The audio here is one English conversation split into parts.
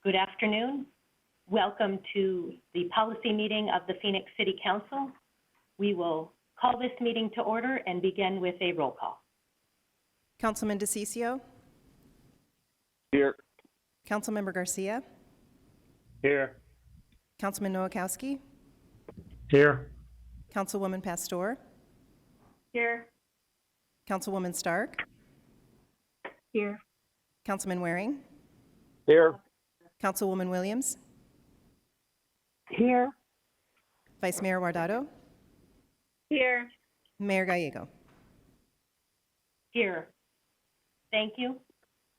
Good afternoon. Welcome to the policy meeting of the Phoenix City Council. We will call this meeting to order and begin with a roll call. Councilman DeCiccio? Here. Councilmember Garcia? Here. Councilman Nowakowski? Here. Councilwoman Pastor? Here. Councilwoman Stark? Here. Councilman Waring? Here. Councilwoman Williams? Here. Vice Mayor Guardado? Here. Mayor Gallego? Here. Thank you.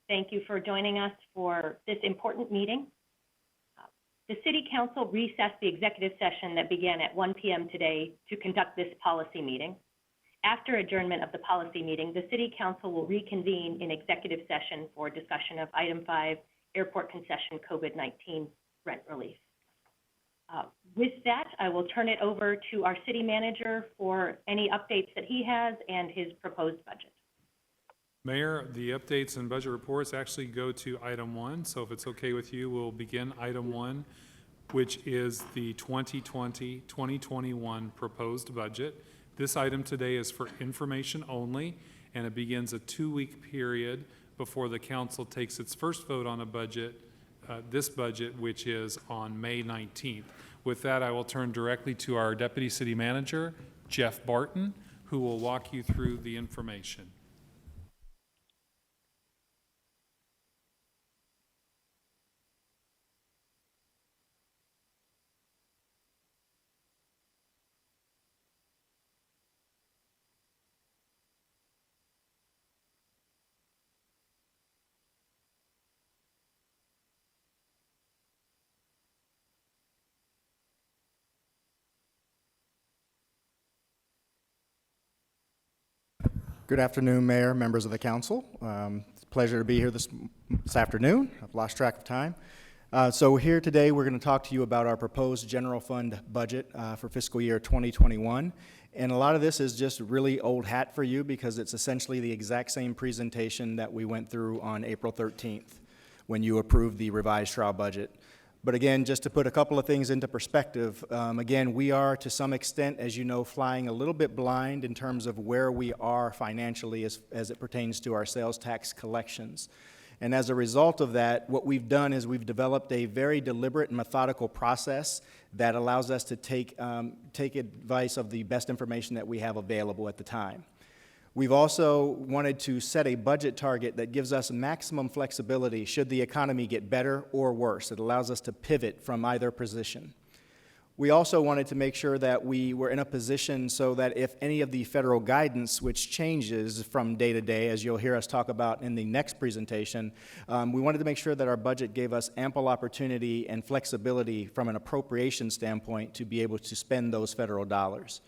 Thank you for joining us for this important meeting. The City Council recessed the executive session that began at 1 p.m. today to conduct this policy meeting. After adjournment of the policy meeting, the City Council will reconvene in executive session for discussion of Item 5, Airport Concession COVID-19 Rent Relief. With that, I will turn it over to our City Manager for any updates that he has and his proposed budget. Mayor, the updates and budget reports actually go to item 1, so if it's okay with you, we'll begin item 1, which is the 2020-2021 proposed budget. This item today is for information only, and it begins a 2-week period before the council takes its first vote on a budget, this budget, which is on May 19th. With that, I will turn directly to our Deputy City Manager, Jeff Barton, who will walk you through the information. Good afternoon, Mayor, members of the council. It's a pleasure to be here this afternoon. I've lost track of time. So here today, we're going to talk to you about our proposed general fund budget for fiscal year 2021. And a lot of this is just really old hat for you because it's essentially the exact same presentation that we went through on April 13th when you approved the revised trial budget. But again, just to put a couple of things into perspective, again, we are to some extent, as you know, flying a little bit blind in terms of where we are financially as it pertains to our sales tax collections. And as a result of that, what we've done is we've developed a very deliberate and methodical process that allows us to take advice of the best information that we have available at the time. We've also wanted to set a budget target that gives us maximum flexibility should the economy get better or worse. It allows us to pivot from either position. We also wanted to make sure that we were in a position so that if any of the federal guidance, which changes from day to day, as you'll hear us talk about in the next presentation, we wanted to make sure that our budget gave us ample opportunity and flexibility from an appropriation standpoint to be able to spend those federal dollars.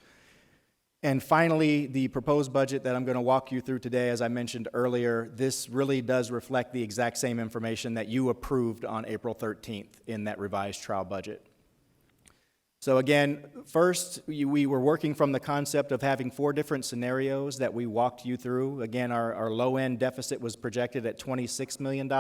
And finally, the proposed budget that I'm going to walk you through today, as I mentioned earlier, this really does reflect the exact same information that you approved on April 13th in that revised trial budget. So again, first, we were working from the concept of having 4 different scenarios that we walked you through. Again, our low-end deficit was projected at $26 million,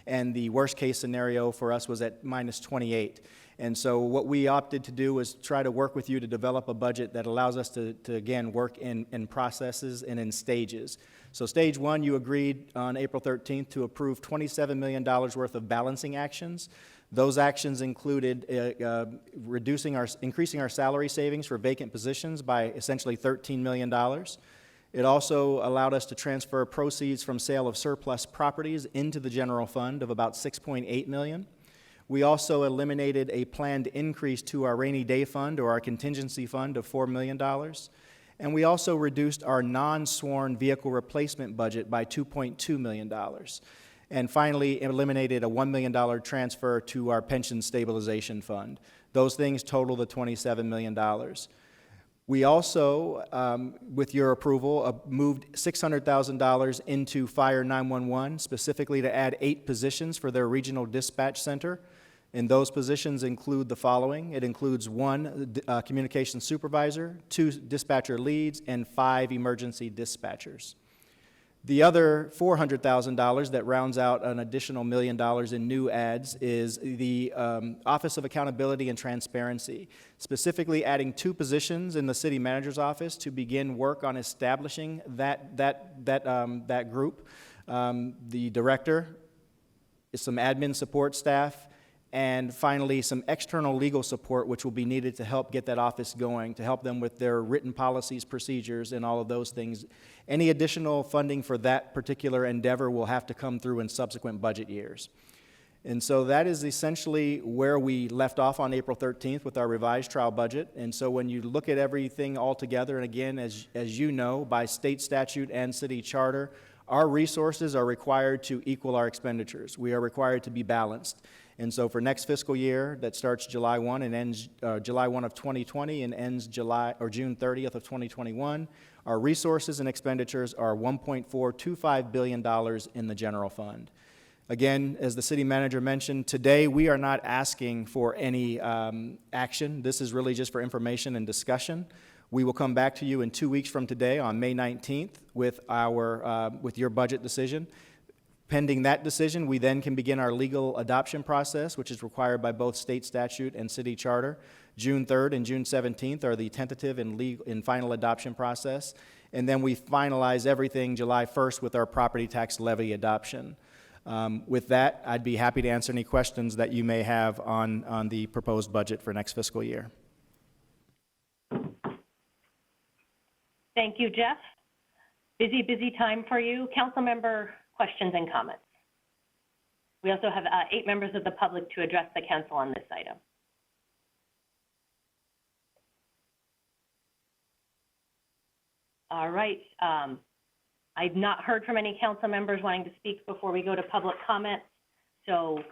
and the worst-case scenario for us was at minus 28. And so what we opted to do was try to work with you to develop a budget that allows us to again, work in processes and in stages. So stage 1, you agreed on April 13th to approve $27 million worth of balancing actions. Those actions included increasing our salary savings for vacant positions by essentially $13 million. It also allowed us to transfer proceeds from sale of surplus properties into the general fund of about $6.8 million. We also eliminated a planned increase to our rainy day fund or our contingency fund of $4 million. And we also reduced our non-sworn vehicle replacement budget by $2.2 million. And finally, eliminated a $1 million transfer to our pension stabilization fund. Those things total the $27 million. We also, with your approval, moved $600,000 into Fire 911, specifically to add 8 positions for their regional dispatch center. And those positions include the following. It includes 1 communications supervisor, 2 dispatcher leads, and 5 emergency dispatchers. The other $400,000 that rounds out an additional $1 million in new ads is the Office of Accountability and Transparency, specifically adding 2 positions in the city manager's office to begin work on establishing that group. The director, some admin support staff, and finally, some external legal support, which will be needed to help get that office going, to help them with their written policies, procedures, and all of those things. Any additional funding for that particular endeavor will have to come through in subsequent budget years. And so that is essentially where we left off on April 13th with our revised trial budget. And so when you look at everything all together, and again, as you know, by state statute and city charter, our resources are required to equal our expenditures. We are required to be balanced. And so for next fiscal year, that starts July 1 and ends July 1 of 2020 and ends June 30th of 2021, our resources and expenditures are $1.425 billion in the general fund. Again, as the city manager mentioned, today we are not asking for any action. This is really just for information and discussion. We will come back to you in 2 weeks from today on May 19th with your budget decision. Pending that decision, we then can begin our legal adoption process, which is required by both state statute and city charter. June 3rd and June 17th are the tentative and final adoption process. And then we finalize everything July 1st with our property tax levy adoption. With that, I'd be happy to answer any questions that you may have on the proposed budget for next fiscal year. Thank you, Jeff. Busy time for you. Council member questions and comments. We also have 8 members of the public to address the council on this item. All right. I've not heard from any council members wanting to speak before we go to public comments. So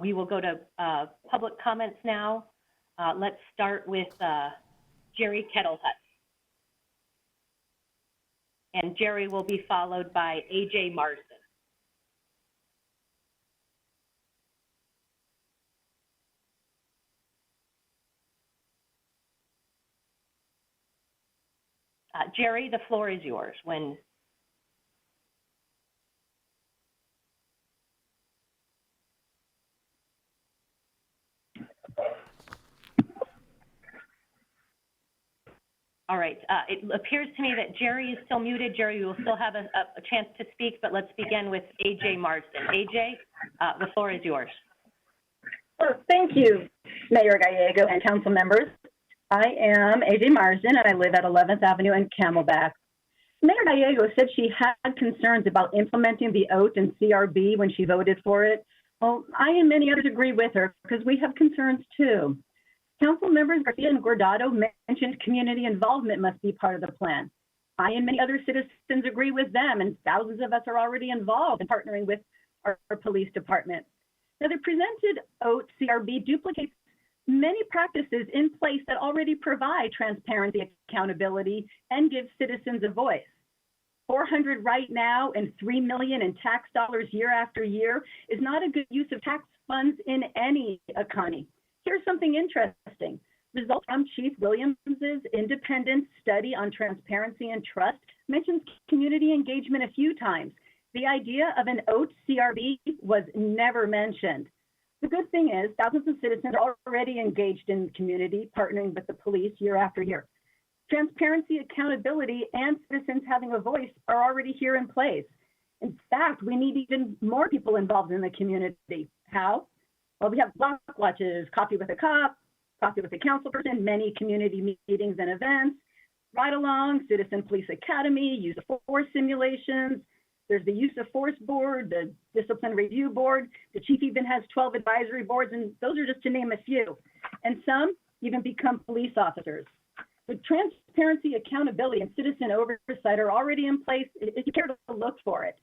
we will go to public comments now. Let's start with Jerry Kettlehut. And Jerry will be followed by AJ Marsden. Jerry, the floor is yours. All right, it appears to me that Jerry is still muted. Jerry, you will still have a chance to speak, but let's begin with AJ Marsden. AJ, the floor is yours. Well, thank you, Mayor Gallego and council members. I am AJ Marsden, and I live at 11th Avenue and Camelback. Mayor Gallego said she had concerns about implementing the OAT and CRB when she voted for it. Well, I and many others agree with her because we have concerns too. Council members Garcia and Guardado mentioned community involvement must be part of the plan. I and many other citizens agree with them, and thousands of us are already involved in partnering with our police department. Now, the presented OAT CRB duplicates many practices in place that already provide transparency, accountability, and give citizens a voice. $400 right now and $3 million in tax dollars year after year is not a good use of tax funds in any economy. Here's something interesting. Results from Chief Williams's independent study on transparency and trust mentions community engagement a few times. The idea of an OAT CRB was never mentioned. The good thing is thousands of citizens are already engaged in the community, partnering with the police year after year. Transparency, accountability, and citizens having a voice are already here in place. In fact, we need even more people involved in the community. How? Well, we have block watches, coffee with a cop, coffee with a council person, many community meetings and events, ride along, Citizen Police Academy, use of force simulations. There's the use of force board, the discipline review board. The chief even has 12 advisory boards, and those are just to name a few. And some even become police officers. The transparency, accountability, and citizen oversight are already in place if you care to look for it.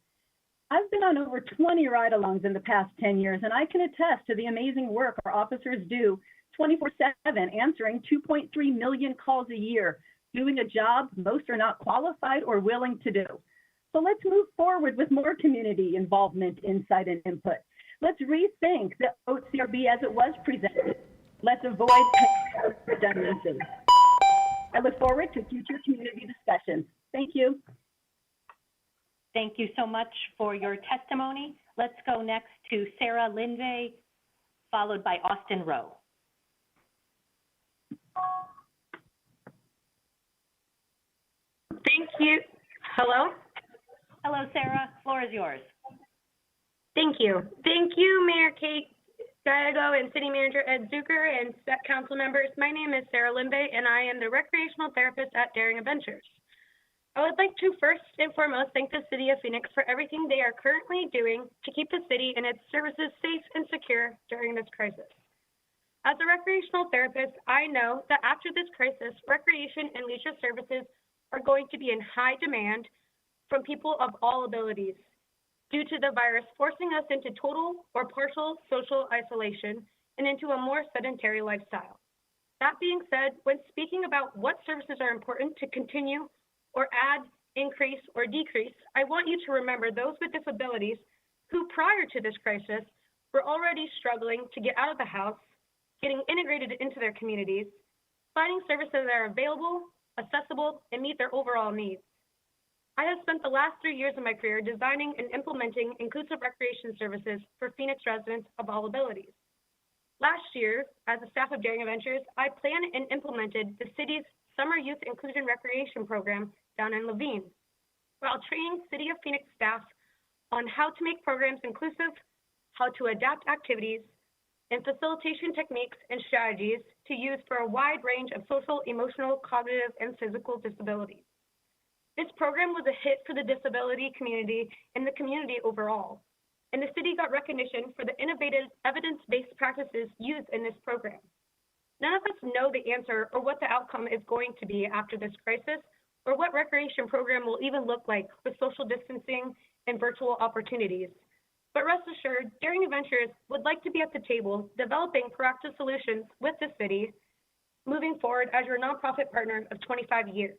I've been on over 20 ride-alongs in the past 10 years, and I can attest to the amazing work our officers do 24/7, answering 2.3 million calls a year, doing a job most are not qualified or willing to do. So let's move forward with more community involvement, insight, and input. Let's rethink the OAT CRB as it was presented. Let's avoid redundancy. I look forward to future community discussions. Thank you. Thank you so much for your testimony. Let's go next to Sarah Linvey, followed by Austin Rowe. Thank you. Hello? Hello, Sarah. Floor is yours. Thank you. Thank you, Mayor Kate Gallego and City Manager Ed Zucker and council members. My name is Sarah Limbe, and I am the recreational therapist at Daring Adventures. I would like to first and foremost thank the City of Phoenix for everything they are currently doing to keep the city and its services safe and secure during this crisis. As a recreational therapist, I know that after this crisis, recreation and leisure services are going to be in high demand from people of all abilities due to the virus forcing us into total or partial social isolation and into a more sedentary lifestyle. That being said, when speaking about what services are important to continue or add, increase, or decrease, I want you to remember those with disabilities who prior to this crisis were already struggling to get out of the house, getting integrated into their communities, finding services that are available, accessible, and meet their overall needs. I have spent the last 3 years of my career designing and implementing inclusive recreation services for Phoenix residents of all abilities. Last year, as a staff of Daring Adventures, I planned and implemented the city's Summer Youth Inclusion Recreation Program down in Levine, while training City of Phoenix staff on how to make programs inclusive, how to adapt activities, and facilitation techniques and strategies to use for a wide range of social, emotional, cognitive, and physical disabilities. This program was a hit for the disability community and the community overall, and the city got recognition for the innovative evidence-based practices used in this program. None of us know the answer or what the outcome is going to be after this crisis, or what recreation program will even look like with social distancing and virtual opportunities. But rest assured, Daring Adventures would like to be at the table developing proactive solutions with the city, moving forward as your nonprofit partner of 25 years.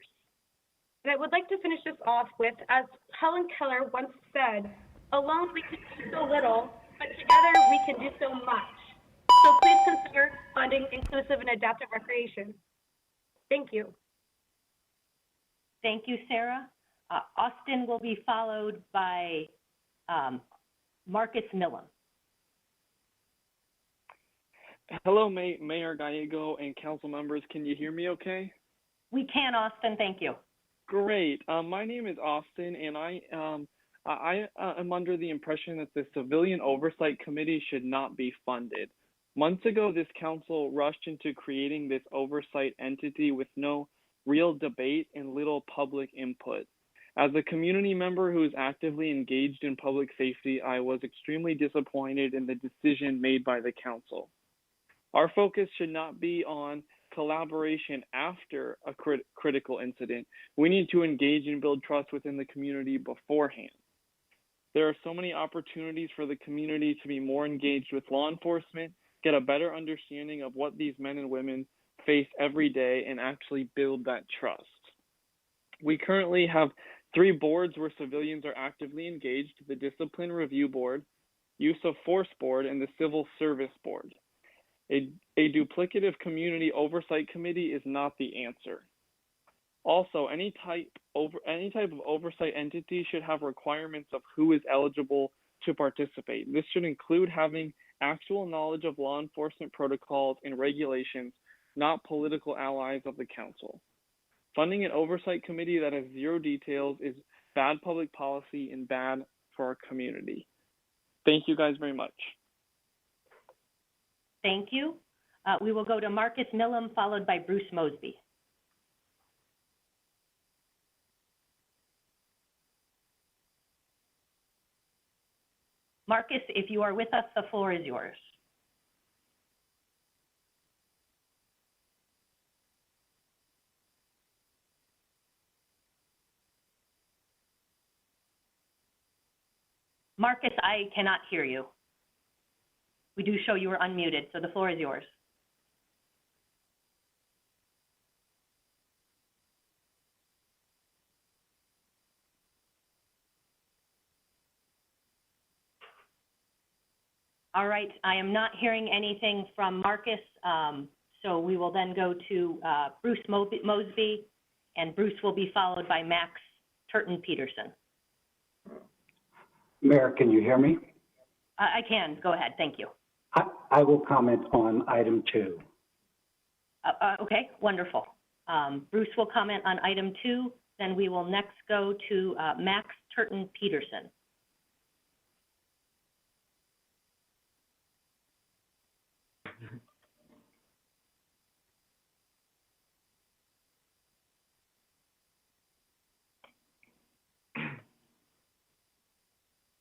And I would like to finish this off with, as Helen Keller once said, alone we can do so little, but together we can do so much. So please consider funding inclusive and adaptive recreation. Thank you. Thank you, Sarah. Austin will be followed by Marcus Millam. Hello, Mayor Gallego and council members. Can you hear me okay? We can, Austin. Thank you. Great. My name is Austin, and I am under the impression that the Civilian Oversight Committee should not be funded. Months ago, this council rushed into creating this oversight entity with no real debate and little public input. As a community member who is actively engaged in public safety, I was extremely disappointed in the decision made by the council. Our focus should not be on collaboration after a critical incident. We need to engage and build trust within the community beforehand. There are so many opportunities for the community to be more engaged with law enforcement, get a better understanding of what these men and women face every day, and actually build that trust. We currently have 3 boards where civilians are actively engaged: the Discipline Review Board, Use of Force Board, and the Civil Service Board. A duplicative community oversight committee is not the answer. Also, any type of oversight entity should have requirements of who is eligible to participate. This should include having actual knowledge of law enforcement protocols and regulations, not political allies of the council. Funding an oversight committee that has 0 details is bad public policy and bad for our community. Thank you guys very much. Thank you. We will go to Marcus Millam, followed by Bruce Mosby. Marcus, if you are with us, the floor is yours. Marcus, I cannot hear you. We do show you are unmuted, so the floor is yours. All right, I am not hearing anything from Marcus, so we will then go to Bruce Mosby, and Bruce will be followed by Max Turton-Peterson. Mayor, can you hear me? I can. Go ahead. Thank you. I will comment on item 2. Okay, wonderful. Bruce will comment on item 2. Then we will next go to Max Turton Peterson.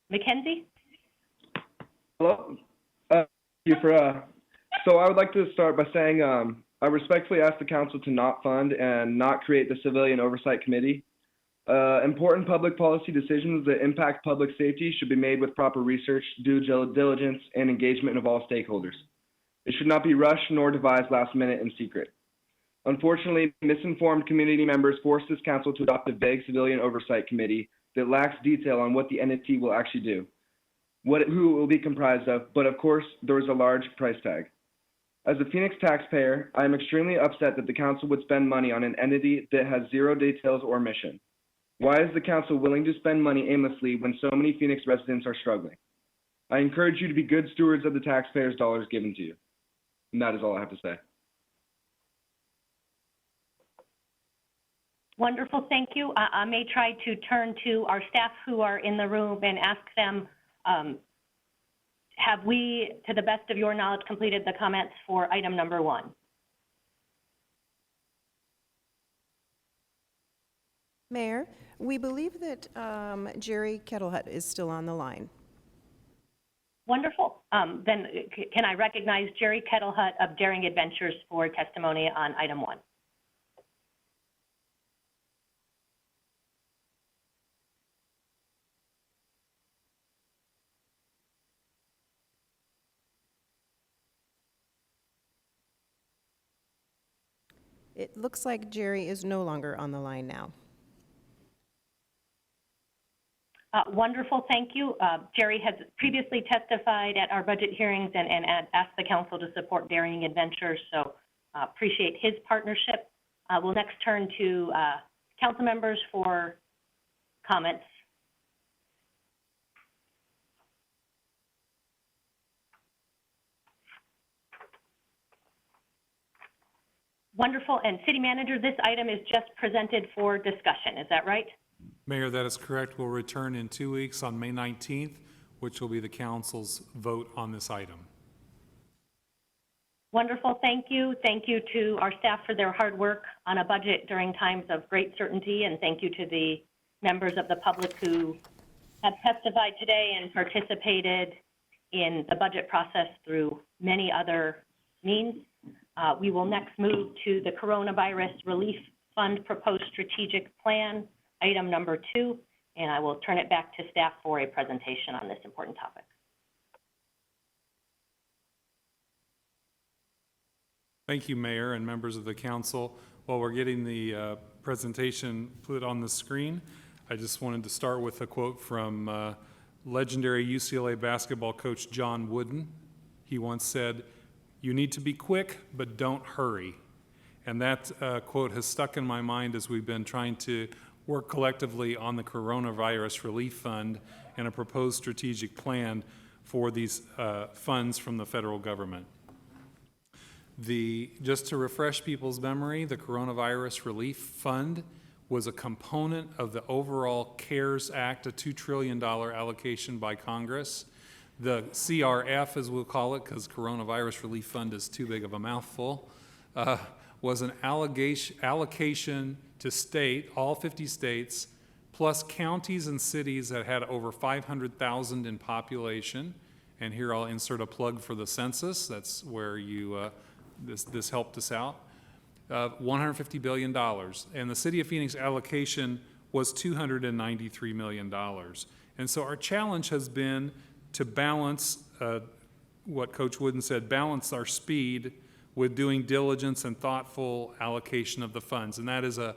Mackenzie? Hello. Thank you for. So I would like to start by saying I respectfully ask the council to not fund and not create the Civilian Oversight Committee. Important public policy decisions that impact public safety should be made with proper research, due diligence, and engagement of all stakeholders. It should not be rushed nor devised last minute in secret. Unfortunately, misinformed community members force this council to adopt a vague Civilian Oversight Committee that lacks detail on what the entity will actually do, who it will be comprised of, but of course, there is a large price tag. As a Phoenix taxpayer, I am extremely upset that the council would spend money on an entity that has zero details or mission. Why is the council willing to spend money aimlessly when so many Phoenix residents are struggling? I encourage you to be good stewards of the taxpayers' dollars given to you. And that is all I have to say. Wonderful, thank you. I may try to turn to our staff who are in the room and ask them, have we, to the best of your knowledge, completed the comments for item number 1? Mayor, we believe that Jerry Kettlehut is still on the line. Wonderful. Then can I recognize Jerry Kettlehut of Daring Adventures for testimony on item 1? It looks like Jerry is no longer on the line now. Wonderful, thank you. Jerry has previously testified at our budget hearings and asked the council to support Daring Adventures, so appreciate his partnership. We'll next turn to council members for comments. Wonderful, and City Manager, this item is just presented for discussion, is that right? Mayor, that is correct. We'll return in 2 weeks on May 19th, which will be the council's vote on this item. Wonderful, thank you. Thank you to our staff for their hard work on a budget during times of great certainty, and thank you to the members of the public who have testified today and participated in the budget process through many other means. We will next move to the Coronavirus Relief Fund Proposed Strategic Plan, item number 2, and I will turn it back to staff for a presentation on this important topic. Thank you, Mayor and members of the council. While we're getting the presentation put on the screen, I just wanted to start with a quote from legendary UCLA basketball coach John Wooden. He once said, "You need to be quick, but don't hurry." And that quote has stuck in my mind as we've been trying to work collectively on the Coronavirus Relief Fund and a proposed strategic plan for these funds from the federal government. Just to refresh people's memory, the Coronavirus Relief Fund was a component of the overall CARES Act, a $2 trillion allocation by Congress. The CRF, as we'll call it, because Coronavirus Relief Fund is too big of a mouthful, was an allocation to all 50 states, plus counties and cities that had over 500,000 in population. And here I'll insert a plug for the census. That's where this helped us out. $150 billion. And the City of Phoenix allocation was $293 million. And so our challenge has been to balance what Coach Wooden said, balance our speed with doing diligence and thoughtful allocation of the funds. And that is a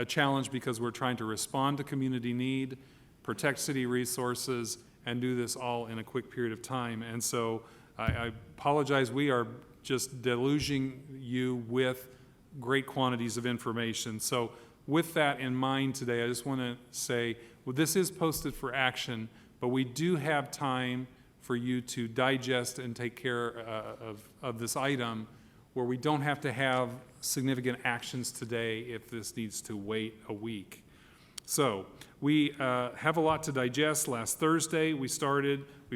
challenge because we're trying to respond to community need, protect city resources, and do this all in a quick period of time. And so I apologize, we are just deluging you with great quantities of information. So with that in mind today, I just want to say, well, this is posted for action, but we do have time for you to digest and take care of this item where we don't have to have significant actions today if this needs to wait a week. So we have a lot to digest. Last Thursday we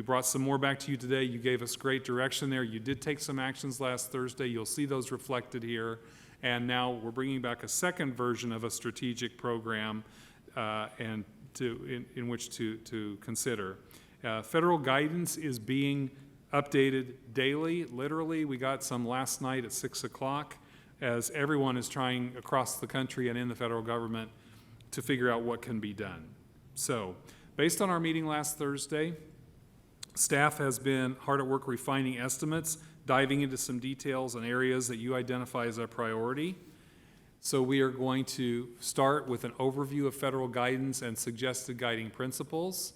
brought some more back to you today. You gave us great direction there. You did take some actions last Thursday. You'll see those reflected here. And now we're bringing back a second version of a strategic program in which to consider. Federal guidance is being updated daily. Literally, we got some last night at 6 o'clock as everyone is trying across the country and in the federal government to figure out what can be done. So, based on our meeting last Thursday, staff has been hard at work refining estimates, diving into some details and areas that you identify as a priority. So we are going to start with an overview of federal guidance and suggested guiding principles.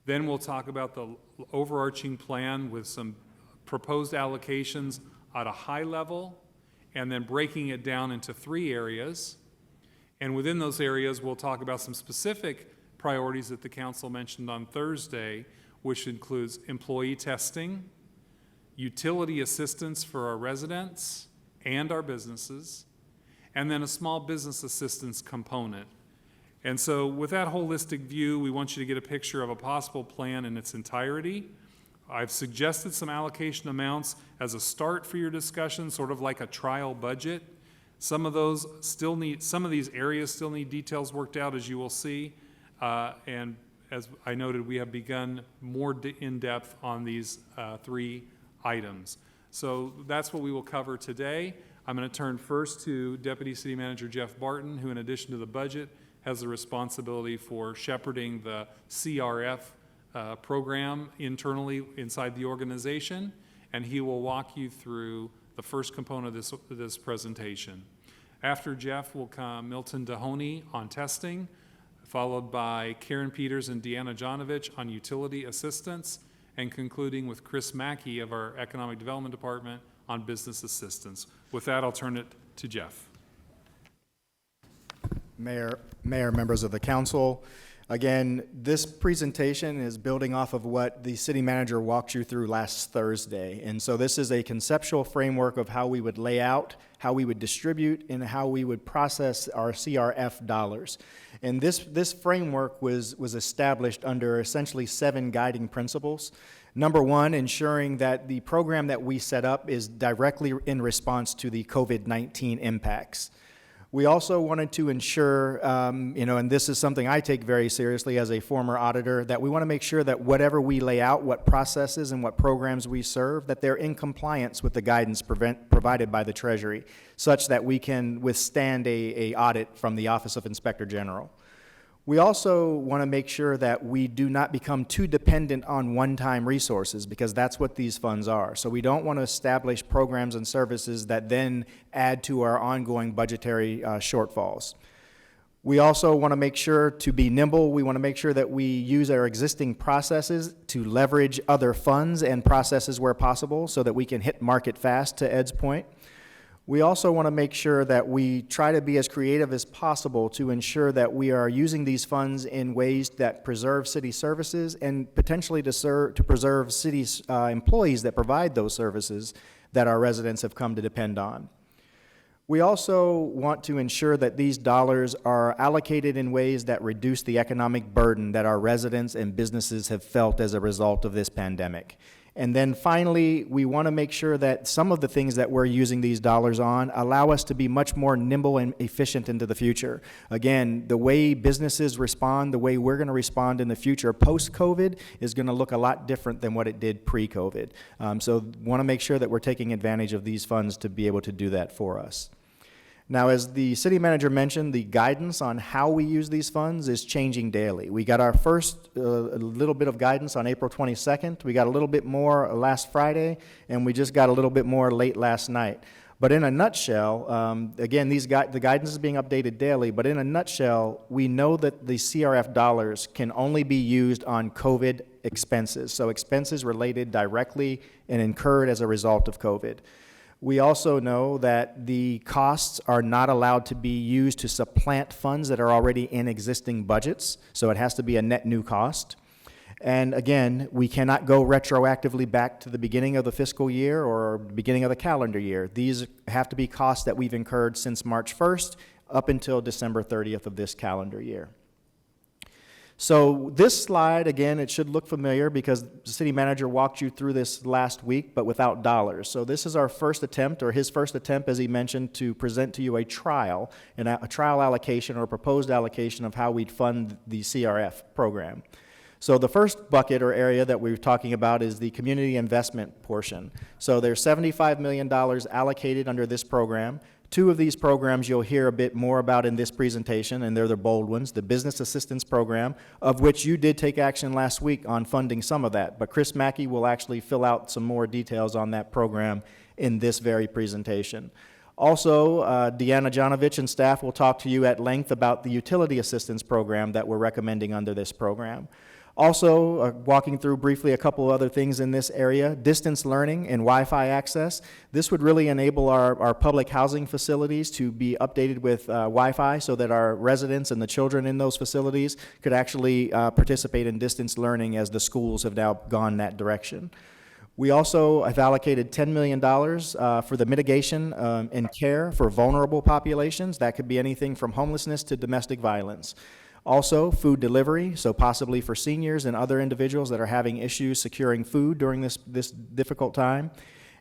Then we'll talk about the overarching plan with some proposed allocations at a high level, and then breaking it down into 3 areas. And within those areas, we'll talk about some specific priorities that the council mentioned on Thursday, which includes employee testing, utility assistance for our residents and our businesses, and then a small business assistance component. And so with that holistic view, we want you to get a picture of a possible plan in its entirety. I've suggested some allocation amounts as a start for your discussion, sort of like a trial budget. Some of these areas still need details worked out, as you will see. And as I noted, we have begun more in depth on these 3 items. So that's what we will cover today. I'm going to turn first to Deputy City Manager Jeff Barton, who in addition to the budget has the responsibility for shepherding the CRF program internally inside the organization, and he will walk you through the first component of this presentation. After Jeff will come Milton Dahoney on testing, followed by Karen Peters and Deanna Jonovich on utility assistance, and concluding with Chris Mackey of our Economic Development Department on business assistance. With that, I'll turn it to Jeff. Mayor, members of the council, again, this presentation is building off of what the city manager walked you through last Thursday. And so this is a conceptual framework of how we would lay out, how we would distribute, and how we would process our CRF dollars. And this framework was established under essentially 7 guiding principles. Number 1, ensuring that the program that we set up is directly in response to the COVID-19 impacts. We also wanted to ensure, and this is something I take very seriously as a former auditor, that we want to make sure that whatever we lay out, what processes and what programs we serve, that they're in compliance with the guidance provided by the Treasury, such that we can withstand a audit from the Office of Inspector General. We also want to make sure that we do not become too dependent on one-time resources, because that's what these funds are. So we don't want to establish programs and services that then add to our ongoing budgetary shortfalls. We also want to make sure to be nimble. We want to make sure that we use our existing processes to leverage other funds and processes where possible so that we can hit market fast, to Ed's point. We also want to make sure that we try to be as creative as possible to ensure that we are using these funds in ways that preserve city services and potentially to preserve city employees that provide those services that our residents have come to depend on. We also want to ensure that these dollars are allocated in ways that reduce the economic burden that our residents and businesses have felt as a result of this pandemic. And then finally, we want to make sure that some of the things that we're using these dollars on allow us to be much more nimble and efficient into the future. Again, the way businesses respond, the way we're going to respond in the future post-COVID is going to look a lot different than what it did pre-COVID. So want to make sure that we're taking advantage of these funds to be able to do that for us. Now, as the city manager mentioned, the guidance on how we use these funds is changing daily. We got our first little bit of guidance on April 22nd. We got a little bit more last Friday, and we just got a little bit more late last night. But in a nutshell, again, the guidance is being updated daily, but in a nutshell, we know that the CRF dollars can only be used on COVID expenses, so expenses related directly and incurred as a result of COVID. We also know that the costs are not allowed to be used to supplant funds that are already in existing budgets, so it has to be a net new cost. And again, we cannot go retroactively back to the beginning of the fiscal year or beginning of the calendar year. These have to be costs that we've incurred since March 1st up until December 30th of this calendar year. So this slide, again, it should look familiar because the city manager walked you through this last week, but without dollars. So this is our first attempt, or his first attempt, as he mentioned, to present to you a trial, a trial allocation or proposed allocation of how we'd fund the CRF program. So the first bucket or area that we're talking about is the community investment portion. So there's $75 million allocated under this program. Two of these programs you'll hear a bit more about in this presentation, and they're the bold ones. The Business Assistance Program, of which you did take action last week on funding some of that, but Chris Mackey will actually fill out some more details on that program in this very presentation. Also, Deanna Jonovich and staff will talk to you at length about the Utility Assistance Program that we're recommending under this program. Also, walking through briefly a couple other things in this area, distance learning and Wi-Fi access. This would really enable our public housing facilities to be updated with Wi-Fi so that our residents and the children in those facilities could actually participate in distance learning as the schools have now gone that direction. We also have allocated $10 million for the mitigation and care for vulnerable populations. That could be anything from homelessness to domestic violence. Also, food delivery, so possibly for seniors and other individuals that are having issues securing food during this difficult time.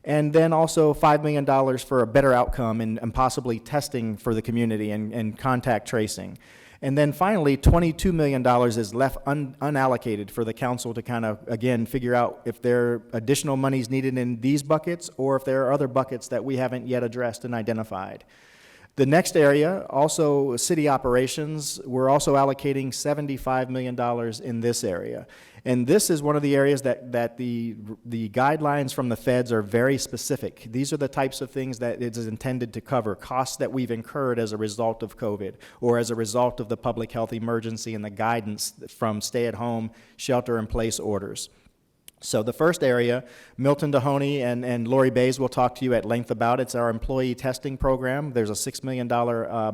And then also $5 million for a better outcome and possibly testing for the community and contact tracing. And then finally, $22 million is left unallocated for the council to kind of, again, figure out if there are additional monies needed in these buckets or if there are other buckets that we haven't yet addressed and identified. The next area, also city operations, we're also allocating $75 million in this area. And this is one of the areas that the guidelines from the feds are very specific. These are the types of things that it is intended to cover, costs that we've incurred as a result of COVID or as a result of the public health emergency and the guidance from stay-at-home, shelter-in-place orders. So the first area, Milton Dehoney and Lori Bays will talk to you at length about. It's our employee testing program. There's a $6 million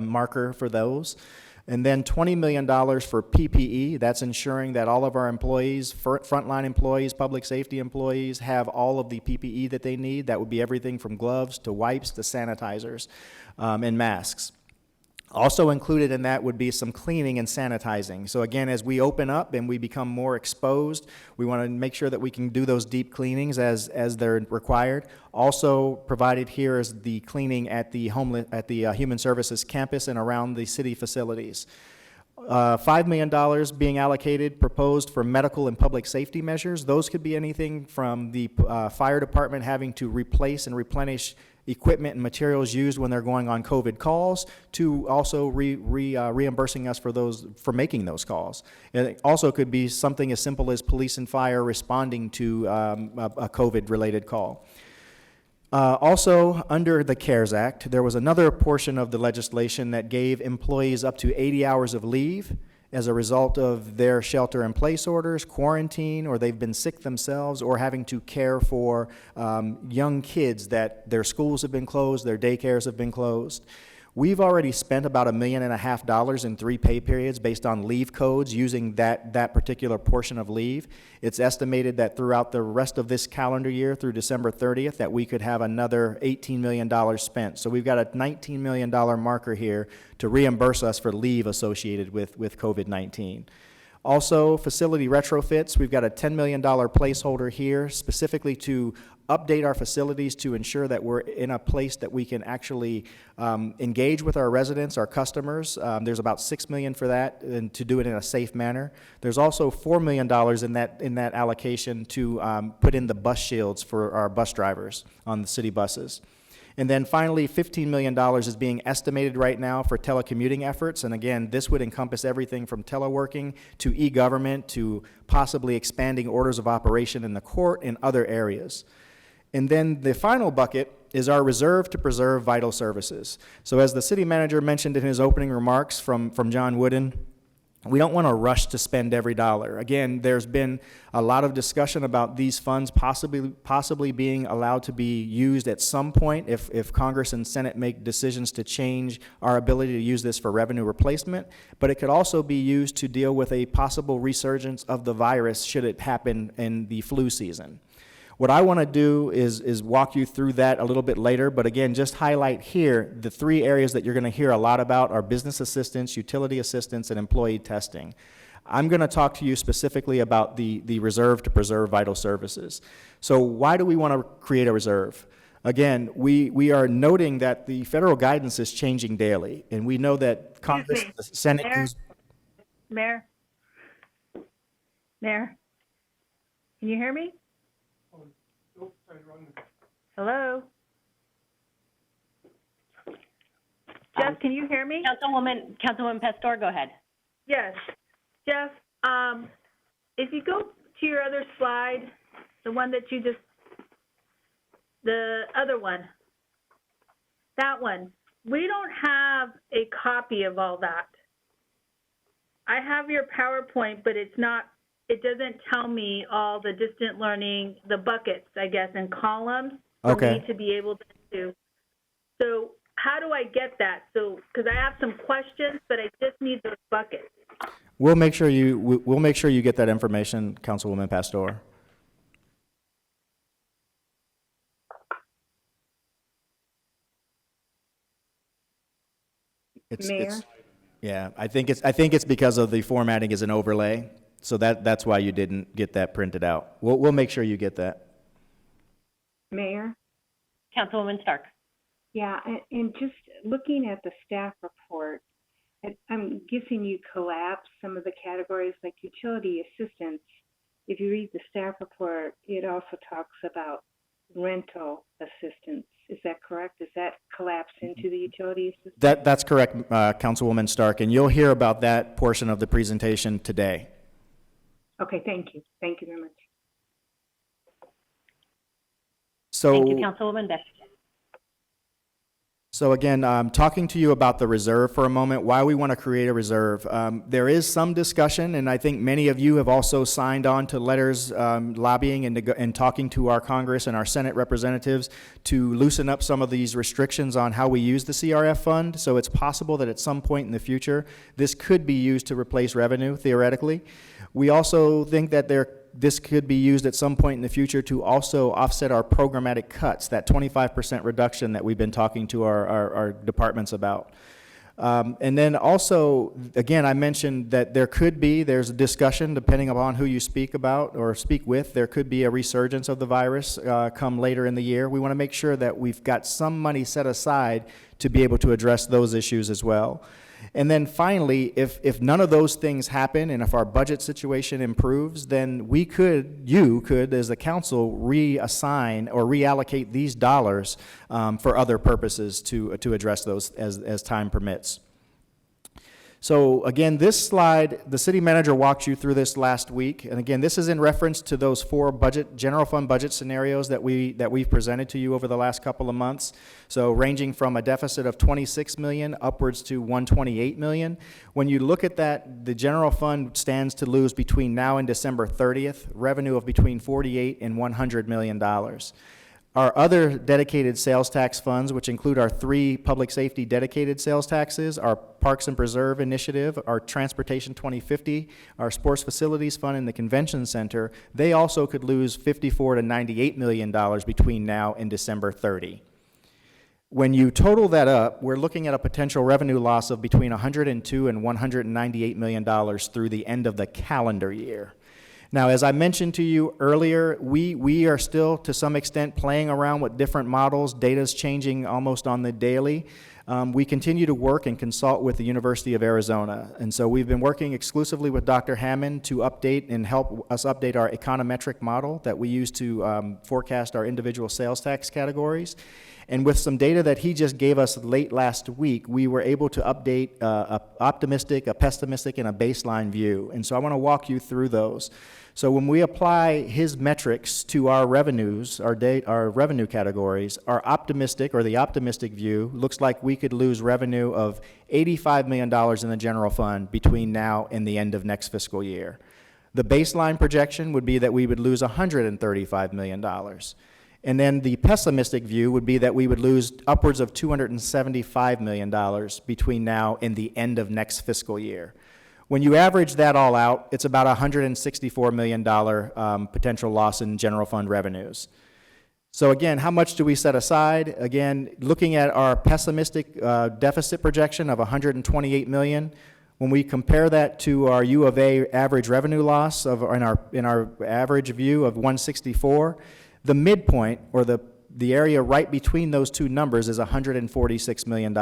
marker for those. And then $20 million for PPE. That's ensuring that all of our employees, frontline employees, public safety employees, have all of the PPE that they need. That would be everything from gloves to wipes to sanitizers and masks. Also included in that would be some cleaning and sanitizing. So again, as we open up and we become more exposed, we want to make sure that we can do those deep cleanings as they're required. Also provided here is the cleaning at the Human Services campus and around the city facilities. $5 million being allocated, proposed for medical and public safety measures. Those could be anything from the fire department having to replace and replenish equipment and materials used when they're going on COVID calls to also reimbursing us for making those calls. And it also could be something as simple as police and fire responding to a COVID-related call. Also, under the CARES Act, there was another portion of the legislation that gave employees up to 80 hours of leave as a result of their shelter-in-place orders, quarantine, or they've been sick themselves, or having to care for young kids that their schools have been closed, their daycares have been closed. We've already spent about $1.5 million in 3 pay periods based on leave codes using that particular portion of leave. It's estimated that throughout the rest of this calendar year through December 30th that we could have another $18 million spent. So we've got a $19 million marker here to reimburse us for leave associated with COVID-19. Also, facility retrofits, we've got a $10 million placeholder here specifically to update our facilities to ensure that we're in a place that we can actually engage with our residents, our customers. There's about $6 million for that, and to do it in a safe manner. There's also $4 million in that allocation to put in the bus shields for our bus drivers on the city buses. And then finally, $15 million is being estimated right now for telecommuting efforts. And again, this would encompass everything from teleworking to e-government to possibly expanding orders of operation in the court and other areas. And then the final bucket is our reserve to preserve vital services. So as the city manager mentioned in his opening remarks from John Wooden, We don't want to rush to spend every dollar. Again, there's been a lot of discussion about these funds possibly being allowed to be used at some point if Congress and Senate make decisions to change our ability to use this for revenue replacement, but it could also be used to deal with a possible resurgence of the virus should it happen in the flu season. What I want to do is walk you through that a little bit later, but again, just highlight here the three areas that you're going to hear a lot about are business assistance, utility assistance, and employee testing. I'm going to talk to you specifically about the reserve to preserve vital services. So why do we want to create a reserve? Again, we are noting that the federal guidance is changing daily, and we know that Congress, the Senate... Mayor, can you hear me? Hello? Jeff, can you hear me? Councilwoman Pastor, go ahead. Yes. Jeff, if you go to your other slide, the one that you just, the other one, that one, we don't have a copy of all that. I have your PowerPoint, but it's not, it doesn't tell me all the distant learning, the buckets, I guess, and columns for me to be able to do. So how do I get that? So, because I have some questions, but I just need those buckets. We'll make sure you get that information, Councilwoman Pastor. Mayor? Yeah, I think it's because of the formatting is an overlay, so that's why you didn't get that printed out. We'll make sure you get that. Mayor? Councilwoman Stark. Yeah, and just looking at the staff report, I'm guessing you collapsed some of the categories like utility assistance. If you read the staff report, it also talks about rental assistance. Is that correct? Does that collapse into the utility assistance? That's correct, Councilwoman Stark, and you'll hear about that portion of the presentation today. Okay, thank you. Thank you very much. So, thank you, Councilwoman Beck. So again, talking to you about the reserve for a moment, why we want to create a reserve. There is some discussion, and I think many of you have also signed on to letters lobbying and talking to our Congress and our Senate representatives to loosen up some of these restrictions on how we use the CRF fund. So it's possible that at some point in the future, this could be used to replace revenue, theoretically. We also think that this could be used at some point in the future to also offset our programmatic cuts, that 25% reduction that we've been talking to our departments about. And then also, again, I mentioned that there's a discussion, depending upon who you speak about or speak with, there could be a resurgence of the virus come later in the year. We want to make sure that we've got some money set aside to be able to address those issues as well. And then finally, if none of those things happen and if our budget situation improves, then you could, as the council, reassign or reallocate these dollars for other purposes to address those as time permits. So again, this slide, the city manager walked you through this last week. And again, this is in reference to those 4 general fund budget scenarios that we've presented to you over the last couple of months. So ranging from a deficit of 26 million upwards to 128 million. When you look at that, the general fund stands to lose between now and December 30th, revenue of between 48 and 100 million dollars. Our other dedicated sales tax funds, which include our 3 public safety dedicated sales taxes, our Parks and Preserve initiative, our Transportation 2050, our Sports Facilities Fund, and the Convention Center, they also could lose $54 to $98 million between now and December 30. When you total that up, we're looking at a potential revenue loss of between $102 and $198 million through the end of the calendar year. Now, as I mentioned to you earlier, we are still, to some extent, playing around with different models. Data's changing almost on the daily. We continue to work and consult with the University of Arizona. And so we've been working exclusively with Dr. Hammond to update and help us update our econometric model that we use to forecast our individual sales tax categories. And with some data that he just gave us late last week, we were able to update a optimistic, a pessimistic, and a baseline view. And so I want to walk you through those. So when we apply his metrics to our revenues, our revenue categories, our optimistic, or the optimistic view, looks like we could lose revenue of $85 million in the general fund between now and the end of next fiscal year. The baseline projection would be that we would lose $135 million. And then the pessimistic view would be that we would lose upwards of $275 million between now and the end of next fiscal year. When you average that all out, it's about a $164 million potential loss in general fund revenues. So again, how much do we set aside? Again, looking at our pessimistic deficit projection of $128 million, when we compare that to our U of A average revenue loss in our average view of 164, the midpoint, or the area right between those two numbers, is $146 million.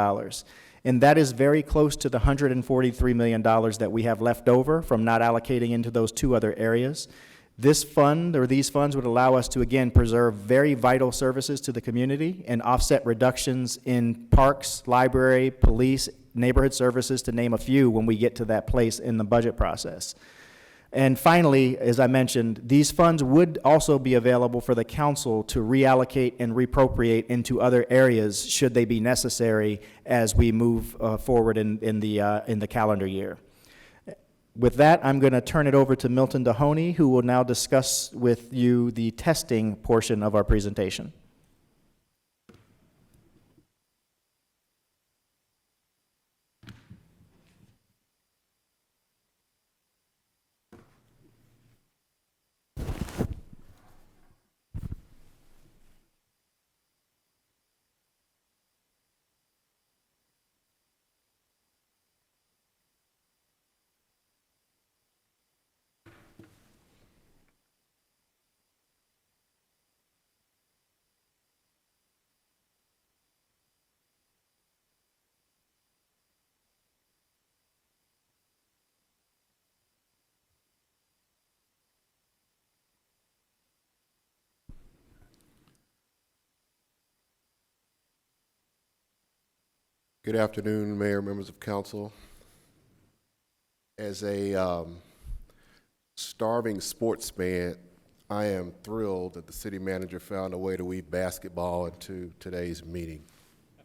And that is very close to the $143 million that we have left over from not allocating into those two other areas. This fund, or these funds, would allow us to, again, preserve very vital services to the community and offset reductions in parks, library, police, neighborhood services, to name a few, when we get to that place in the budget process. And finally, as I mentioned, these funds would also be available for the council to reallocate and reappropriate into other areas should they be necessary as we move forward in the calendar year. With that, I'm going to turn it over to Milton Dahoney, who will now discuss with you the testing portion of our presentation. Good afternoon, Mayor, members of council. As a starving sports fan, I am thrilled that the city manager found a way to weave basketball into today's meeting.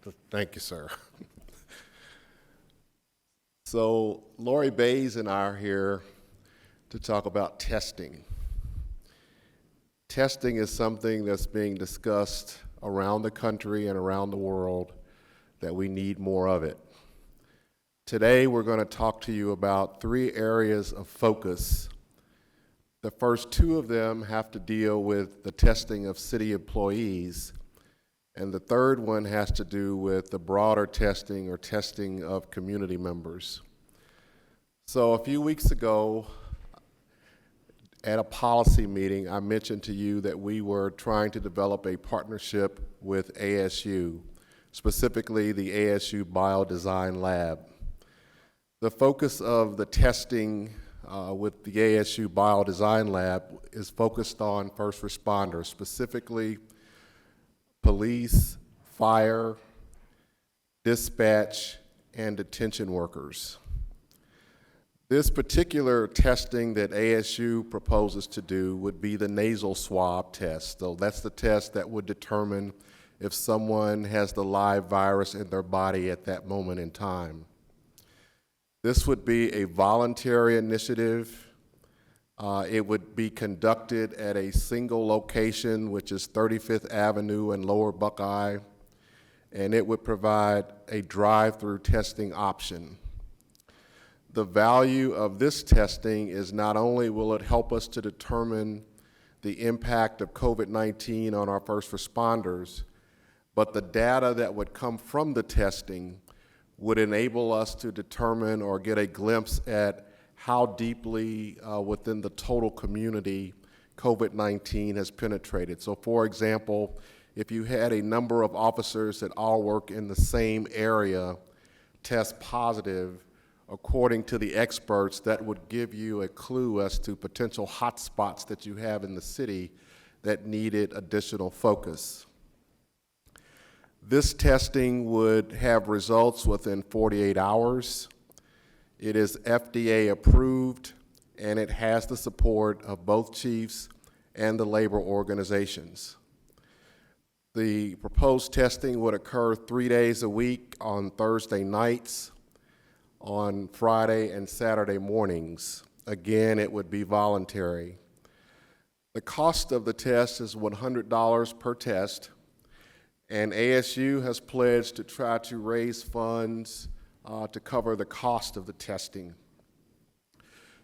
So thank you, sir. So Lori Bays and I are here to talk about testing. Testing is something that's being discussed around the country and around the world, that we need more of it. Today, we're going to talk to you about 3 areas of focus. The first 2 of them have to deal with the testing of city employees, and the third one has to do with the broader testing, or testing of community members. So a few weeks ago, at a policy meeting, I mentioned to you that we were trying to develop a partnership with ASU, specifically the ASU Biodesign Lab. The focus of the testing with the ASU Biodesign Lab is focused on first responders, specifically police, fire, dispatch, and detention workers. This particular testing that ASU proposes to do would be the nasal swab test. So that's the test that would determine if someone has the live virus in their body at that moment in time. This would be a voluntary initiative. It would be conducted at a single location, which is 35th Avenue and Lower Buckeye, and it would provide a drive-through testing option. The value of this testing is not only will it help us to determine the impact of COVID-19 on our first responders, but the data that would come from the testing would enable us to determine or get a glimpse at how deeply within the total community COVID-19 has penetrated. So for example, if you had a number of officers that all work in the same area test positive, according to the experts, that would give you a clue as to potential hotspots that you have in the city that needed additional focus. This testing would have results within 48 hours. It is FDA approved, and it has the support of both chiefs and the labor organizations. The proposed testing would occur 3 days a week on Thursday nights, on Friday and Saturday mornings. Again, it would be voluntary. The cost of the test is $100 per test, and ASU has pledged to try to raise funds to cover the cost of the testing.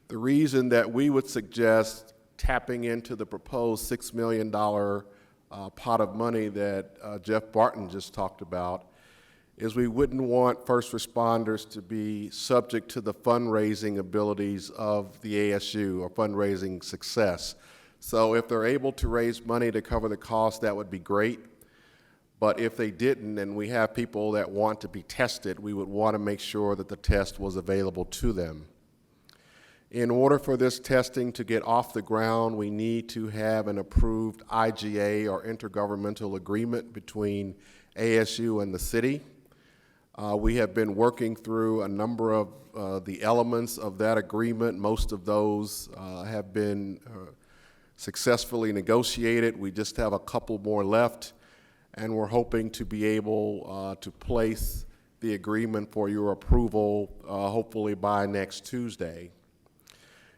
The reason that we would suggest tapping into the proposed $6 million pot of money that Jeff Barton just talked about is we wouldn't want first responders to be subject to the fundraising abilities of the ASU or fundraising success. So if they're able to raise money to cover the cost, that would be great. But if they didn't, and we have people that want to be tested, we would want to make sure that the test was available to them. In order for this testing to get off the ground, we need to have an approved IGA or intergovernmental agreement between ASU and the city. We have been working through a number of the elements of that agreement. Most of those have been successfully negotiated. We just have a couple more left, and we're hoping to be able to place the agreement for your approval hopefully by next Tuesday.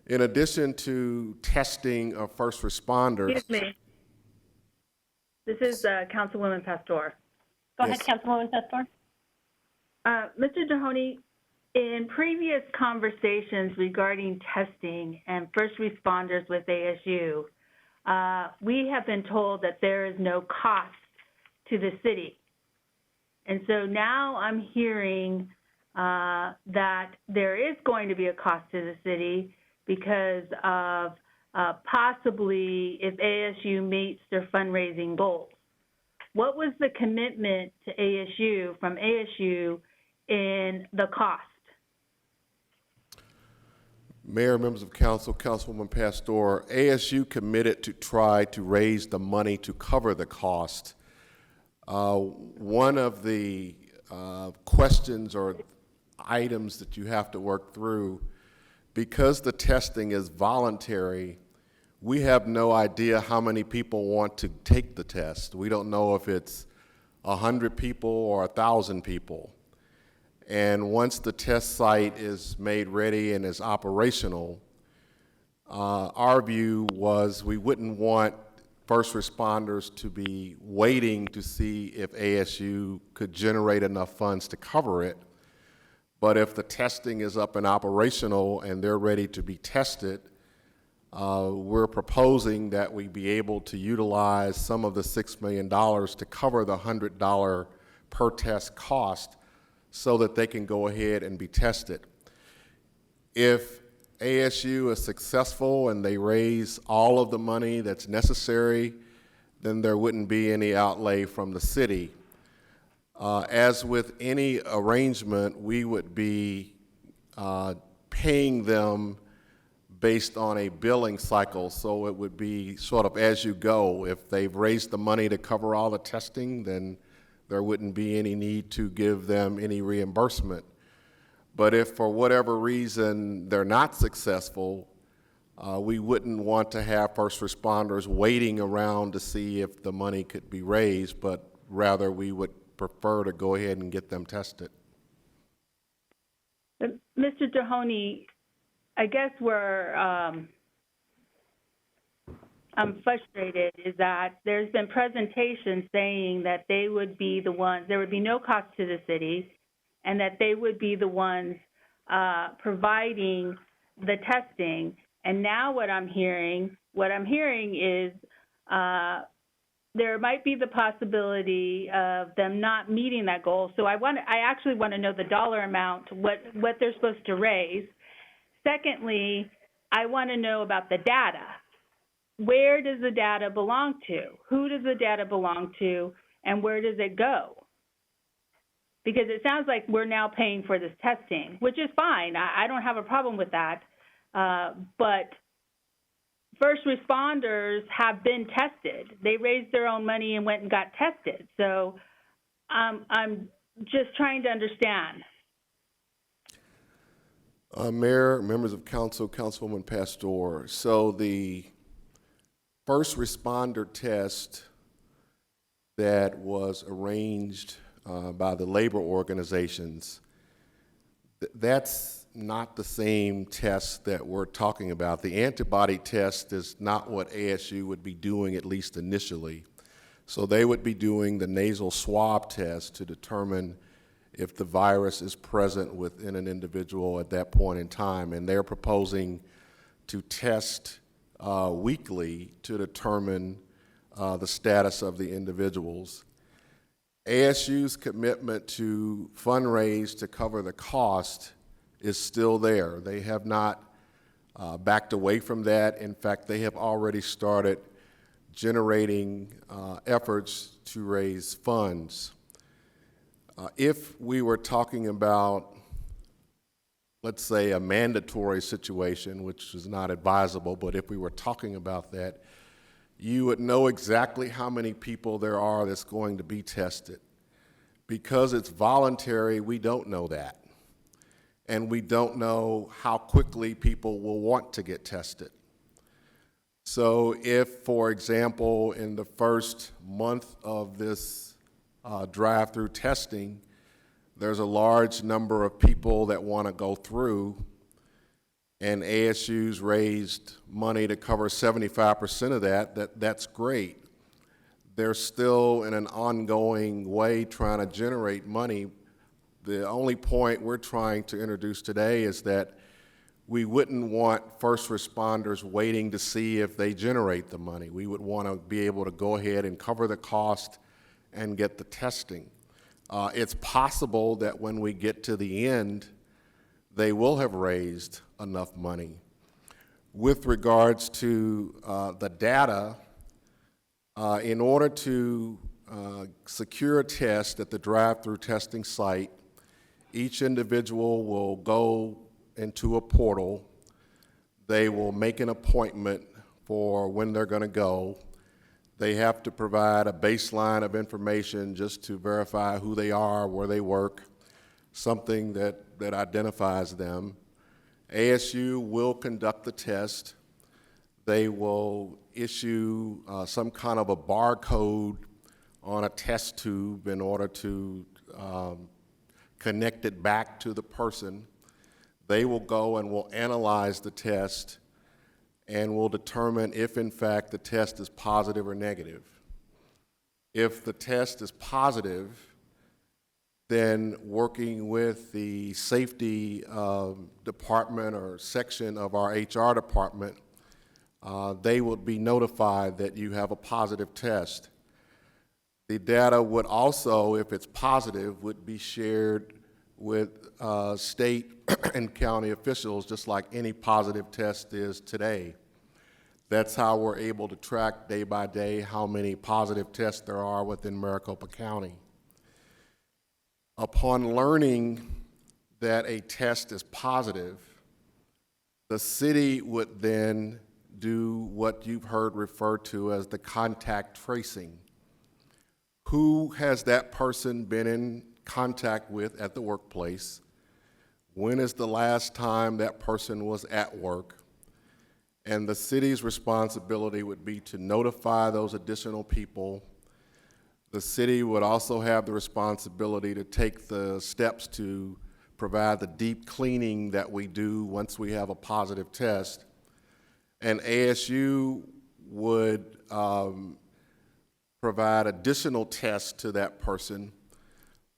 In addition to testing of first responders. Excuse me. This is Councilwoman Pastor. Go ahead, Councilwoman Pastor. Mr. Dohoney, in previous conversations regarding testing and first responders with ASU, we have been told that there is no cost to the city. And so now I'm hearing that there is going to be a cost to the city because of possibly if ASU meets their fundraising goals. What was the commitment to ASU from ASU in the cost? Mayor, members of council, Councilwoman Pastor, ASU committed to try to raise the money to cover the cost. One of the questions or items that you have to work through, because the testing is voluntary, we have no idea how many people want to take the test. We don't know if it's 100 people or 1,000 people. And once the test site is made ready and is operational, our view was we wouldn't want first responders to be waiting to see if ASU could generate enough funds to cover it. But if the testing is up and operational and they're ready to be tested, we're proposing that we be able to utilize some of the $6 million to cover the $100 per test cost so that they can go ahead and be tested. If ASU is successful and they raise all of the money that's necessary, then there wouldn't be any outlay from the city. As with any arrangement, we would be paying them based on a billing cycle, so it would be sort of as you go. If they've raised the money to cover all the testing, then there wouldn't be any need to give them any reimbursement. But if for whatever reason they're not successful, we wouldn't want to have first responders waiting around to see if the money could be raised, but rather we would prefer to go ahead and get them tested. Mr. Dohoney, I guess where I'm frustrated is that there's been presentations saying that they would be the ones, there would be no cost to the city, and that they would be the ones providing the testing. And now what I'm hearing is there might be the possibility of them not meeting that goal. So I actually want to know the dollar amount, what they're supposed to raise. Secondly, I want to know about the data. Where does the data belong to? Who does the data belong to, and where does it go? Because it sounds like we're now paying for this testing, which is fine. I don't have a problem with that. But first responders have been tested. They raised their own money and went and got tested. So I'm just trying to understand. Mayor, members of council, Councilwoman Pastor. So the first responder test that was arranged by the labor organizations, that's not the same test that we're talking about. The antibody test is not what ASU would be doing, at least initially. So they would be doing the nasal swab test to determine if the virus is present within an individual at that point in time. And they're proposing to test weekly to determine the status of the individuals. ASU's commitment to fundraise to cover the cost is still there. They have not backed away from that. In fact, they have already started generating efforts to raise funds. If we were talking about, let's say, a mandatory situation, which is not advisable, but if we were talking about that, you would know exactly how many people there are that's going to be tested. Because it's voluntary, we don't know that. And we don't know how quickly people will want to get tested. So if, for example, in the first month of this drive-through testing, there's a large number of people that want to go through, and ASU's raised money to cover 75% of that's great. They're still in an ongoing way trying to generate money. The only point we're trying to introduce today is that we wouldn't want first responders waiting to see if they generate the money. We would want to be able to go ahead and cover the cost and get the testing. It's possible that when we get to the end, they will have raised enough money. With regards to the data, in order to secure a test at the drive-through testing site, each individual will go into a portal. They will make an appointment for when they're going to go. They have to provide a baseline of information just to verify who they are, where they work, something that identifies them. ASU will conduct the test. They will issue some kind of a barcode on a test tube in order to connect it back to the person. They will go and will analyze the test and will determine if, in fact, the test is positive or negative. If the test is positive, then working with the safety department or section of our HR department, they would be notified that you have a positive test. The data would also, if it's positive, would be shared with state and county officials, just like any positive test is today. That's how we're able to track day by day how many positive tests there are within Maricopa County. Upon learning that a test is positive, the city would then do what you've heard referred to as the contact tracing. Who has that person been in contact with at the workplace? When is the last time that person was at work? And the city's responsibility would be to notify those additional people. The city would also have the responsibility to take the steps to provide the deep cleaning that we do once we have a positive test. And ASU would provide additional tests to that person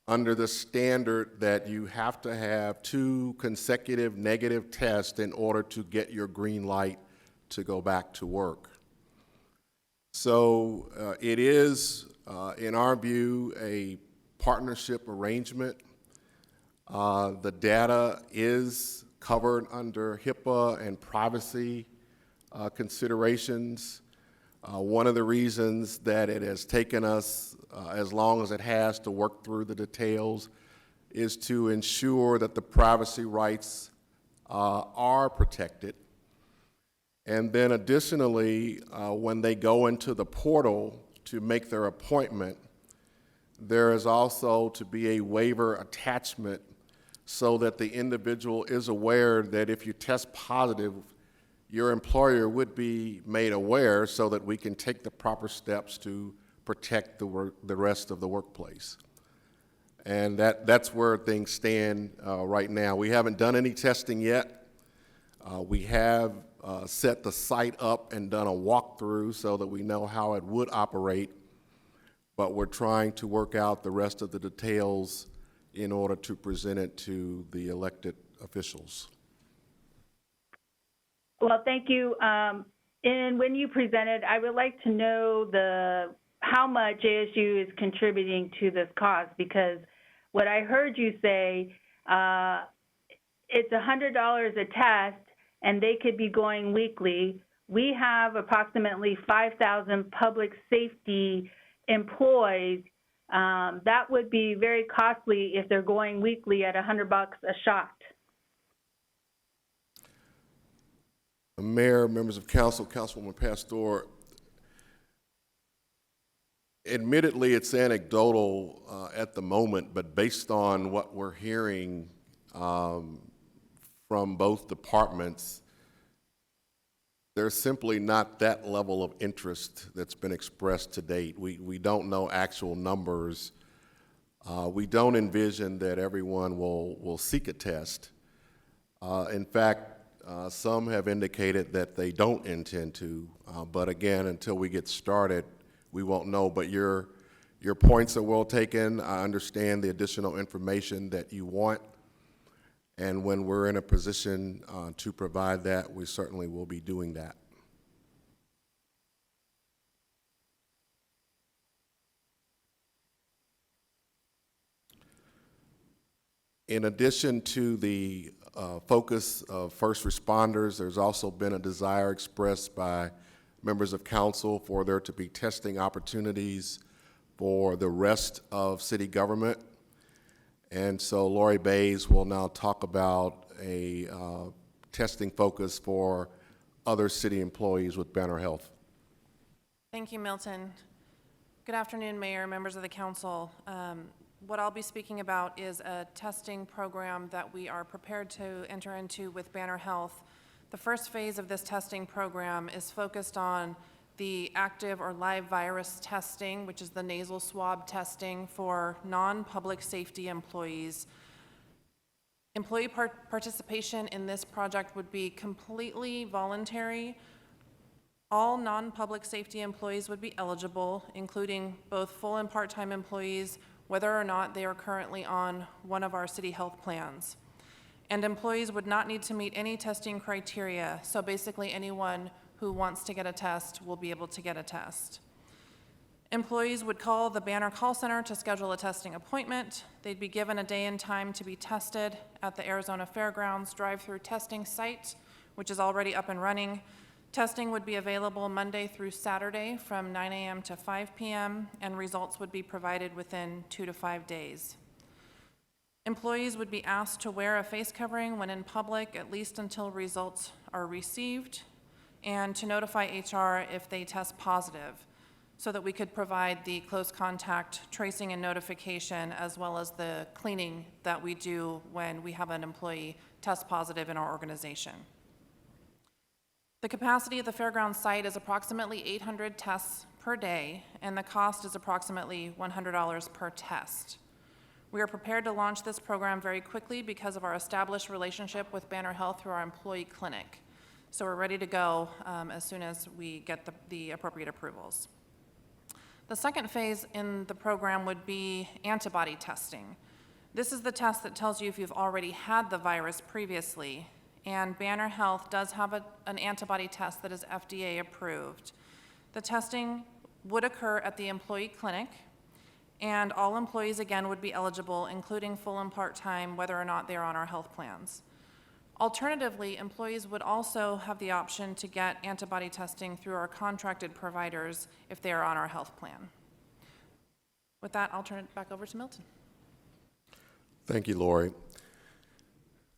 under the standard that you have to have 2 consecutive negative tests in order to get your green light to go back to work. So it is, in our view, a partnership arrangement. The data is covered under HIPAA and privacy considerations. One of the reasons that it has taken us as long as it has to work through the details is to ensure that the privacy rights are protected. And then additionally, when they go into the portal to make their appointment, There is also to be a waiver attachment so that the individual is aware that if you test positive, your employer would be made aware so that we can take the proper steps to protect the rest of the workplace. And that's where things stand right now. We haven't done any testing yet. We have set the site up and done a walkthrough so that we know how it would operate, but we're trying to work out the rest of the details in order to present it to the elected officials. Well, thank you. And when you presented, I would like to know how much ASU is contributing to this cause, because what I heard you say, it's $100 a test, and they could be going weekly. We have approximately 5,000 public safety employees. That would be very costly if they're going weekly at $100 a shot. Mayor, members of council, Councilwoman Pastor, admittedly it's anecdotal at the moment, but based on what we're hearing from both departments, there's simply not that level of interest that's been expressed to date. We don't know actual numbers. We don't envision that everyone will seek a test. In fact, some have indicated that they don't intend to, but again, until we get started, we won't know. But your points are well taken. I understand the additional information that you want, and when we're in a position to provide that, we certainly will be doing that. In addition to the focus of first responders, there's also been a desire expressed by members of council for there to be testing opportunities for the rest of city government. And so Lori Bays will now talk about a testing focus for other city employees with Banner Health. Thank you, Milton. Good afternoon, Mayor, members of the council. What I'll be speaking about is a testing program that we are prepared to enter into with Banner Health. The first phase of this testing program is focused on the active or live virus testing, which is the nasal swab testing for non-public safety employees. Employee participation in this project would be completely voluntary. All non-public safety employees would be eligible, including both full and part-time employees, whether or not they are currently on one of our city health plans. And employees would not need to meet any testing criteria, so basically anyone who wants to get a test will be able to get a test. Employees would call the Banner call center to schedule a testing appointment. They'd be given a day and time to be tested at the Arizona Fairgrounds drive-through testing site, which is already up and running. Testing would be available Monday through Saturday from 9 a.m. to 5 p.m., and results would be provided within 2 to 5 days. Employees would be asked to wear a face covering when in public, at least until results are received, and to notify HR if they test positive, so that we could provide the close contact tracing and notification, as well as the cleaning that we do when we have an employee test positive in our organization. The capacity of the fairground site is approximately 800 tests per day, and the cost is approximately $100 per test. We are prepared to launch this program very quickly because of our established relationship with Banner Health through our employee clinic. So we're ready to go as soon as we get the appropriate approvals. The second phase in the program would be antibody testing. This is the test that tells you if you've already had the virus previously, and Banner Health does have an antibody test that is FDA approved. The testing would occur at the employee clinic, and all employees again would be eligible, including full and part-time, whether or not they're on our health plans. Alternatively, employees would also have the option to get antibody testing through our contracted providers if they are on our health plan. With that, I'll turn it back over to Milton. Thank you, Lori.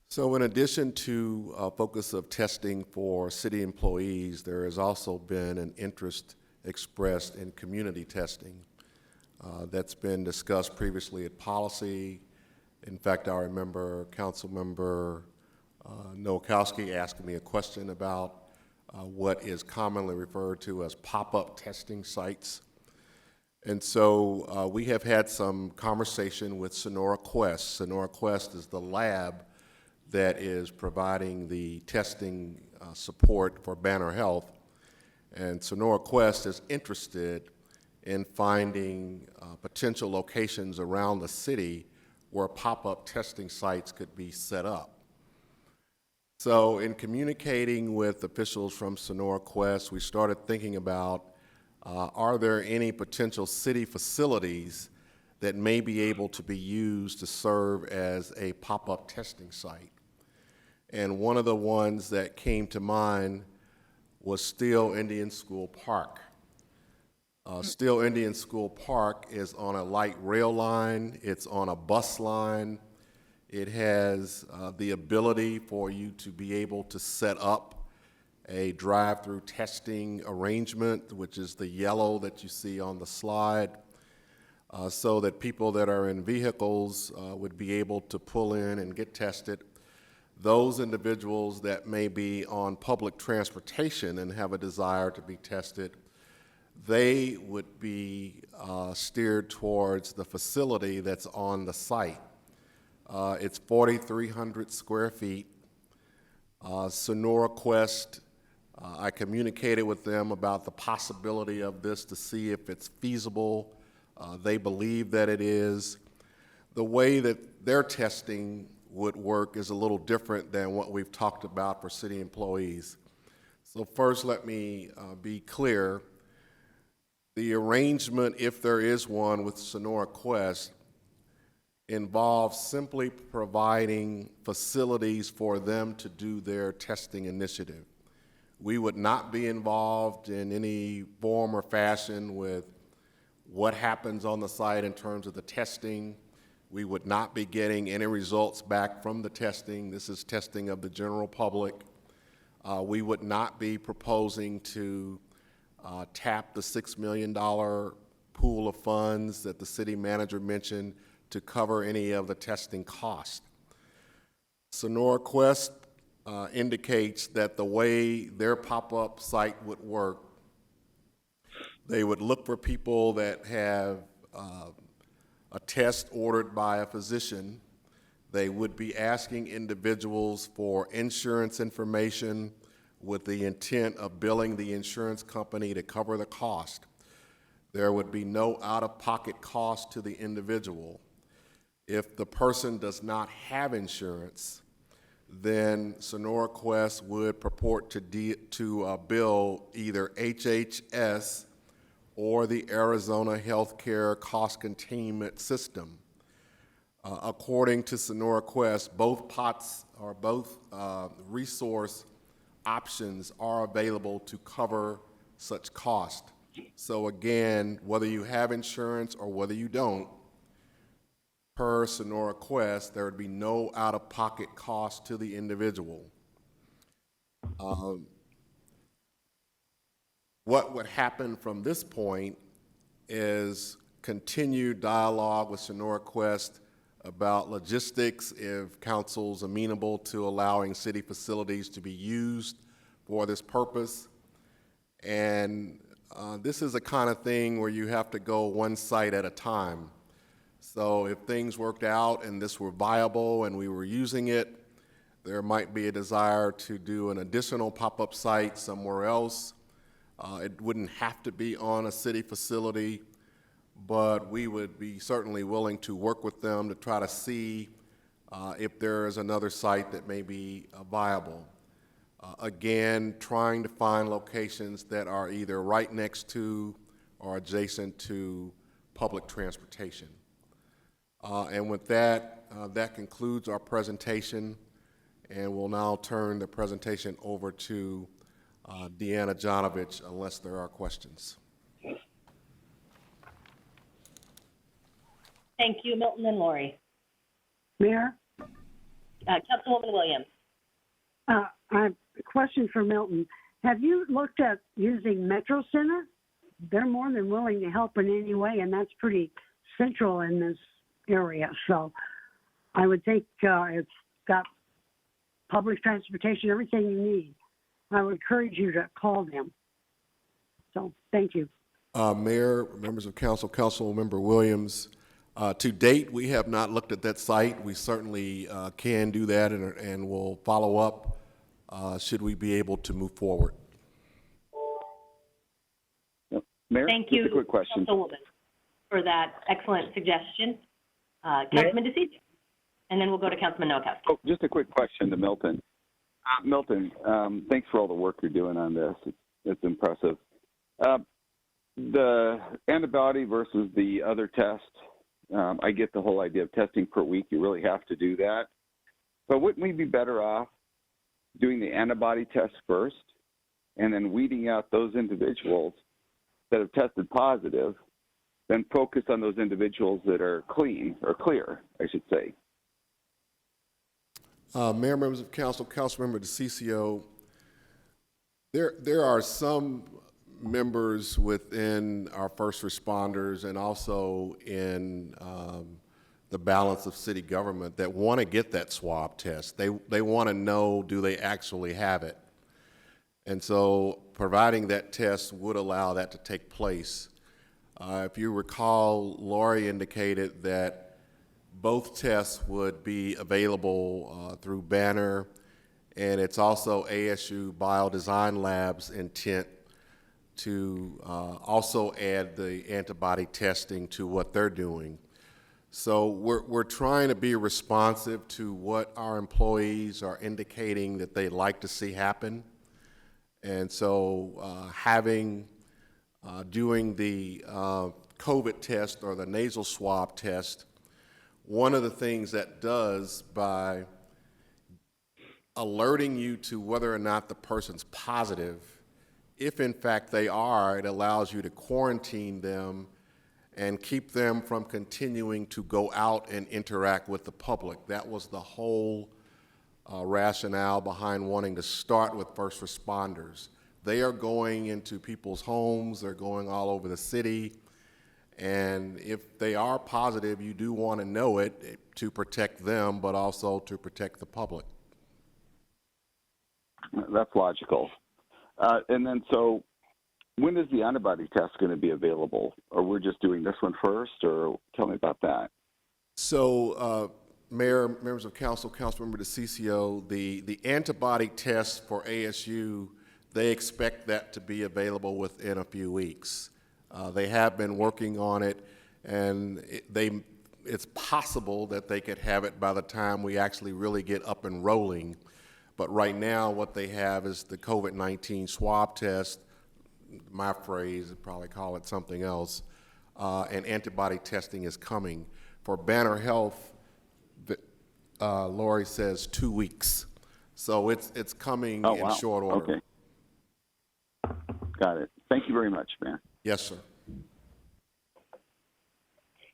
So in addition to a focus of testing for city employees, there has also been an interest expressed in community testing. that's been discussed previously at policy. In fact, I remember Councilmember Nowakowski asking me a question about what is commonly referred to as pop-up testing sites. And so we have had some conversation with Sonora Quest. Sonora Quest is the lab that is providing the testing support for Banner Health. And Sonora Quest is interested in finding potential locations around the city where pop-up testing sites could be set up. So in communicating with officials from Sonora Quest, we started thinking about are there any potential city facilities that may be able to be used to serve as a pop-up testing site? And one of the ones that came to mind was Steele Indian School Park. Steele Indian School Park is on a light rail line, it's on a bus line. It has the ability for you to be able to set up a drive-through testing arrangement, which is the yellow that you see on the slide, so that people that are in vehicles would be able to pull in and get tested. Those individuals that may be on public transportation and have a desire to be tested, they would be steered towards the facility that's on the site. It's 4,300 square feet. Sonora Quest, I communicated with them about the possibility of this to see if it's feasible. They believe that it is. The way that their testing would work is a little different than what we've talked about for city employees. So first, let me be clear. The arrangement, if there is one with Sonora Quest, involves simply providing facilities for them to do their testing initiative. We would not be involved in any form or fashion with what happens on the site in terms of the testing. We would not be getting any results back from the testing. This is testing of the general public. We would not be proposing to tap the $6 million pool of funds that the city manager mentioned to cover any of the testing costs. Sonora Quest indicates that the way their pop-up site would work, they would look for people that have a test ordered by a physician. They would be asking individuals for insurance information with the intent of billing the insurance company to cover the cost. There would be no out-of-pocket cost to the individual. If the person does not have insurance, then Sonora Quest would purport to bill either HHS or the Arizona Healthcare Cost Containment System. According to Sonora Quest, both pots or both resource options are available to cover such cost. So again, whether you have insurance or whether you don't, per Sonora Quest, there would be no out-of-pocket cost to the individual. What would happen from this point is continued dialogue with Sonora Quest about logistics, if council's amenable to allowing city facilities to be used for this purpose. And this is a kind of thing where you have to go one site at a time. So if things worked out and this were viable and we were using it, there might be a desire to do an additional pop-up site somewhere else. It wouldn't have to be on a city facility, but we would be certainly willing to work with them to try to see if there is another site that may be viable. Again, trying to find locations that are either right next to or adjacent to public transportation. And with that, that concludes our presentation, and we'll now turn the presentation over to Deanna Jonovich, unless there are questions. Thank you, Milton and Lori. Mayor? Councilwoman Williams. I have a question for Milton. Have you looked at using Metro Center? they're more than willing to help in any way, and that's pretty central in this area. So I would think it's got public transportation, everything you need. I would encourage you to call them. So thank you. Mayor, members of council, Councilmember Williams, to date, we have not looked at that site. We certainly can do that, and we'll follow up should we be able to move forward. Mayor, Thank you, just a quick question. Councilwoman, for that excellent suggestion. Councilman DeCiccio, and then we'll go to Councilman Nowakowski. Oh, just a quick question to Milton. Milton, thanks for all the work you're doing on this. It's impressive. The antibody versus the other test, I get the whole idea of testing per week. You really have to do that. But wouldn't we be better off doing the antibody test first and then weeding out those individuals that have tested positive, then focus on those individuals that are clean or clear, I should say? Mayor, members of council, Councilmember DeCiccio, there are some members within our first responders and also in the balance of city government that want to get that swab test. They want to know, do they actually have it? And so providing that test would allow that to take place. If you recall, Lori indicated that both tests would be available through Banner, and it's also ASU Biodesign Lab's intent to also add the antibody testing to what they're doing. So we're trying to be responsive to what our employees are indicating that they'd like to see happen. And so doing the COVID test or the nasal swab test, one of the things that does by alerting you to whether or not the person's positive, if in fact they are, it allows you to quarantine them and keep them from continuing to go out and interact with the public. That was the whole rationale behind wanting to start with first responders. They are going into people's homes, they're going all over the city, and if they are positive, you do want to know it to protect them, but also to protect the public. That's logical. And then, so when is the antibody test going to be available? Or we're just doing this one first, or tell me about that. So, Mayor, members of council, Councilmember DeCiccio, the antibody test for ASU, they expect that to be available within a few weeks. They have been working on it, and it's possible that they could have it by the time we actually really get up and rolling. But right now, what they have is the COVID-19 swab test, my phrase, I'd probably call it something else, and antibody testing is coming. For Banner Health, Lori says 2 weeks. So it's coming in short order. Okay. Got it. Thank you very much, Mayor. Yes, sir.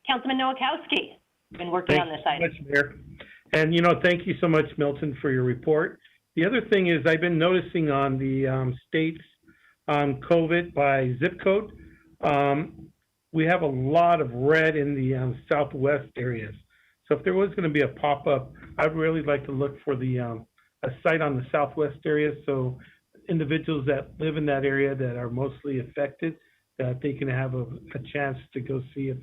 Councilman Nowakowski, been working on this item. Thanks so much, Mayor. And, thank you so much, Milton, for your report. The other thing is I've been noticing on the state's COVID by zip code, we have a lot of red in the southwest areas. So if there was going to be a pop-up, I'd really like to look for the a site on the southwest area, so individuals that live in that area that are mostly affected, that they can have a chance to go see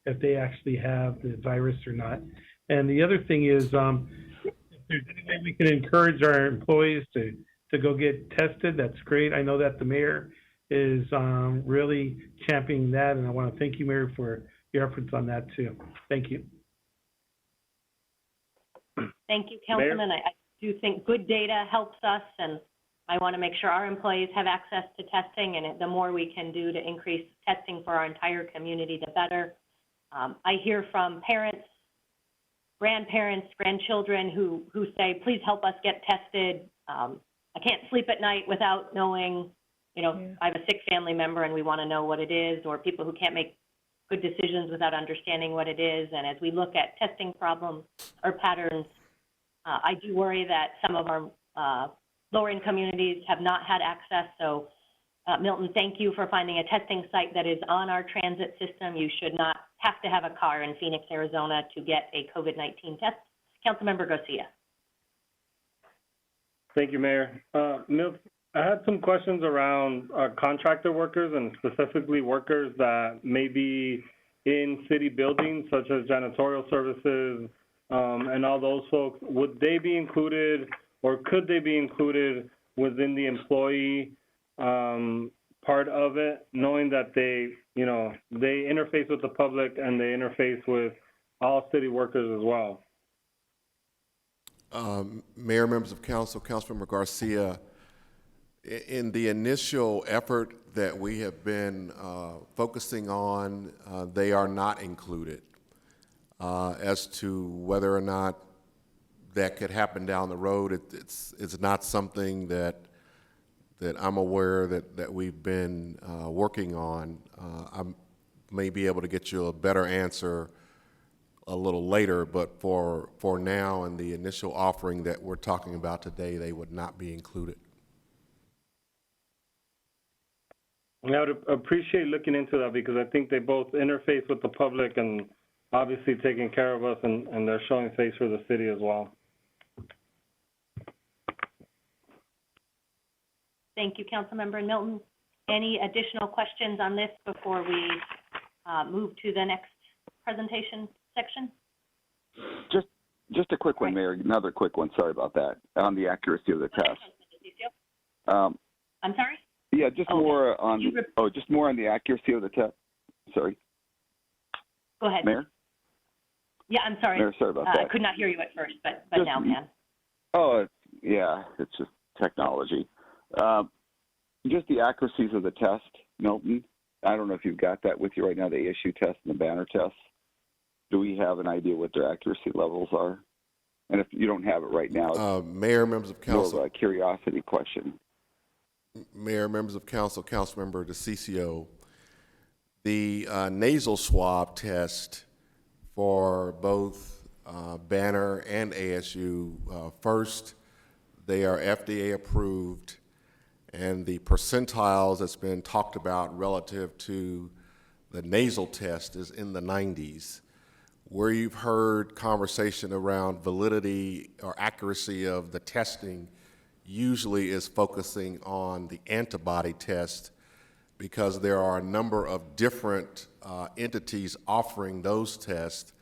if they actually have the virus or not. And the other thing is, if there's any way we can encourage our employees to go get tested, that's great. I know that the mayor is really championing that, and I want to thank you, Mayor, for your efforts on that too. Thank you. Thank you, Councilman. I do think good data helps us, and I want to make sure our employees have access to testing, and the more we can do to increase testing for our entire community, the better. I hear from parents, grandparents, grandchildren who say, please help us get tested. I can't sleep at night without knowing, I have a sick family member and we want to know what it is, or people who can't make good decisions without understanding what it is. And as we look at testing problems or patterns, I do worry that some of our lower-income communities have not had access. So Milton, thank you for finding a testing site that is on our transit system. You should not have to have a car in Phoenix, Arizona to get a COVID-19 test. Councilmember Garcia. Thank you, Mayor. Milton, I had some questions around contractor workers and specifically workers that may be in city buildings such as janitorial services and all those folks. Would they be included or could they be included within the employee part of it, knowing that they interface with the public and they interface with all city workers as well? Mayor, members of council, Councilmember Garcia, in the initial effort that we have been focusing on, they are not included. As to whether or not that could happen down the road, it's not something that I'm aware that we've been working on. I may be able to get you a better answer a little later, but for now and the initial offering that we're talking about today, they would not be included. I would appreciate looking into that because I think they both interface with the public and obviously taking care of us, and they're showing face for the city as well. Thank you, Councilmember Milton. Any additional questions on this before we move to the next presentation section? Just a quick one, Mayor. Another quick one. Sorry about that. On the accuracy of the test. I'm sorry? Yeah, just more on the accuracy of the test. Sorry. Go ahead. Mayor? Yeah, I'm sorry. Mayor, sorry about that. I could not hear you at first, but now can. Oh, it's just technology. Just the accuracies of the test, Milton. I don't know if you've got that with you right now, the ASU test and the banner test. Do we have an idea what their accuracy levels are? And if you don't have it right now, Mayor, members of council, more of a curiosity question. Mayor, members of council, Councilmember DeCiccio, the nasal swab test for both Banner and ASU, first, they are FDA approved, and the percentiles that's been talked about relative to the nasal test is in the 90s. Where you've heard conversation around validity or accuracy of the testing usually is focusing on the antibody test, because there are a number of different entities offering those tests,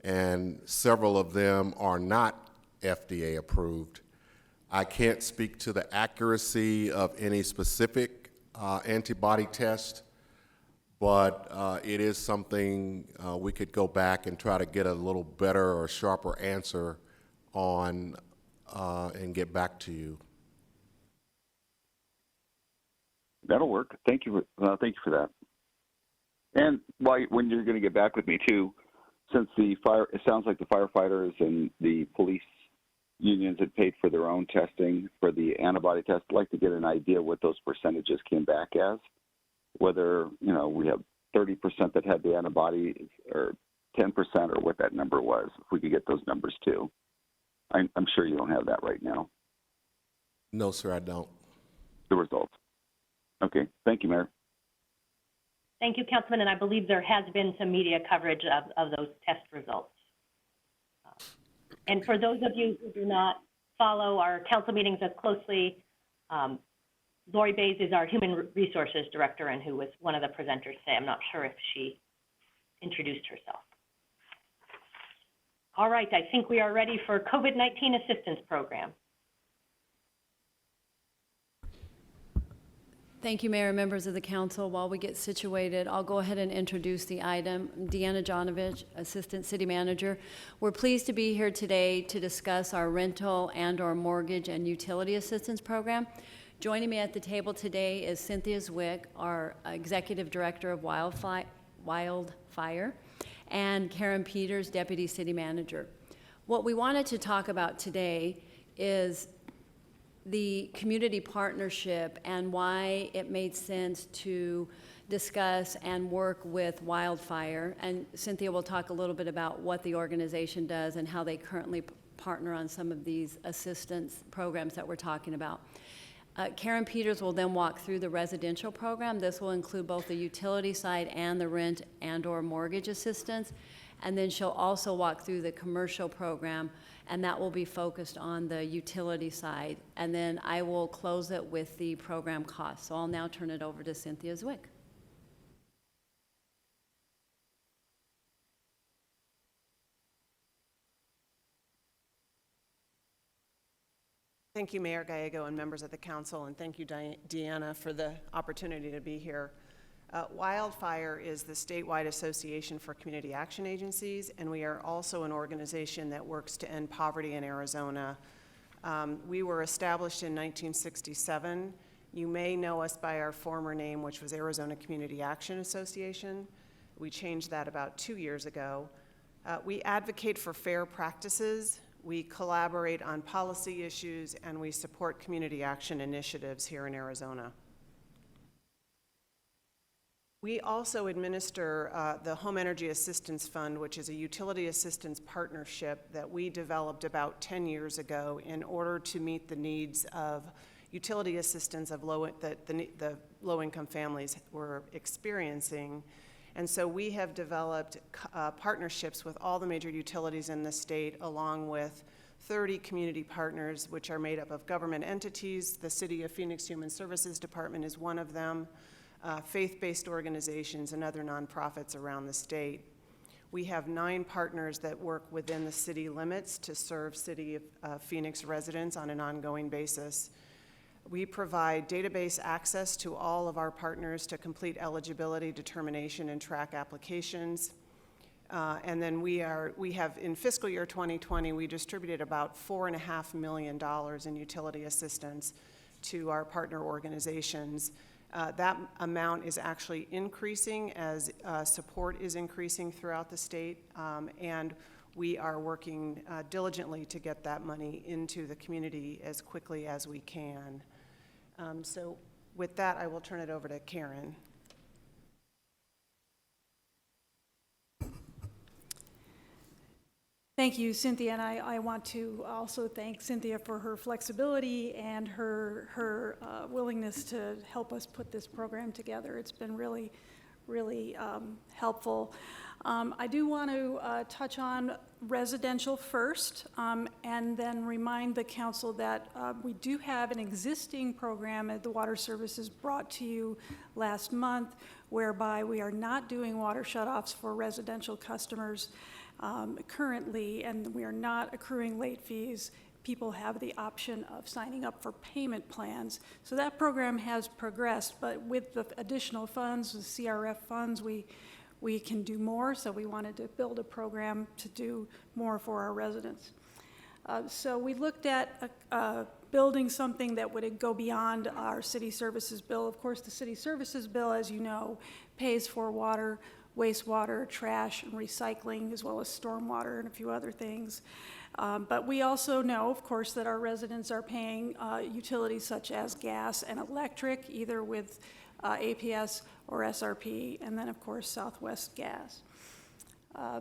and several of them are not FDA approved. I can't speak to the accuracy of any specific antibody test, but it is something we could go back and try to get a little better or sharper answer on and get back to you. That'll work. Thank you for that. And when you're going to get back with me too, since it sounds like the firefighters and the police unions had paid for their own testing for the antibody test, I'd like to get an idea what those percentages came back as. Whether we have 30% that had the antibody or 10% or what that number was. If we could get those numbers too. I'm sure you don't have that right now. No, sir, I don't. The results. Okay. Thank you, Mayor. Thank you, Councilman, and I believe there has been some media coverage of those test results. And for those of you who do not follow our council meetings as closely, Lori Bays is our Human Resources Director and who was one of the presenters today. I'm not sure if she introduced herself. All right, I think we are ready for COVID-19 Assistance Program. Thank you, Mayor and members of the council. While we get situated, I'll go ahead and introduce the item. Deanna Jonovich, Assistant City Manager. We're pleased to be here today to discuss our rental and/or mortgage and utility assistance program. Joining me at the table today is Cynthia Zwick, our Executive Director of Wildfire, and Karen Peters, Deputy City Manager. What we wanted to talk about today is the community partnership and why it made sense to discuss and work with Wildfire. And Cynthia will talk a little bit about what the organization does and how they currently partner on some of these assistance programs that we're talking about. Karen Peters will then walk through the residential program. This will include both the utility side and the rent and/or mortgage assistance. And then she'll also walk through the commercial program, and that will be focused on the utility side. And then I will close it with the program costs. So I'll now turn it over to Cynthia Zwick. Thank you, Mayor Gallego and members of the council, and thank you, Deanna, for the opportunity to be here. Wildfire is the statewide association for community action agencies, and we are also an organization that works to end poverty in Arizona. We were established in 1967. You may know us by our former name, which was Arizona Community Action Association. We changed that about 2 years ago. We advocate for fair practices. We collaborate on policy issues, and we support community action initiatives here in Arizona. We also administer the Home Energy Assistance Fund, which is a utility assistance partnership that we developed about 10 years ago in order to meet the needs of utility assistance of the low-income families were experiencing. And so we have developed partnerships with all the major utilities in the state, along with 30 community partners, which are made up of government entities. The City of Phoenix Human Services Department is one of them, faith-based organizations, and other nonprofits around the state. We have 9 partners that work within the city limits to serve City of Phoenix residents on an ongoing basis. We provide database access to all of our partners to complete eligibility determination and track applications. And then we have, in fiscal year 2020, we distributed about $4.5 million in utility assistance to our partner organizations. That amount is actually increasing as support is increasing throughout the state, and we are working diligently to get that money into the community as quickly as we can. So with that, I will turn it over to Karen. Thank you, Cynthia, and I want to also thank Cynthia for her flexibility and her willingness to help us put this program together. It's been really, really helpful. I do want to touch on residential first, and then remind the council that we do have an existing program that the Water Services brought to you last month, whereby we are not doing water shutoffs for residential customers currently, and we are not accruing late fees. People have the option of signing up for payment plans. So that program has progressed, but with the additional funds, the CRF funds, we can do more, so we wanted to build a program to do more for our residents. So we looked at building something that would go beyond our city services bill. Of course, the city services bill, as you know, pays for water, wastewater, trash, and recycling, as well as stormwater and a few other things. But we also know, of course, that our residents are paying utilities such as gas and electric, either with APS or SRP, and then, of course, Southwest Gas.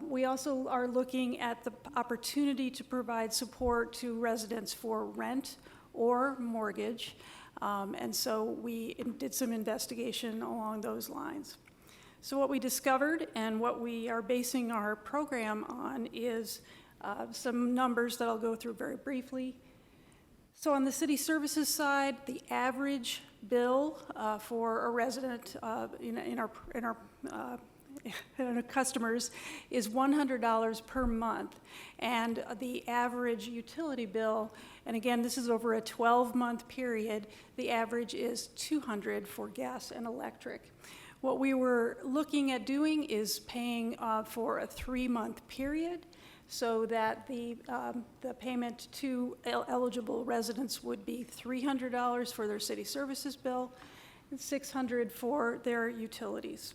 We also are looking at the opportunity to provide support to residents for rent or mortgage, and so we did some investigation along those lines. So what we discovered and what we are basing our program on is some numbers that I'll go through very briefly. So on the city services side, the average bill for a resident in our customers is $100 per month, and the average utility bill, and again, this is over a 12-month period, the average is $200 for gas and electric. What we were looking at doing is paying for a 3-month period, so that the payment to eligible residents would be $300 for their city services bill and $600 for their utilities.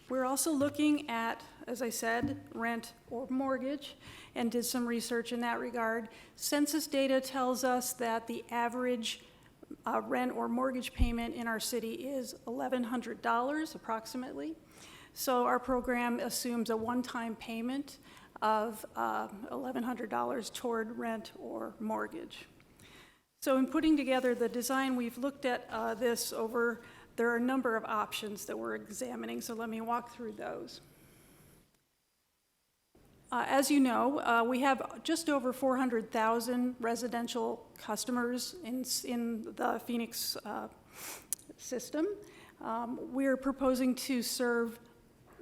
We're also looking at, as I said, rent or mortgage, and did some research in that regard. Census data tells us that the average rent or mortgage payment in our city is $1,100 approximately. So our program assumes a one-time payment of $1,100 toward rent or mortgage. So in putting together the design, we've looked at this over, there are a number of options that we're examining, so let me walk through those. As you know, we have just over 400,000 residential customers in the Phoenix system. We're proposing to serve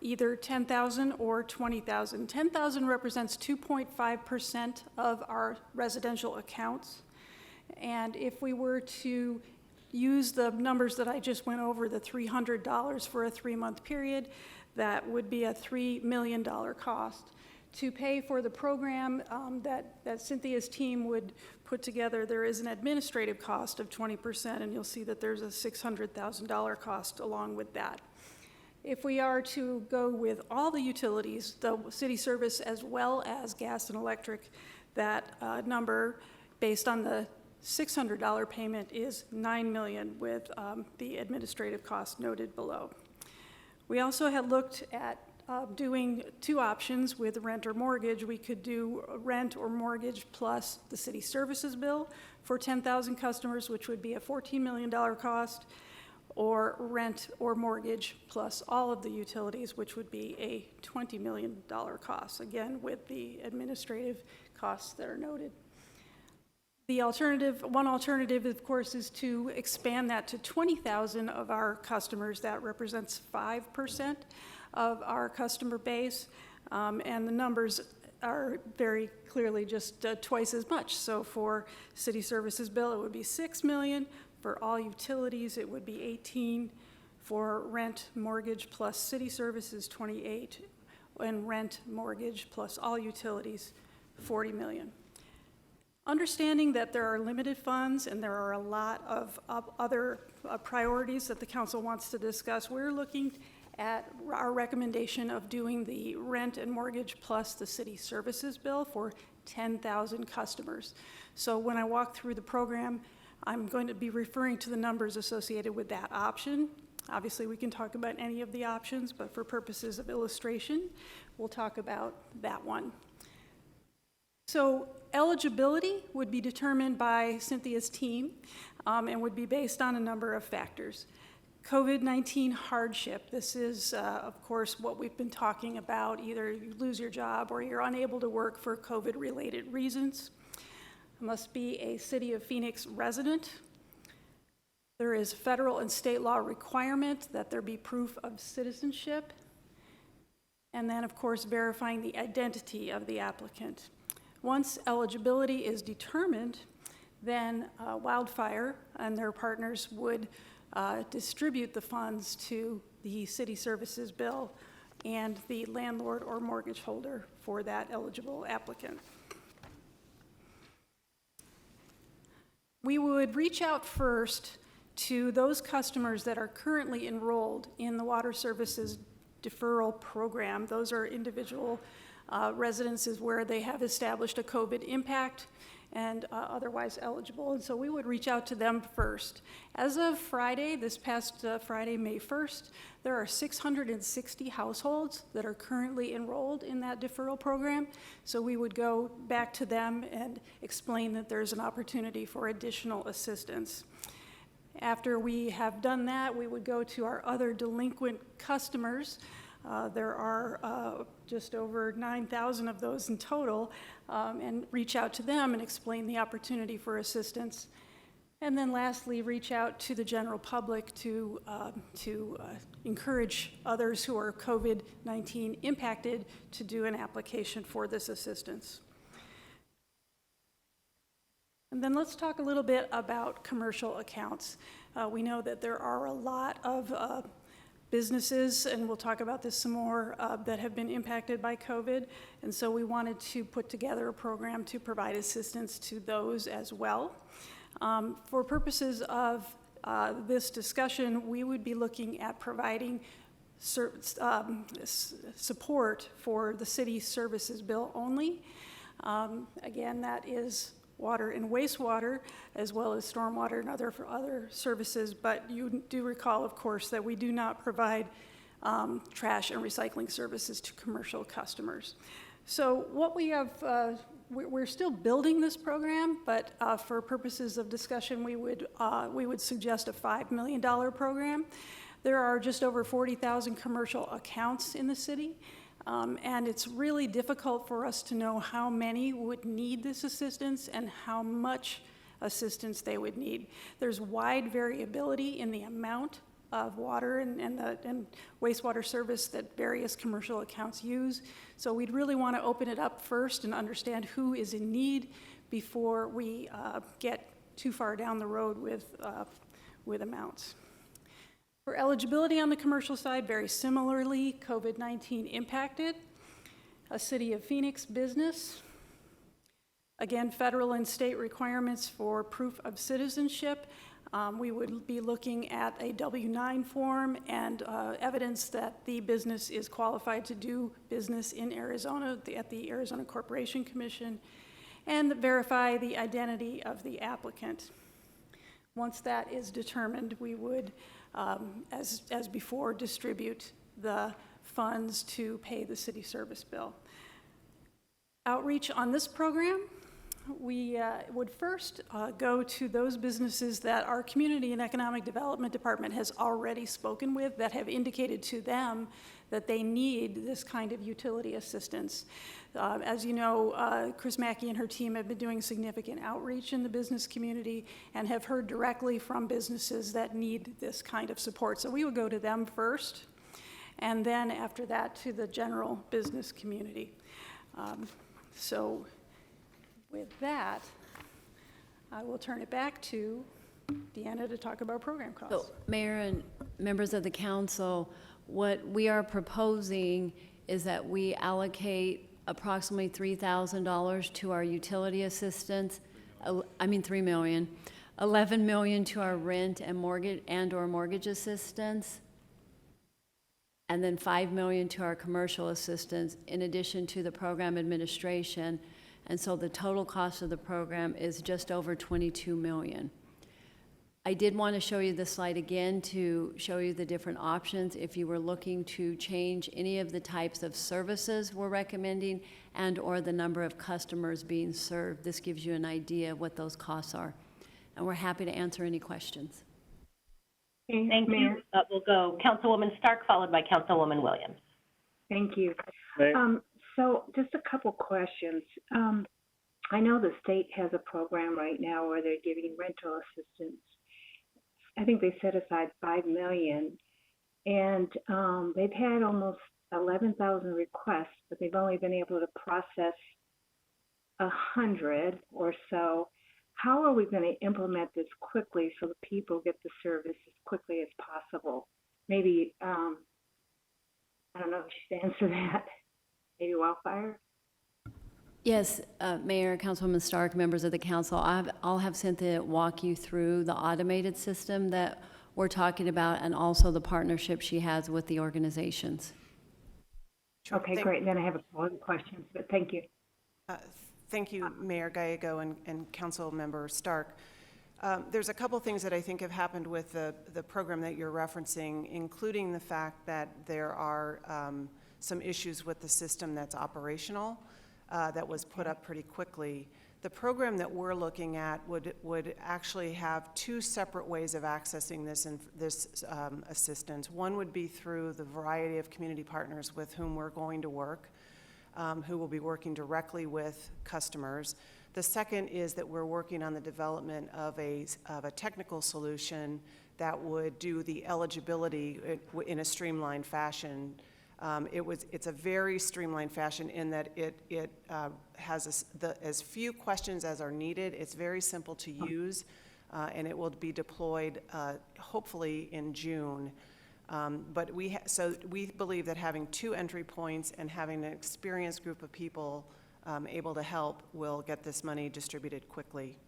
either 10,000 or 20,000. 10,000 represents 2.5% of our residential accounts. And if we were to use the numbers that I just went over, the $300 for a 3-month period, that would be a $3 million cost. To pay for the program that Cynthia's team would put together, there is an administrative cost of 20%, and you'll see that there's a $600,000 cost along with that. If we are to go with all the utilities, the city service as well as gas and electric, that number, based on the $600 payment, is $9 million with the administrative cost noted below. We also had looked at doing 2 options with rent or mortgage. We could do rent or mortgage plus the city services bill for 10,000 customers, which would be a $14 million cost, or rent or mortgage plus all of the utilities, which would be a $20 million cost, again, with the administrative costs that are noted. The alternative, one alternative, of course, is to expand that to 20,000 of our customers. That represents 5% of our customer base, and the numbers are very clearly just twice as much. So for city services bill, it would be $6 million. For all utilities, it would be 18. For rent, mortgage plus city services, 28, and rent, mortgage plus all utilities, 40 million. Understanding that there are limited funds and there are a lot of other priorities that the council wants to discuss, we're looking at our recommendation of doing the rent and mortgage plus the city services bill for 10,000 customers. So when I walk through the program, I'm going to be referring to the numbers associated with that option. Obviously, we can talk about any of the options, but for purposes of illustration, we'll talk about that one. So eligibility would be determined by Cynthia's team and would be based on a number of factors. COVID-19 hardship, this is, of course, what we've been talking about. Either you lose your job or you're unable to work for COVID-related reasons. Must be a City of Phoenix resident. There is federal and state law requirement that there be proof of citizenship. And then, of course, verifying the identity of the applicant. Once eligibility is determined, then Wildfire and their partners would distribute the funds to the city services bill and the landlord or mortgage holder for that eligible applicant. We would reach out first to those customers that are currently enrolled in the water services deferral program. Those are individual residences where they have established a COVID impact and otherwise eligible. And so we would reach out to them first. As of Friday, this past Friday, May 1st, there are 660 households that are currently enrolled in that deferral program. So we would go back to them and explain that there's an opportunity for additional assistance. After we have done that, we would go to our other delinquent customers. There are just over 9,000 of those in total, and reach out to them and explain the opportunity for assistance. And then lastly, reach out to the general public to encourage others who are COVID-19 impacted to do an application for this assistance. And then let's talk a little bit about commercial accounts. We know that there are a lot of businesses, and we'll talk about this some more, that have been impacted by COVID. And so we wanted to put together a program to provide assistance to those as well. For purposes of this discussion, we would be looking at providing support for the city services bill only. Again, that is water and wastewater, as well as stormwater and other services, but you do recall, of course, that we do not provide trash and recycling services to commercial customers. So what we have we're still building this program, but for purposes of discussion, we would suggest a $5 million program. There are just over 40,000 commercial accounts in the city, and it's really difficult for us to know how many would need this assistance and how much assistance they would need. There's wide variability in the amount of water and wastewater service that various commercial accounts use. So we'd really want to open it up first and understand who is in need before we get too far down the road with amounts. For eligibility on the commercial side, very similarly, COVID-19 impacted a City of Phoenix business. Again, federal and state requirements for proof of citizenship. We would be looking at a W-9 form and evidence that the business is qualified to do business in Arizona at the Arizona Corporation Commission, and verify the identity of the applicant. Once that is determined, we would, as before, distribute the funds to pay the city service bill. Outreach on this program. We would first go to those businesses that our Community and Economic Development Department has already spoken with, that have indicated to them that they need this kind of utility assistance. As you know, Chris Mackey and her team have been doing significant outreach in the business community and have heard directly from businesses that need this kind of support. So we would go to them first, and then after that to the general business community. So with that, I will turn it back to Deanna to talk about program costs. So, Mayor and members of the council, what we are proposing is that we allocate approximately $3,000 to our utility assistance, $3 million, $11 million to our rent and mortgage assistance, and then $5 million to our commercial assistance, in addition to the program administration. And so the total cost of the program is just over $22 million. I did want to show you this slide again to show you the different options if you were looking to change any of the types of services we're recommending and or the number of customers being served. This gives you an idea of what those costs are. And we're happy to answer any questions. Thank you. We'll go Councilwoman Stark, followed by Councilwoman Williams. Thank you. So just a couple questions. I know the state has a program right now where they're giving rental assistance. I think they set aside $5 million, and they've had almost 11,000 requests, but they've only been able to process 100 or so. How are we going to implement this quickly so the people get the service as quickly as possible? Maybe, I don't know if you should answer that. Maybe Wildfire? Yes, Mayor, Councilwoman Stark, members of the council, I'll have Cynthia walk you through the automated system that we're talking about and also the partnership she has with the organizations. Okay, great. Then I have a couple other questions, but thank you. Thank you, Mayor Gallego and Council Member Stark. There's a couple things that I think have happened with the program that you're referencing, including the fact that there are some issues with the system that's operational that was put up pretty quickly. The program that we're looking at would actually have two separate ways of accessing this assistance. One would be through the variety of community partners with whom we're going to work, who will be working directly with customers. The second is that we're working on the development of a technical solution that would do the eligibility in a streamlined fashion. It's a very streamlined fashion in that it has as few questions as are needed. It's very simple to use, and it will be deployed hopefully in June. But we believe that having two entry points and having an experienced group of people able to help will get this money distributed quickly.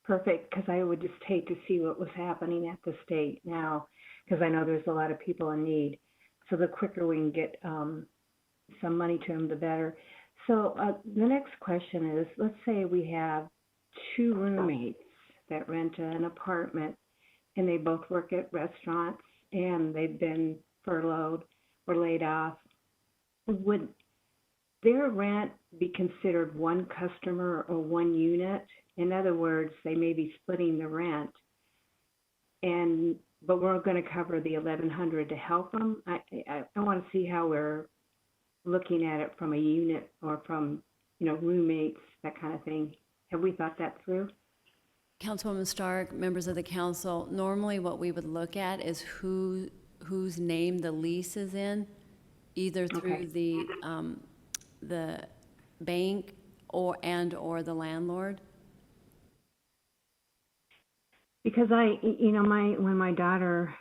Perfect, because I would just hate to see what was happening at the state now, because I know there's a lot of people in need. So the quicker we can get some money to them, the better. So the next question is, let's say we have two roommates that rent an apartment, and they both work at restaurants, and they've been furloughed or laid off. Would their rent be considered one customer or one unit? In other words, they may be splitting the rent, but we're going to cover the $1,100 to help them. I want to see how we're looking at it from a unit or from, roommates, that kind of thing. Have we thought that through? Councilwoman Stark, members of the council, normally what we would look at is whose name the lease is in, either through the bank or the landlord. Because when my daughter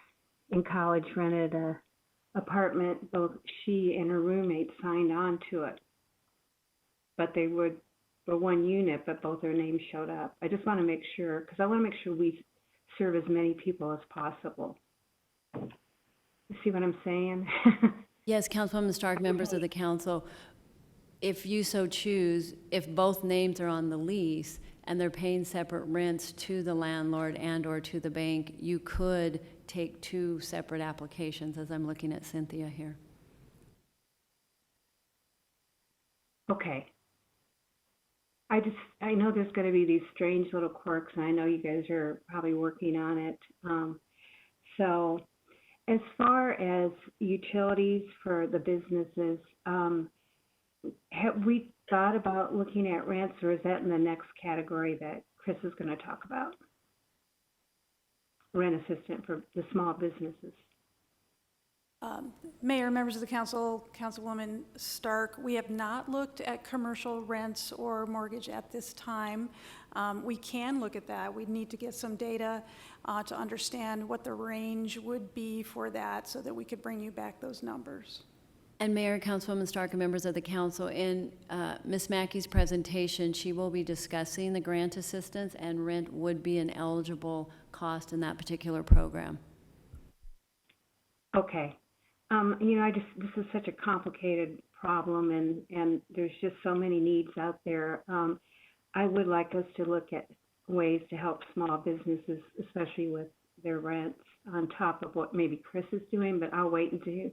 in college rented a apartment, both she and her roommate signed on to it, but they were one unit, but both their names showed up. I just want to make sure, because I want to make sure we serve as many people as possible. You see what I'm saying? Yes, Councilwoman Stark, members of the council, if you so choose, if both names are on the lease and they're paying separate rents to the landlord and or to the bank, you could take two separate applications, as I'm looking at Cynthia here. Okay. I know there's going to be these strange little quirks, and I know you guys are probably working on it. So as far as utilities for the businesses, have we thought about looking at rents, or is that in the next category that Chris is going to talk about? Rent assistant for the small businesses. Mayor, members of the council, Councilwoman Stark, we have not looked at commercial rents or mortgage at this time. We can look at that. We'd need to get some data to understand what the range would be for that so that we could bring you back those numbers. And Mayor, Councilwoman Stark, and members of the council, in Ms. Mackey's presentation, she will be discussing the grant assistance, and rent would be an eligible cost in that particular program. Okay. This is such a complicated problem, and there's just so many needs out there. I would like us to look at ways to help small businesses, especially with their rents, on top of what maybe Chris is doing, but I'll wait until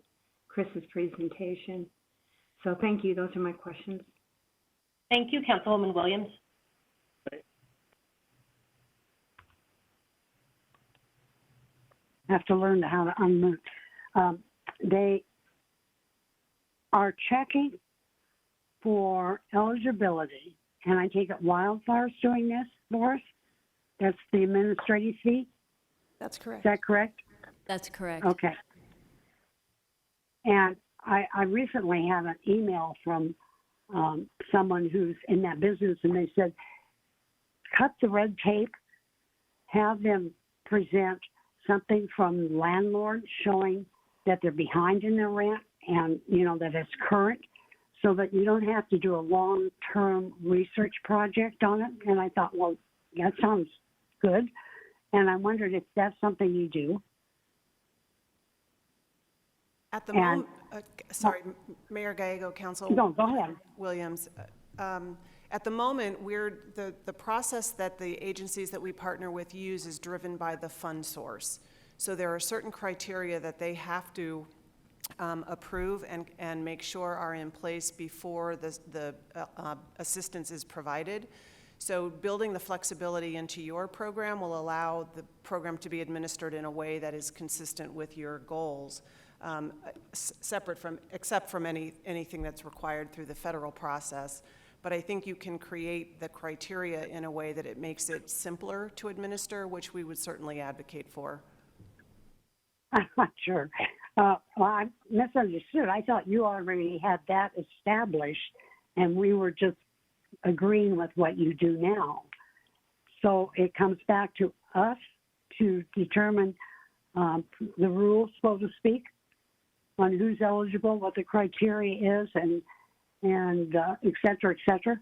Chris's presentation. So thank you. Those are my questions. Thank you, Councilwoman Williams. I have to learn how to unmute. They are checking for eligibility, and I take it Wildfire's doing this for us? That's the administrative fee? That's correct. Is that correct? That's correct. Okay. And I recently had an email from someone who's in that business, and they said, cut the red tape, have them present something from landlords showing that they're behind in their rent and, that it's current, so that you don't have to do a long-term research project on it. And I thought, well, that sounds good. And I wondered if that's something you do. At the moment, sorry, Mayor Gallego, Council. No, go ahead. Williams. At the moment, the process that the agencies that we partner with use is driven by the fund source. So there are certain criteria that they have to approve and make sure are in place before the assistance is provided. So building the flexibility into your program will allow the program to be administered in a way that is consistent with your goals, except from anything that's required through the federal process. But I think you can create the criteria in a way that it makes it simpler to administer, which we would certainly advocate for. I'm not sure. Well, I misunderstood. I thought you already had that established, and we were just agreeing with what you do now. So it comes back to us to determine the rules, so to speak, on who's eligible, what the criteria is, and et cetera, et cetera.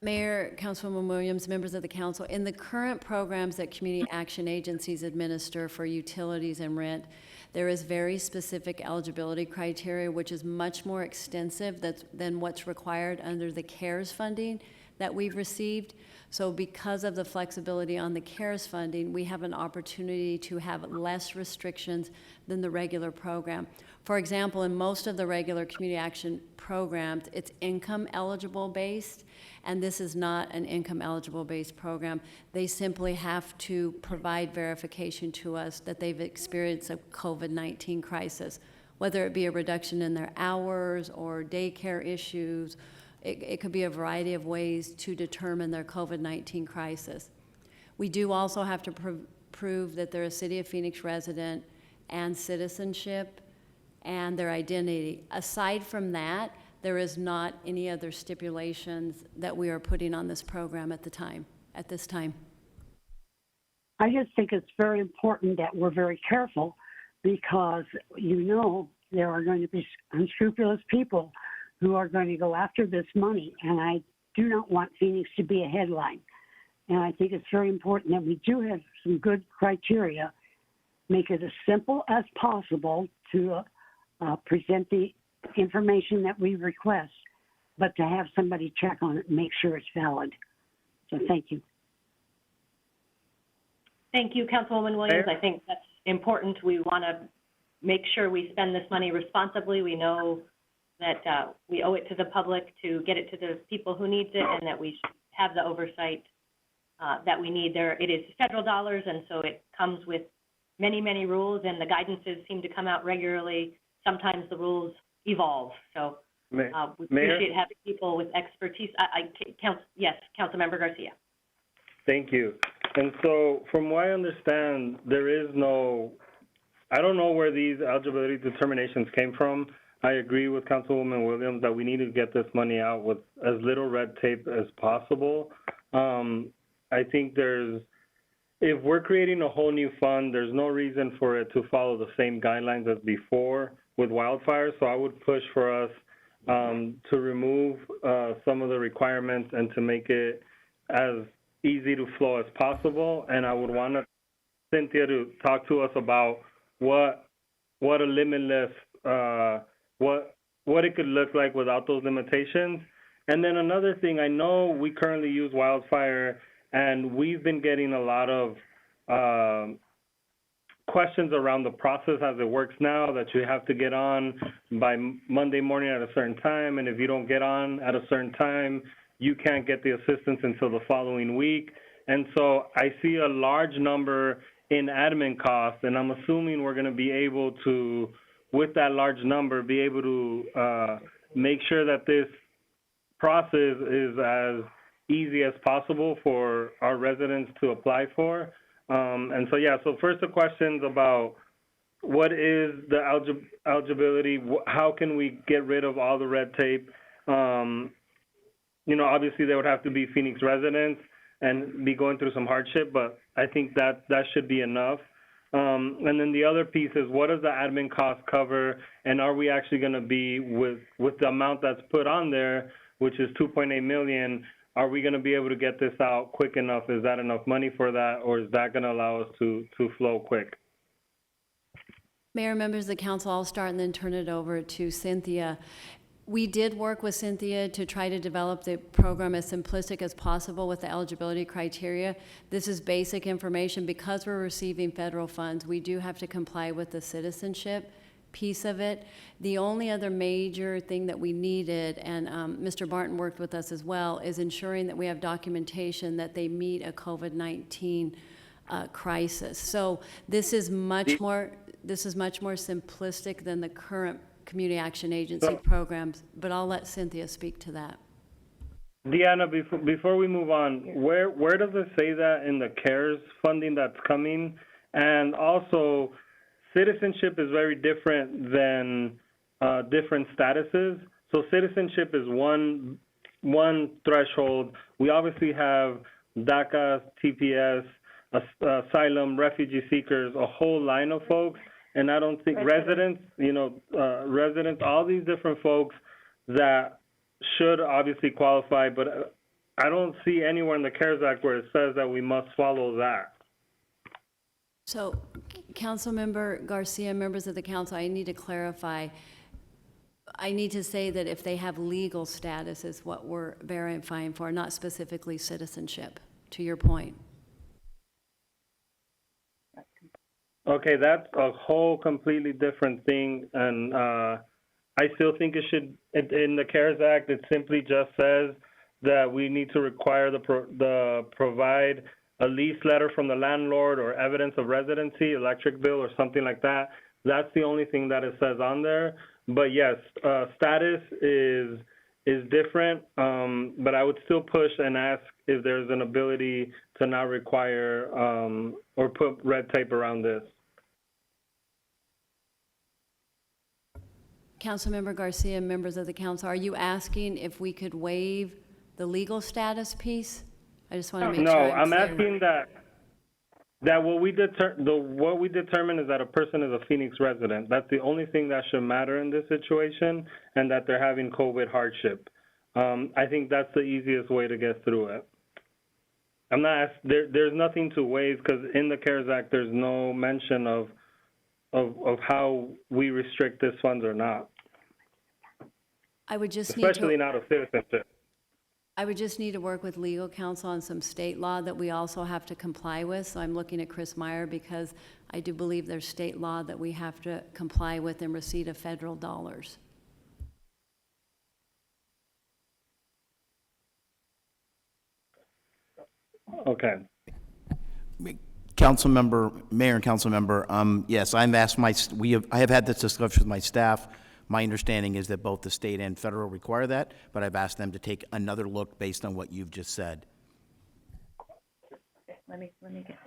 Mayor, Councilwoman Williams, members of the council, in the current programs that community action agencies administer for utilities and rent, there is very specific eligibility criteria, which is much more extensive than what's required under the CARES funding. that we've received. So because of the flexibility on the CARES funding, we have an opportunity to have less restrictions than the regular program. For example, in most of the regular community action programs, it's income eligible based, and this is not an income eligible based program. They simply have to provide verification to us that they've experienced a COVID-19 crisis, whether it be a reduction in their hours or daycare issues. It could be a variety of ways to determine their COVID-19 crisis. We do also have to prove that they're a City of Phoenix resident and citizenship and their identity. Aside from that, there is not any other stipulations that we are putting on this program at this time. I just think it's very important that we're very careful because there are going to be unscrupulous people who are going to go after this money, and I do not want Phoenix to be a headline. And I think it's very important that we do have some good criteria, make it as simple as possible to present the information that we request, but to have somebody check on it and make sure it's valid. So thank you. Thank you, Councilwoman Williams. I think that's important. We want to make sure we spend this money responsibly. We know that we owe it to the public to get it to the people who need it, and that we should have the oversight that we need there. It is federal dollars, and so it comes with many, many rules, and the guidances seem to come out regularly. Sometimes the rules evolve. So we appreciate having people with expertise. Yes, Councilmember Garcia. Thank you. And so from what I understand, I don't know where these eligibility determinations came from. I agree with Councilwoman Williams that we need to get this money out with as little red tape as possible. I think if we're creating a whole new fund, there's no reason for it to follow the same guidelines as before with wildfires. So I would push for us to remove some of the requirements and to make it as easy to flow as possible. And I would want Cynthia to talk to us about what a limitless what it could look like without those limitations. And then another thing, I know we currently use wildfire, and we've been getting a lot of questions around the process as it works now, that you have to get on by Monday morning at a certain time, and if you don't get on at a certain time, you can't get the assistance until the following week. And so I see a large number in admin costs, and I'm assuming we're going to be able to, with that large number, be able to make sure that this process is as easy as possible for our residents to apply for. And so, so first the questions about what is the eligibility, how can we get rid of all the red tape? Obviously they would have to be Phoenix residents and be going through some hardship, but I think that should be enough. And then the other piece is, what does the admin cost cover, and are we actually going to be with the amount that's put on there, which is $2.8 million? Are we going to be able to get this out quick enough? Is that enough money for that, or is that going to allow us to flow quick? Mayor, members of the council, I'll start and then turn it over to Cynthia. We did work with Cynthia to try to develop the program as simplistic as possible with the eligibility criteria. This is basic information. Because we're receiving federal funds, we do have to comply with the citizenship piece of it. The only other major thing that we needed, and Mr. Barton worked with us as well, is ensuring that we have documentation that they meet a COVID-19 crisis. So this is much more simplistic than the current community action agency programs, but I'll let Cynthia speak to that. Deanna, before we move on, where does it say that in the CARES funding that's coming? And also, citizenship is very different than different statuses. So citizenship is one threshold. We obviously have DACA, TPS, asylum, refugee seekers, a whole line of folks. And I don't think residents, all these different folks that should obviously qualify, but I don't see anywhere in the CARES Act where it says that we must follow that. So, Councilmember Garcia, members of the council, I need to clarify. I need to say that if they have legal status is what we're verifying for, not specifically citizenship, to your point. Okay, that's a whole completely different thing, and I still think it should, in the CARES Act, it simply just says that we need to require the provide a lease letter from the landlord or evidence of residency, electric bill or something like that. That's the only thing that it says on there. But yes, status is different, but I would still push and ask if there's an ability to not require or put red tape around this. Councilmember Garcia, members of the council, are you asking if we could waive the legal status piece? I just want to make sure I'm clear. Asking that what we determine is that a person is a Phoenix resident. That's the only thing that should matter in this situation, and that they're having COVID hardship. I think that's the easiest way to get through it. I'm not there's nothing to waive, because in the CARES Act there's no mention of how we restrict this funds or not. I would just especially not of citizenship. I would just need to work with legal counsel on some state law that we also have to comply with. So I'm looking at Chris Meyer, because I do believe there's state law that we have to comply with in receipt of federal dollars. Okay. Mayor and council member, yes, I have had this discussion with my staff. My understanding is that both the state and federal require that, but I've asked them to take another look based on what you've just said. Let me get.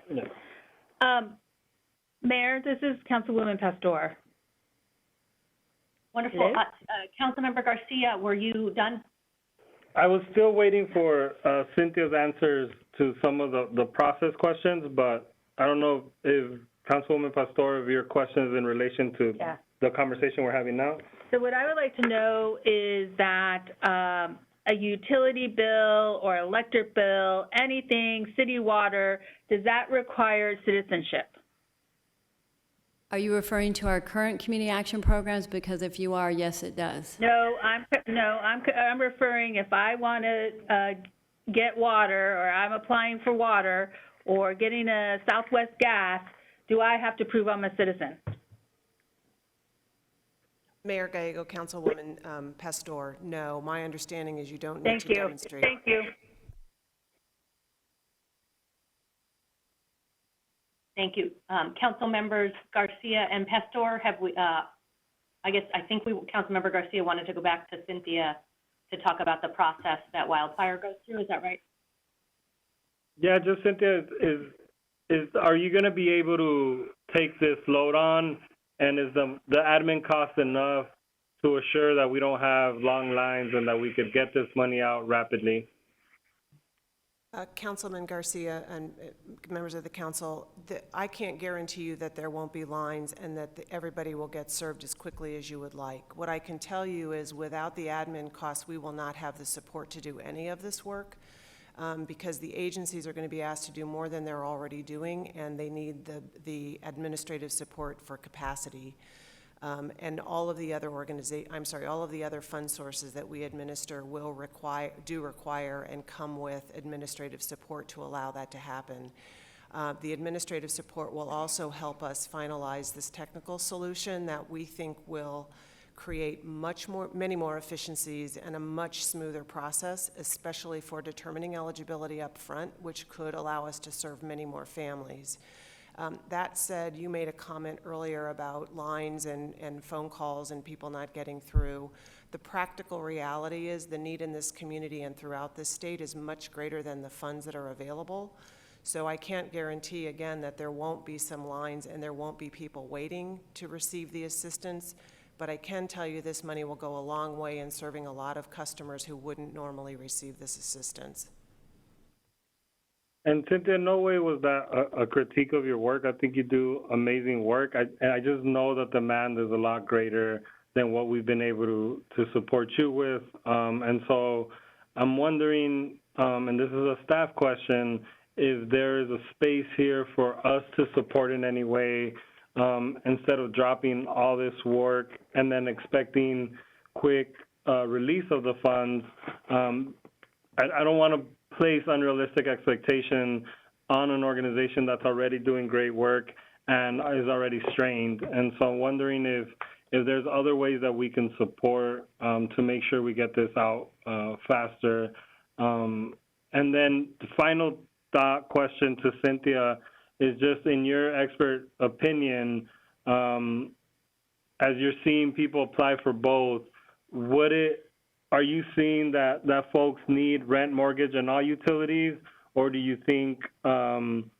Mayor, this is Councilwoman Pastor. Wonderful. Councilmember Garcia, were you done? I was still waiting for Cynthia's answers to some of the process questions, but I don't know if Councilwoman Pastor, if your question is in relation to the conversation we're having now. So what I would like to know is that a utility bill or electric bill, anything, city water, does that require citizenship? Are you referring to our current community action programs? Because if you are, yes, it does. No, I'm referring if I want to get water, or I'm applying for water, or getting a Southwest gas, do I have to prove I'm a citizen? Mayor Gallego, Councilwoman Pastor, no. My understanding is you don't need to demonstrate. Thank you. Thank you. Council members Garcia and Pastor, have we, Councilmember Garcia wanted to go back to Cynthia to talk about the process that wildfire goes through. Is that right? Yeah, just Cynthia, are you going to be able to take this load on, and is the admin cost enough to assure that we don't have long lines and that we could get this money out rapidly? Councilman Garcia and members of the council, I can't guarantee you that there won't be lines and that everybody will get served as quickly as you would like. What I can tell you is without the admin costs, we will not have the support to do any of this work because the agencies are going to be asked to do more than they're already doing, and they need the administrative support for capacity. And all of the other all of the other fund sources that we administer will require and come with administrative support to allow that to happen. The administrative support will also help us finalize this technical solution that we think will create many more efficiencies and a much smoother process, especially for determining eligibility up front, which could allow us to serve many more families. That said, you made a comment earlier about lines and phone calls and people not getting through. The practical reality is the need in this community and throughout this state is much greater than the funds that are available. So I can't guarantee, again, that there won't be some lines and there won't be people waiting to receive the assistance, but I can tell you this money will go a long way in serving a lot of customers who wouldn't normally receive this assistance. And Cynthia, no way was that a critique of your work. I think you do amazing work. I just know that demand is a lot greater than what we've been able to support you with. And so I'm wondering, and this is a staff question, if there is a space here for us to support in any way instead of dropping all this work and then expecting quick release of the funds, I don't want to place unrealistic expectation on an organization that's already doing great work and is already strained. And so I'm wondering if there's other ways that we can support to make sure we get this out faster. And then the final thought question to Cynthia is just in your expert opinion, as you're seeing people apply for both, are you seeing that folks need rent, mortgage, and all utilities, or do you think rent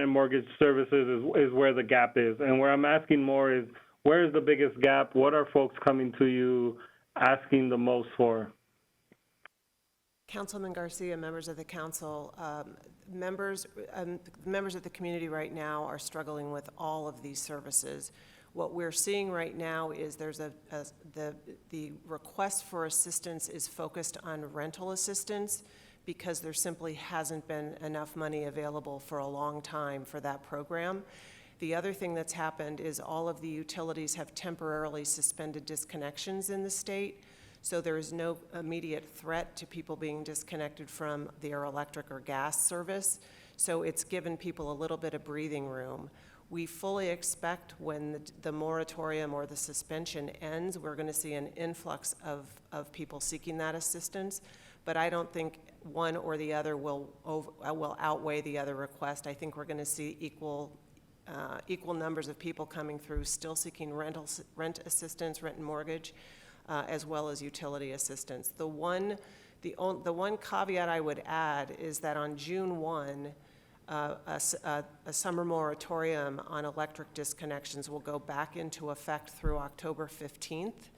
and mortgage services is where the gap is? And where I'm asking more is, where is the biggest gap? What are folks coming to you asking the most for? Councilman Garcia, members of the council, members of the community right now are struggling with all of these services. What we're seeing right now is there's the request for assistance is focused on rental assistance because there simply hasn't been enough money available for a long time for that program. The other thing that's happened is all of the utilities have temporarily suspended disconnections in the state, so there is no immediate threat to people being disconnected from their electric or gas service, so it's given people a little bit of breathing room. We fully expect when the moratorium or the suspension ends, we're going to see an influx of people seeking that assistance, but I don't think one or the other will outweigh the other request. I think we're going to see equal numbers of people coming through still seeking rent assistance, rent and mortgage, as well as utility assistance. The one caveat I would add is that on June 1, a summer moratorium on electric disconnections will go back into effect through October 15th.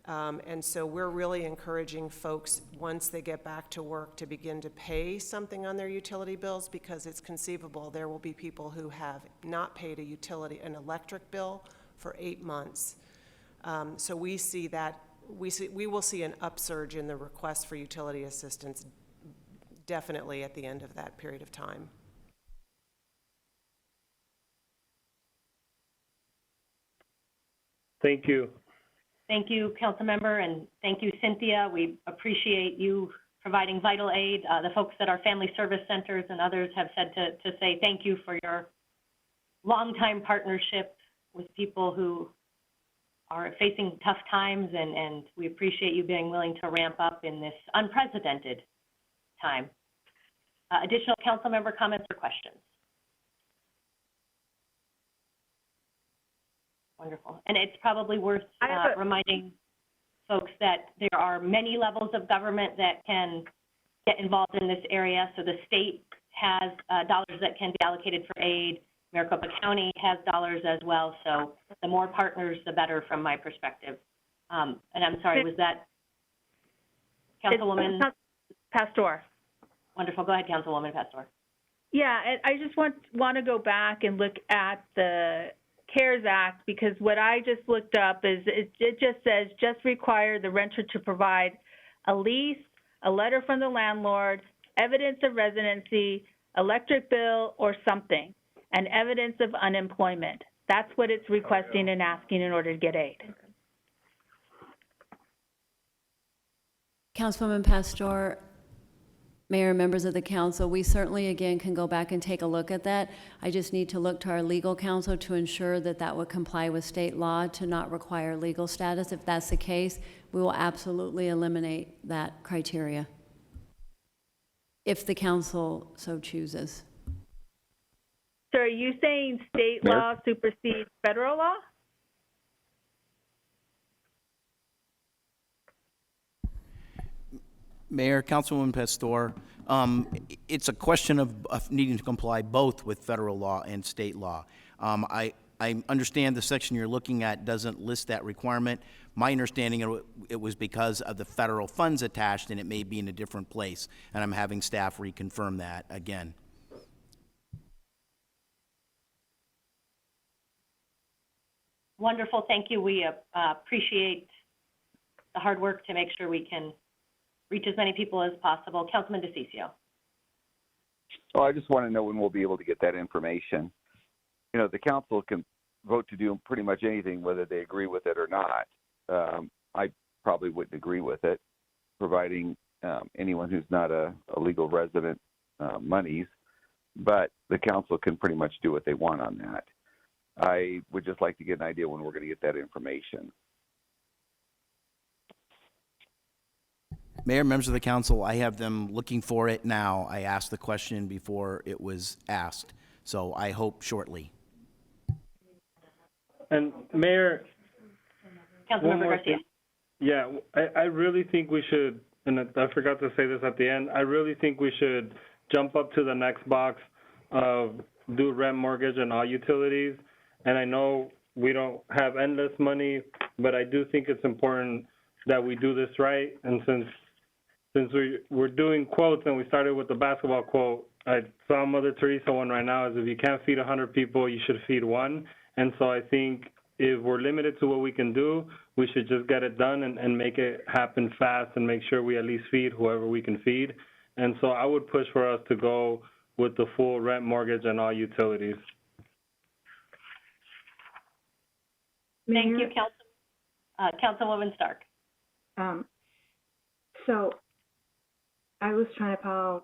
And so we're really encouraging folks, once they get back to work, to begin to pay something on their utility bills, because it's conceivable there will be people who have not paid an electric bill for 8 months. So we will see an upsurge in the request for utility assistance definitely at the end of that period of time. Thank you. Thank you, council member, and thank you, Cynthia. We appreciate you providing vital aid. The folks at our family service centers and others have said to say thank you for your longtime partnership with people who are facing tough times, and we appreciate you being willing to ramp up in this unprecedented time. Additional council member comments or questions? Wonderful. And it's probably worth reminding folks that there are many levels of government that can get involved in this area. So the state has dollars that can be allocated for aid. Maricopa County has dollars as well. So the more partners, the better from my perspective. And I'm sorry, was that Councilwoman? Pastor. Wonderful. Go ahead, Councilwoman Pastor. Yeah, I just want to go back and look at the CARES Act, because what I just looked up is it just says just require the renter to provide a lease, a letter from the landlord, evidence of residency, electric bill or something, and evidence of unemployment. That's what it's requesting and asking in order to get aid. Councilwoman Pastor, Mayor, members of the council, we certainly, again, can go back and take a look at that. I just need to look to our legal counsel to ensure that that would comply with state law to not require legal status. If that's the case, we will absolutely eliminate that criteria, if the council so chooses. So are you saying state law supersedes federal law? Mayor, Councilwoman Pastor, it's a question of needing to comply both with federal law and state law. I understand the section you're looking at doesn't list that requirement. My understanding, it was because of the federal funds attached, and it may be in a different place, and I'm having staff reconfirm that again. Wonderful. Thank you. We appreciate the hard work to make sure we can reach as many people as possible. Councilman DeCiccio. Oh, I just want to know when we'll be able to get that information. You know, the council can vote to do pretty much anything, whether they agree with it or not. I probably wouldn't agree with it, providing anyone who's not a legal resident monies, but the council can pretty much do what they want on that. I would just like to get an idea when we're going to get that information. Mayor, members of the council, I have them looking for it now. I asked the question before it was asked, so I hope shortly. And Mayor, Councilmember Garcia. Yeah, I really think we should, and I forgot to say this at the end, I really think we should jump up to the next box of do rent, mortgage, and all utilities. And I know we don't have endless money, but I do think it's important that we do this right. And since we're doing quotes and we started with the basketball quote, I saw Mother Teresa one right now is if you can't feed 100 people, you should feed one. And so I think if we're limited to what we can do, we should just get it done and make it happen fast and make sure we at least feed whoever we can feed. And so I would push for us to go with the full rent, mortgage, and all utilities. Thank you, Councilwoman Stark. So I was trying to follow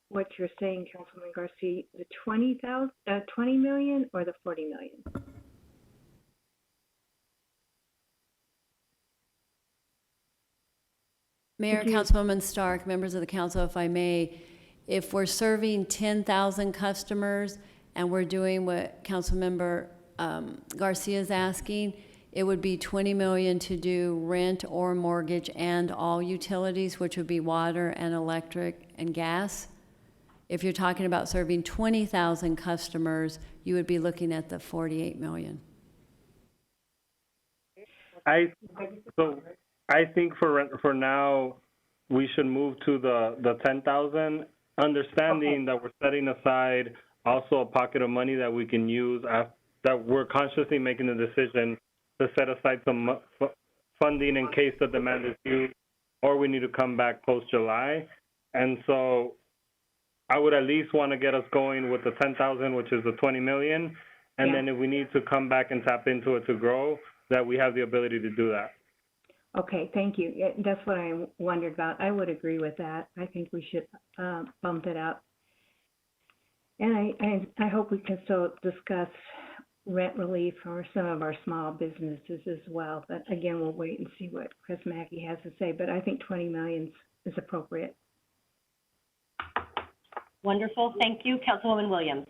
what you're saying, Councilman Garcia, the 20 million or the 40 million? Mayor, Councilwoman Stark, members of the council, if I may, if we're serving 10,000 customers and we're doing what Councilmember Garcia is asking, it would be 20 million to do rent or mortgage and all utilities, which would be water and electric and gas. If you're talking about serving 20,000 customers, you would be looking at the 48 million. I think for now, we should move to the 10,000, understanding that we're setting aside also a pocket of money that we can use, that we're consciously making the decision to set aside some funding in case the demand is huge or we need to come back post-July. And so I would at least want to get us going with the 10,000, which is the 20 million. And then if we need to come back and tap into it to grow, that we have the ability to do that. Okay, thank you. Yeah, that's what I wondered about. I would agree with that. I think we should bump it up. And I hope we can still discuss rent relief for some of our small businesses as well. But again, we'll wait and see what Chris Mackey has to say. But I think 20 million is appropriate. Wonderful. Thank you. Councilwoman Williams.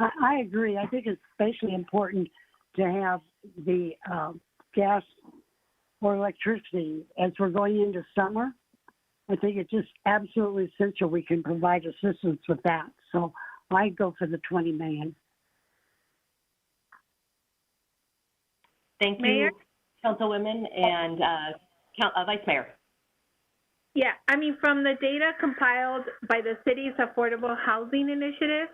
I agree. I think it's especially important to have the gas or electricity as we're going into summer. I think it's just absolutely essential we can provide assistance with that. So I go for the 20 million. Thank you, Mayor? Councilwoman, and Vice Mayor. Yeah, I mean, from the data compiled by the city's Affordable Housing Initiative,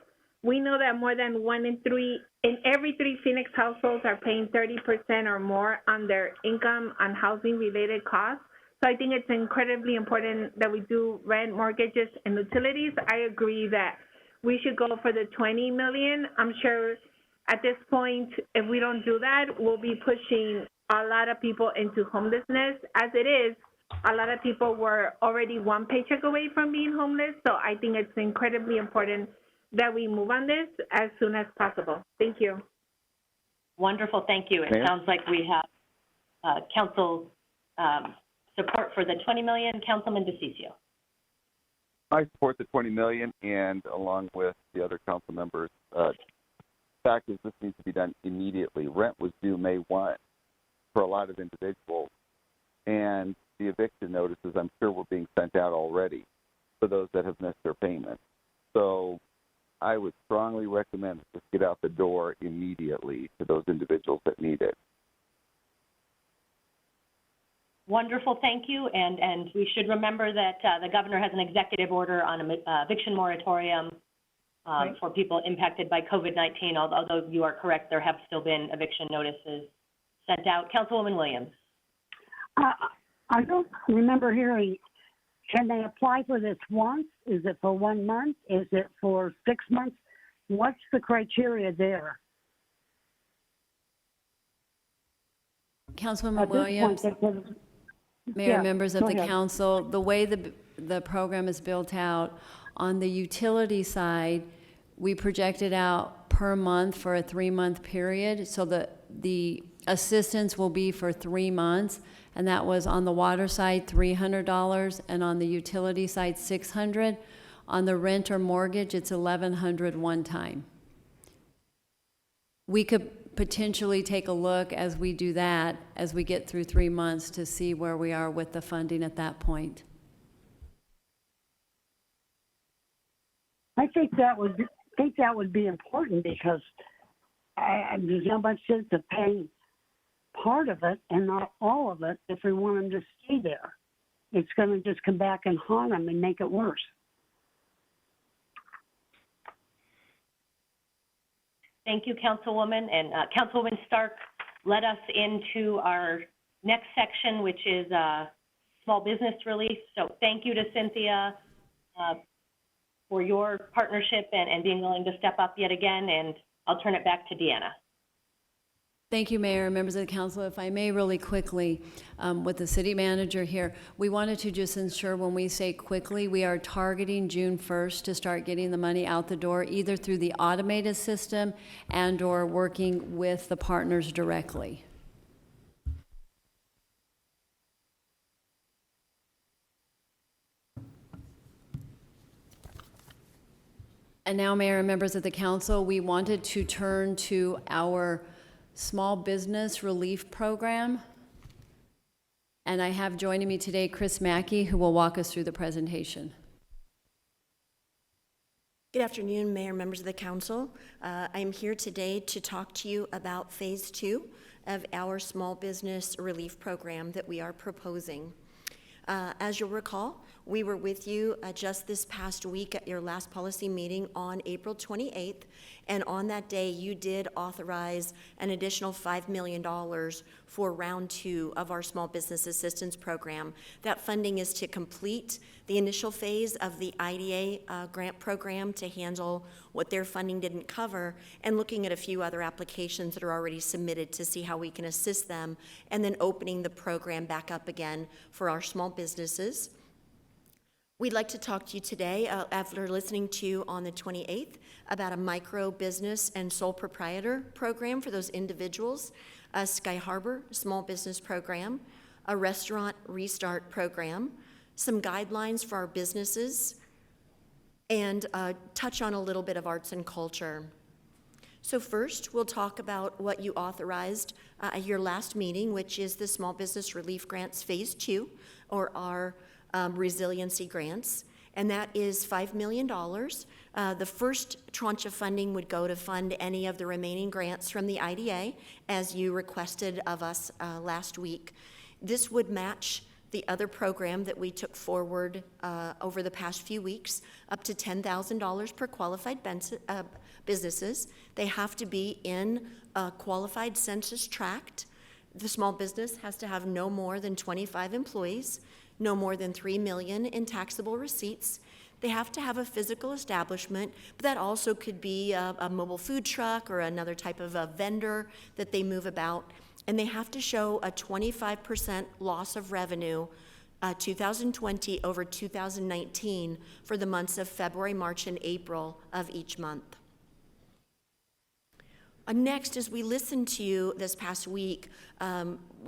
we know that more than 1 in every 3 Phoenix households are paying 30% or more on their income on housing-related costs. So I think it's incredibly important that we do rent, mortgages, and utilities. I agree that we should go for the 20 million. I'm sure at this point, if we don't do that, we'll be pushing a lot of people into homelessness. As it is, a lot of people were already one paycheck away from being homeless. So I think it's incredibly important that we move on this as soon as possible. Thank you. Wonderful. Thank you. It sounds like we have council support for the 20 million. Councilman DeCiccio. I support the 20 million, and along with the other council members, fact is this needs to be done immediately. Rent was due May 1 for a lot of individuals, and the eviction notices, I'm sure, were being sent out already for those that have missed their payment. So I would strongly recommend that this get out the door immediately to those individuals that need it. Wonderful, thank you. And we should remember that the governor has an executive order on an eviction moratorium for people impacted by COVID-19, although you are correct, there have still been eviction notices sent out. Councilwoman Williams. I don't remember hearing, can they apply for this once? Is it for 1 month? Is it for 6 months? What's the criteria there? Councilwoman At this point, Williams, they could- Mayor, yeah, members go of the ahead. council, the way the program is built out, on the utility side, we projected out per month for a 3-month period, so the assistance will be for 3 months, and that was on the water side, $300, and on the utility side, $600. On the rent or mortgage, it's $1,100 one time. We could potentially take a look as we do that, as we get through 3 months, to see where we are with the funding at that point. I think that would be important because there's not much sense of paying part of it and not all of it if we want them to stay there. It's going to just come back and haunt them and make it worse. Thank you, Councilwoman. And Councilwoman Stark led us into our next section, which is small business relief. So thank you to Cynthia for your partnership and being willing to step up yet again. And I'll turn it back to Deanna. Thank you, Mayor, and members of the council. If I may, really quickly, with the city manager here, we wanted to just ensure when we say quickly, we are targeting June 1st to start getting the money out the door, either through the automated system and/or working with the partners directly. And now, Mayor and members of the council, we wanted to turn to our Small Business Relief Program. And I have joining me today Chris Mackey, who will walk us through the presentation. Good afternoon, Mayor, members of the council. I'm here today to talk to you about Phase 2 of our Small Business Relief Program that we are proposing. As you'll recall, we were with you just this past week at your last policy meeting on April 28th, and on that day you did authorize an additional $5 million for round 2 of our Small Business Assistance Program. That funding is to complete the initial phase of the IDA grant program to handle what their funding didn't cover, and looking at a few other applications that are already submitted to see how we can assist them, and then opening the program back up again for our small businesses. We'd like to talk to you today, after listening to you on the 28th, about a micro business and sole proprietor program for those individuals, a Sky Harbor small business program, a restaurant restart program, some guidelines for our businesses, and touch on a little bit of arts and culture. So first, we'll talk about what you authorized at your last meeting, which is the Small Business Relief Grants Phase 2, or our resiliency grants, and that is $5 million. The first tranche of funding would go to fund any of the remaining grants from the IDA, as you requested of us last week. This would match the other program that we took forward over the past few weeks, up to $10,000 per qualified businesses. They have to be in a qualified census tract. The small business has to have no more than 25 employees, no more than $3 million in taxable receipts. They have to have a physical establishment, but that also could be a mobile food truck or another type of a vendor that they move about. And they have to show a 25% loss of revenue 2020 over 2019 for the months of February, March, and April of each month. Next, as we listened to you this past week,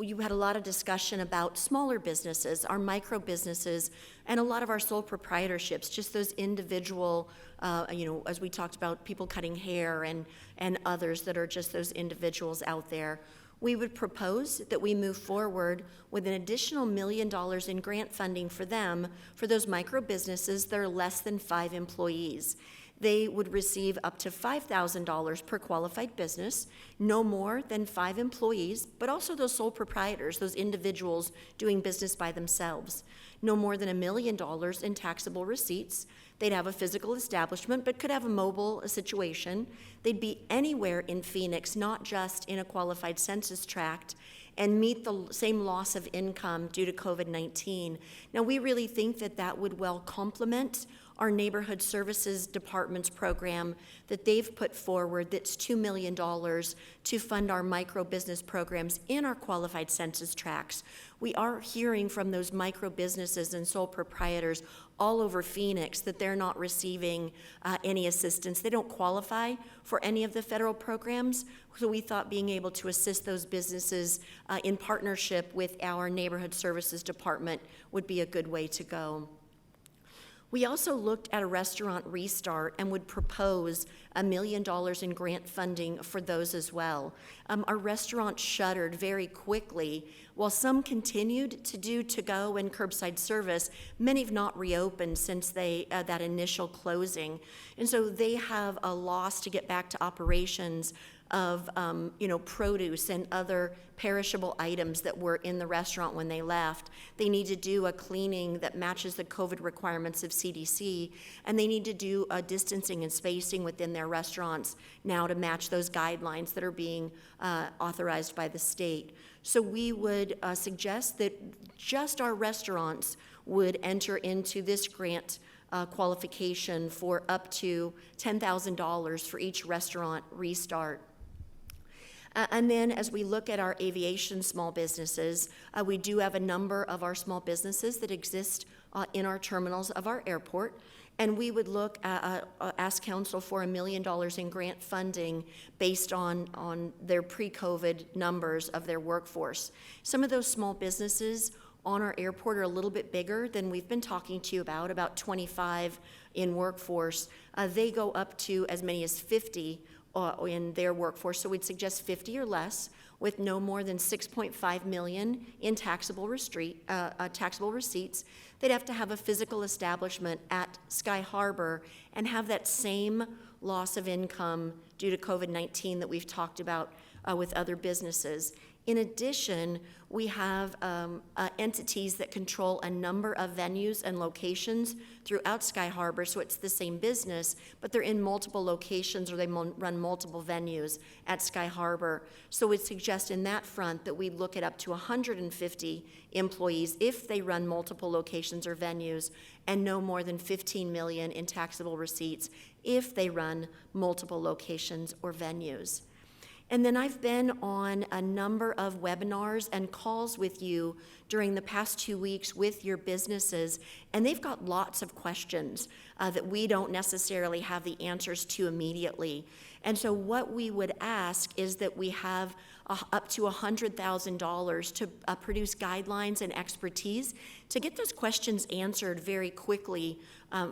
you had a lot of discussion about smaller businesses, our micro businesses, and a lot of our sole proprietorships, just those individual, as we talked about people cutting hair and others that are just those individuals out there. We would propose that we move forward with an additional $1 million in grant funding for them, for those micro businesses that are less than 5 employees. They would receive up to $5,000 per qualified business, no more than 5 employees, but also those sole proprietors, those individuals doing business by themselves. No more than $1 million in taxable receipts. They'd have a physical establishment, but could have a mobile situation. They'd be anywhere in Phoenix, not just in a qualified census tract, and meet the same loss of income due to COVID-19. Now, we really think that that would well complement our Neighborhood Services Department's program that they've put forward that's $2 million to fund our micro business programs in our qualified census tracts. We are hearing from those micro businesses and sole proprietors all over Phoenix that they're not receiving any assistance. They don't qualify for any of the federal programs, so we thought being able to assist those businesses in partnership with our Neighborhood Services Department would be a good way to go. We also looked at a restaurant restart and would propose $1 million in grant funding for those as well. Our restaurants shuttered very quickly. While some continued to do to-go and curbside service, many have not reopened since that initial closing. And so they have a loss to get back to operations of produce and other perishable items that were in the restaurant when they left. They need to do a cleaning that matches the COVID requirements of CDC, and they need to do a distancing and spacing within their restaurants now to match those guidelines that are being authorized by the state. So we would suggest that just our restaurants would enter into this grant qualification for up to $10,000 for each restaurant restart. And then as we look at our aviation small businesses, we do have a number of our small businesses that exist in our terminals of our airport. And we would look at, ask council for $1 million in grant funding based on their pre-COVID numbers of their workforce. Some of those small businesses on our airport are a little bit bigger than we've been talking to you about 25 in workforce. They go up to as many as 50 in their workforce, so we'd suggest 50 or less with no more than $6.5 million in taxable receipts. They'd have to have a physical establishment at Sky Harbor and have that same loss of income due to COVID-19 that we've talked about with other businesses. In addition, we have entities that control a number of venues and locations throughout Sky Harbor, so it's the same business, but they're in multiple locations or they run multiple venues at Sky Harbor. So we'd suggest in that front that we look at up to 150 employees if they run multiple locations or venues, and no more than $15 million in taxable receipts if they run multiple locations or venues. And then I've been on a number of webinars and calls with you during the past 2 weeks with your businesses, and they've got lots of questions that we don't necessarily have the answers to immediately. And so what we would ask is that we have up to $100,000 to produce guidelines and expertise to get those questions answered very quickly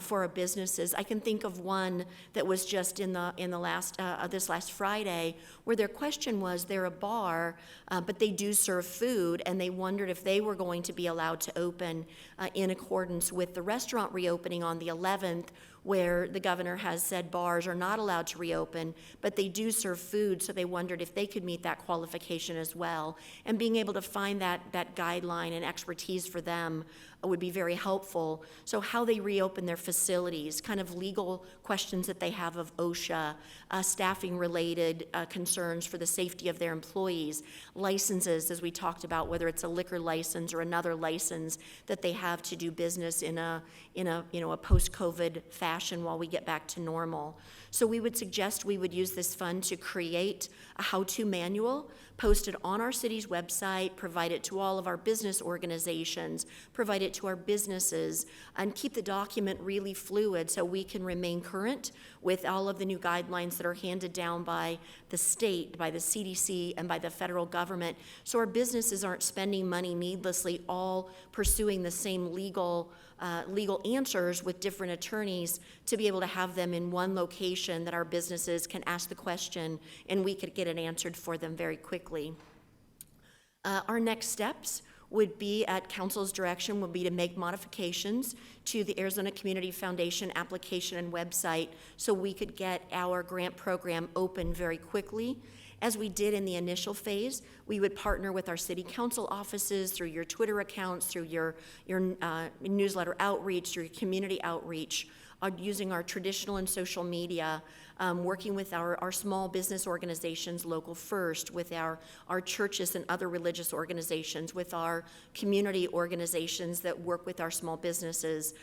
for our businesses. I can think of one that was just in the last this last Friday, where their question was they're a bar, but they do serve food, and they wondered if they were going to be allowed to open in accordance with the restaurant reopening on the 11th, where the governor has said bars are not allowed to reopen, but they do serve food, so they wondered if they could meet that qualification as well. And being able to find that guideline and expertise for them would be very helpful. So how they reopen their facilities, kind of legal questions that they have of OSHA, staffing-related concerns for the safety of their employees, licenses, as we talked about, whether it's a liquor license or another license that they have to do business in a post-COVID fashion while we get back to normal. So we would suggest we would use this fund to create a how-to manual, post it on our city's website, provide it to all of our business organizations, provide it to our businesses, and keep the document really fluid so we can remain current with all of the new guidelines that are handed down by the state, by the CDC, and by the federal government, so our businesses aren't spending money needlessly, all pursuing the same legal answers with different attorneys, to be able to have them in one location that our businesses can ask the question and we could get it answered for them very quickly. Our next steps would be, at council's direction, would be to make modifications to the Arizona Community Foundation application and website so we could get our grant program open very quickly. As we did in the initial phase, we would partner with our city council offices through your Twitter accounts, through your newsletter outreach, through your community outreach, using our traditional and social media working with our small business organizations, Local First, with our churches and other religious organizations, with our community organizations that work with our small businesses,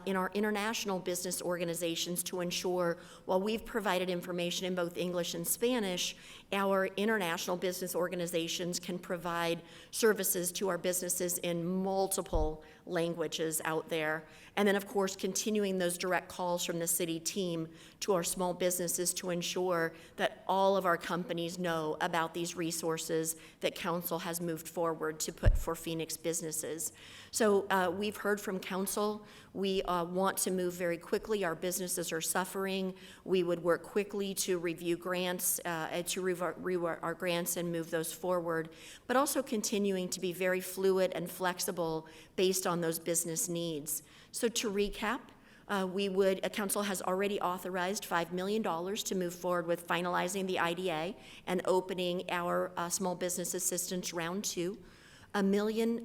in our international business organizations to ensure, while we've provided information in both English and Spanish, our international business organizations can provide services to our businesses in multiple languages out there. And then, of course, continuing those direct calls from the city team to our small businesses to ensure that all of our companies know about these resources that council has moved forward to put for Phoenix businesses. So we've heard from council. We want to move very quickly. Our businesses are suffering. We would work quickly to review grants, our grants and move those forward, but also continuing to be very fluid and flexible based on those business needs. So to recap, council has already authorized $5 million to move forward with finalizing the IDA and opening our Small Business Assistance Round 2. $1 million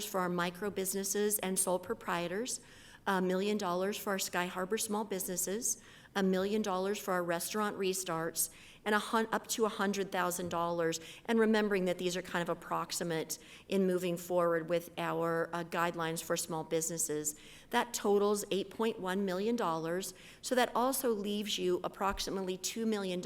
for our micro businesses and sole proprietors, $1 million for our Sky Harbor small businesses, $1 million for our restaurant restarts, and up to $100,000. And remembering that these are kind of approximate in moving forward with our guidelines for small businesses. That totals $8.1 million. So that also leaves you approximately $2 million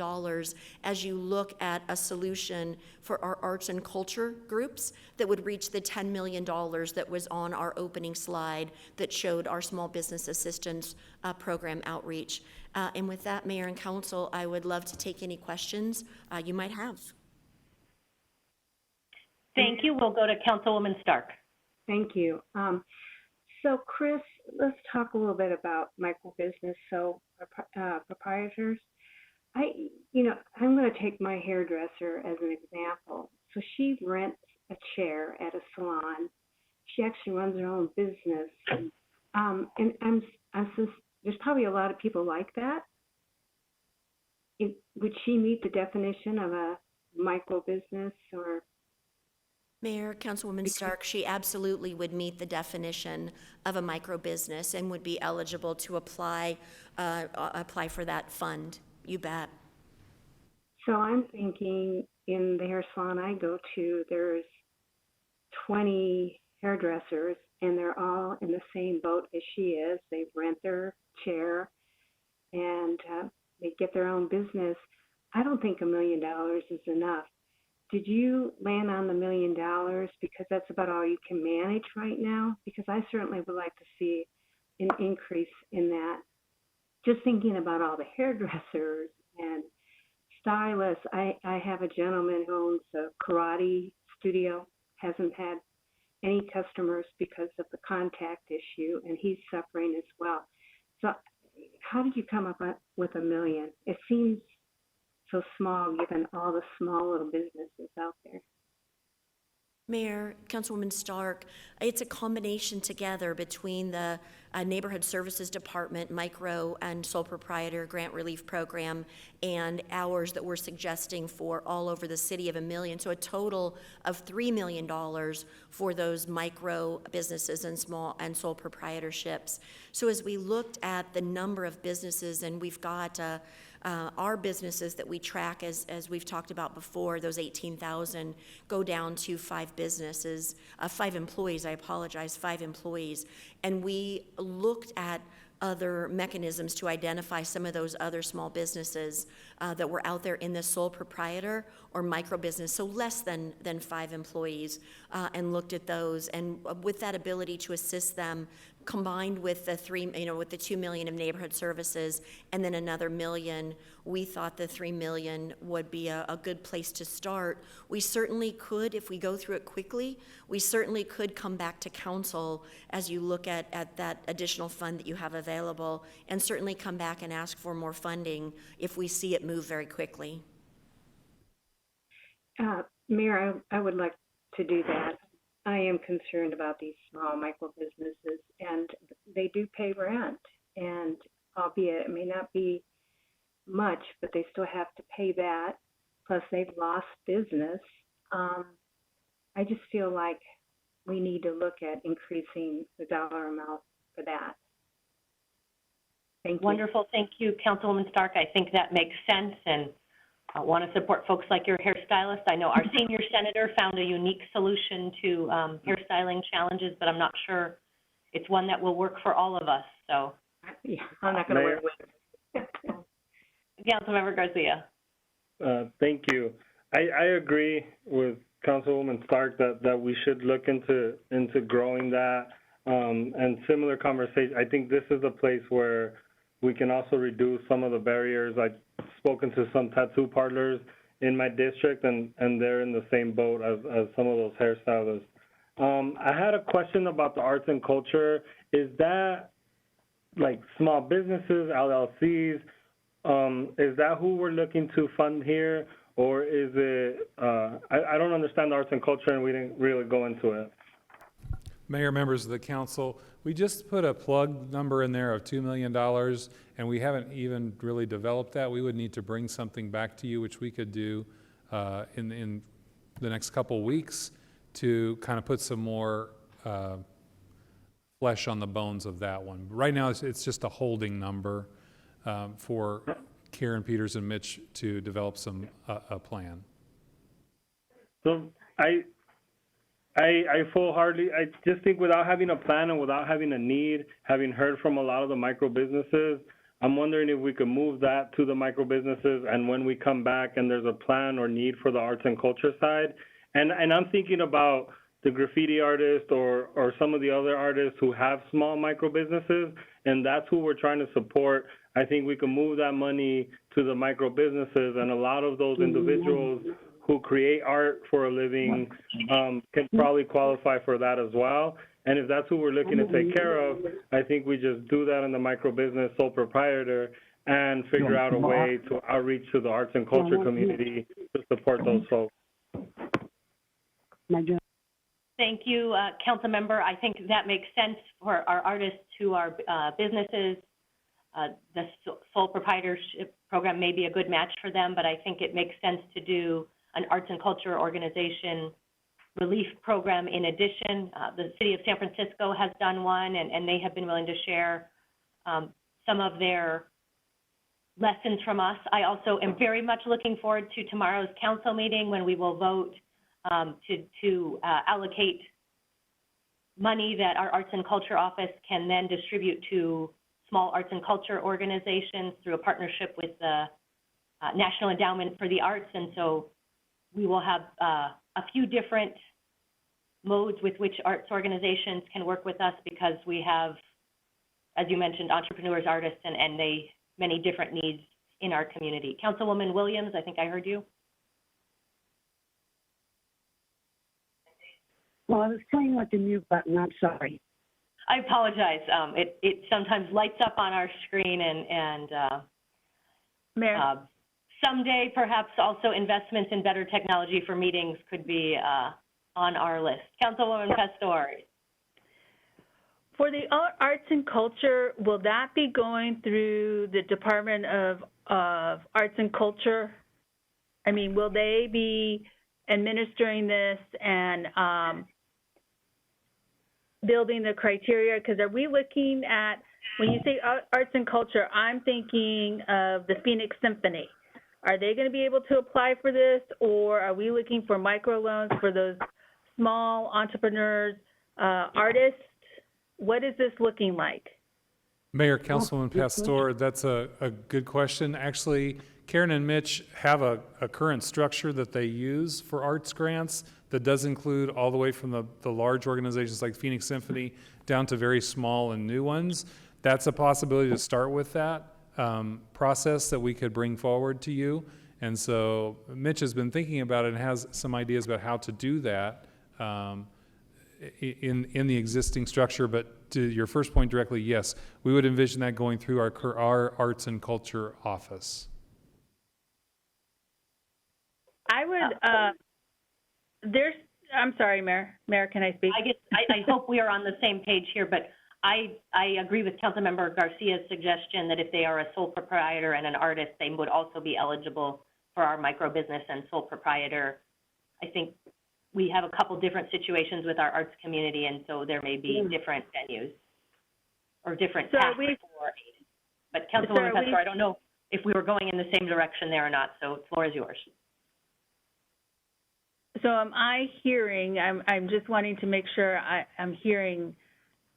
as you look at a solution for our arts and culture groups that would reach the $10 million that was on our opening slide that showed our small business assistance program outreach. And with that, Mayor and Council, I would love to take any questions you might have. Thank you. We'll go to Councilwoman Stark. Thank you. So, Chris, let's talk a little bit about micro business. So, proprietors. I'm going to take my hairdresser as an example. So she rents a chair at a salon. She actually runs her own business. And there's probably a lot of people like that. Would she meet the definition of a micro business or? Mayor, Councilwoman Stark, she absolutely would meet the definition of a micro business and would be eligible to apply for that fund. You bet. So I'm thinking in the hair salon I go to, there's 20 hairdressers, and they're all in the same boat as she is. They rent their chair, and they get their own business. I don't think $1 million is enough. Did you land on the $1 million because that's about all you can manage right now? Because I certainly would like to see an increase in that. Just thinking about all the hairdressers and stylists. I have a gentleman who owns a karate studio, hasn't had any customers because of the contact issue, and he's suffering as well. So how did you come up with $1 million? It seems so small given all the small little businesses out there. Mayor, Councilwoman Stark, it's a combination together between the Neighborhood Services Department, micro and sole proprietor grant relief program, and ours that we're suggesting for all over the city of $1 million. So a total of $3 million for those micro businesses and small and sole proprietorships. So as we looked at the number of businesses, and we've got our businesses that we track, as we've talked about before, those 18,000 go down to 5 businesses, 5 employees, 5 employees. And we looked at other mechanisms to identify some of those other small businesses that were out there in the sole proprietor or micro business, so less than 5 employees, and looked at those. And with that ability to assist them, combined with the $2 million of neighborhood services and then another $1 million, we thought the $3 million would be a good place to start. We certainly could, if we go through it quickly, we certainly could come back to council as you look at that additional fund that you have available, and certainly come back and ask for more funding if we see it move very quickly. Mayor, I would like to do that. I am concerned about these small micro businesses, and they do pay rent, and albeit it may not be much, but they still have to pay that, plus they've lost business. I just feel like we need to look at increasing the dollar amount for that. Thank you. Wonderful. Thank you, Councilwoman Stark. I think that makes sense, and I want to support folks like your hairstylist. I know our senior senator found a unique solution to hairstyling challenges, but I'm not sure it's one that will work for all of us. So, Yeah, I'm not going to wear wigs. Councilmember Garcia. Thank you. I agree with Councilwoman Stark that we should look into growing that, and similar conversation. I think this is a place where we can also reduce some of the barriers. I've spoken to some tattoo parlors in my district, and they're in the same boat as some of those hairstylists. I had a question about the arts and culture. Is that like small businesses, LLCs? Is that who we're looking to fund here? Or is it, I don't understand the arts and culture, and we didn't really go into it. Mayor, members of the council, we just put a plug number in there of $2 million, and we haven't even really developed that. We would need to bring something back to you, which we could do in the next couple weeks to kind of put some more flesh on the bones of that one. Right now, it's just a holding number for Karen Peters and Mitch to develop a plan. So I full-heartedly, I just think without having a plan and without having a need, having heard from a lot of the micro businesses, I'm wondering if we could move that to the micro businesses, and when we come back and there's a plan or need for the arts and culture side, and I'm thinking about the graffiti artist or some of the other artists who have small micro businesses, and that's who we're trying to support. I think we can move that money to the micro businesses, and a lot of those individuals who create art for a living can probably qualify for that as well. And if that's who we're looking to take care of, I think we just do that in the micro business sole proprietor and figure out a way to outreach to the arts and culture community to support those folks. Thank you, Council Member. I think that makes sense for our artists who are businesses. The sole proprietorship program may be a good match for them, but I think it makes sense to do an arts and culture organization relief program in addition. The City of San Francisco has done one, and they have been willing to share some of their lessons from us. I also am very much looking forward to tomorrow's council meeting when we will vote to allocate money that our Arts and Culture Office can then distribute to small arts and culture organizations through a partnership with the National Endowment for the Arts. And so we will have a few different modes with which arts organizations can work with us, because we have, as you mentioned, entrepreneurs, artists, and many different needs in our community. Councilwoman Williams, I think I heard you. Well, I was playing with the mute button. I'm sorry. I apologize. It sometimes lights up on our screen, and Mayor. Someday perhaps also investments in better technology for meetings could be on our list. Councilwoman Pastori. For the arts and culture, will that be going through the Department of Arts and Culture? I mean, will they be administering this and building the criteria? Because are we looking at, when you say arts and culture, I'm thinking of the Phoenix Symphony. Are they going to be able to apply for this, or are we looking for microloans for those small entrepreneurs, artists? What is this looking like? Mayor, Councilman Pastor, that's a good question. Actually, Karen and Mitch have a current structure that they use for arts grants that does include all the way from the large organizations like Phoenix Symphony down to very small and new ones. That's a possibility to start with that process that we could bring forward to you. And so Mitch has been thinking about it and has some ideas about how to do that in the existing structure. But to your first point directly, yes, we would envision that going through our arts and culture office. I would, I'm sorry, Mayor. Mayor, can I speak? I hope we are on the same page here, but I agree with Councilmember Garcia's suggestion that if they are a sole proprietor and an artist, they would also be eligible for our micro business and sole proprietor. I think we have a couple different situations with our arts community, and so there may be different venues or different paths for aid. But Councilwoman Sir, Pastor, I don't know if we were going in the same direction there or not, so the floor is yours. So am I hearing, I'm just wanting to make sure I'm hearing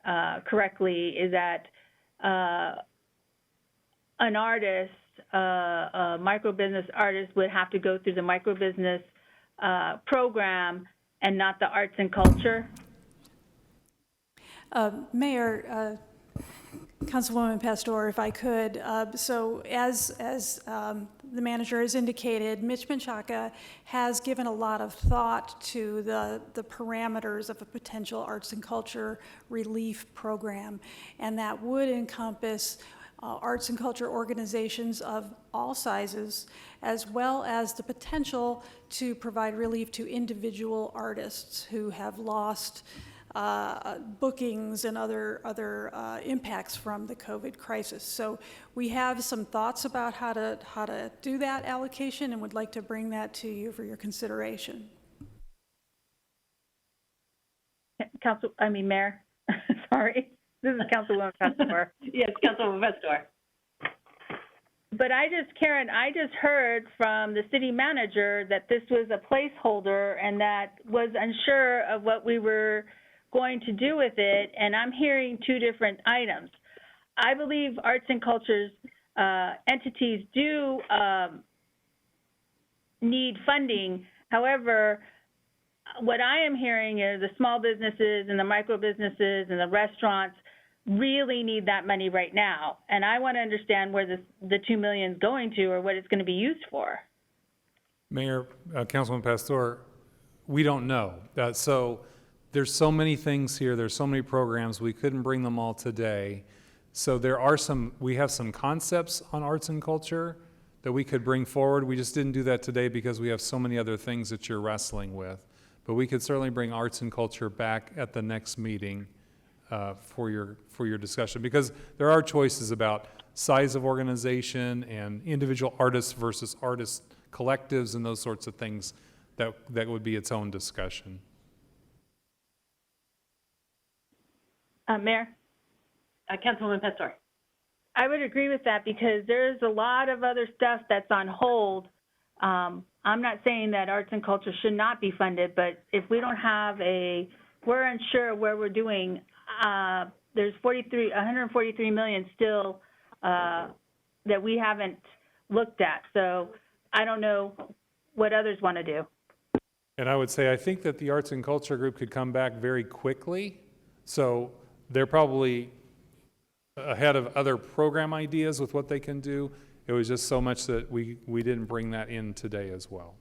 correctly, is that an artist, a micro-business artist would have to go through the micro-business program and not the arts and culture? Mayor, Councilwoman Pastor, if I could, so as the manager has indicated, Mitch Menchaca has given a lot of thought to the parameters of a potential arts and culture relief program, and that would encompass arts and culture organizations of all sizes, as well as the potential to provide relief to individual artists who have lost bookings and other impacts from the COVID crisis. So we have some thoughts about how to do that allocation and would like to bring that to you for your consideration. Mayor, sorry, this is Councilwoman Pastor. Yes, Councilwoman Pastor. But Karen, I just heard from the city manager that this was a placeholder and that was unsure of what we were going to do with it, and I'm hearing two different items. I believe arts and cultures entities do need funding. However, what I am hearing is the small businesses and the micro businesses and the restaurants really need that money right now, and I want to understand where the $2 million is going to or what it's going to be used for. Mayor, Councilman Pastor, we don't know. So there's so many things here, there's so many programs, we couldn't bring them all today. So we have some concepts on arts and culture that we could bring forward. We just didn't do that today because we have so many other things that you're wrestling with. But we could certainly bring arts and culture back at the next meeting for your discussion, because there are choices about size of organization and individual artists versus artist collectives and those sorts of things that would be its own discussion. Mayor? Councilwoman Pastor. I would agree with that because there's a lot of other stuff that's on hold. I'm not saying that arts and culture should not be funded, but if we don't have we're unsure where we're doing, there's $143 million still that we haven't looked at. So I don't know what others want to do. And I would say, I think that the Arts and Culture Group could come back very quickly. So they're probably ahead of other program ideas with what they can do. It was just so much that we didn't bring that in today as well.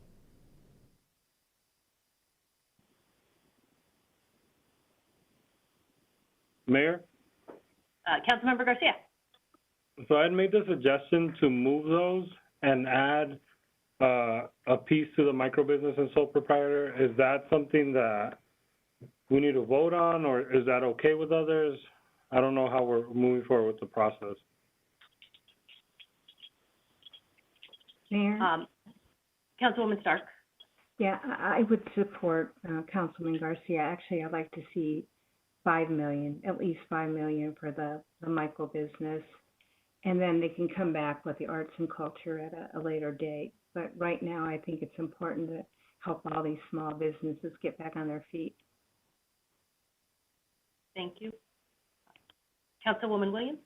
Mayor? Councilmember Garcia. So I'd made the suggestion to move those and add a piece to the microbusiness and sole proprietor. Is that something that we need to vote on, or is that okay with others? I don't know how we're moving forward with the process. Mayor? Councilwoman Stark. Yeah, I would support Councilman Garcia. Actually, I'd like to see $5 million, at least $5 million for the micro business, and then they can come back with the arts and culture at a later date. But right now, I think it's important to help all these small businesses get back on their feet. Thank you. Councilwoman Williams.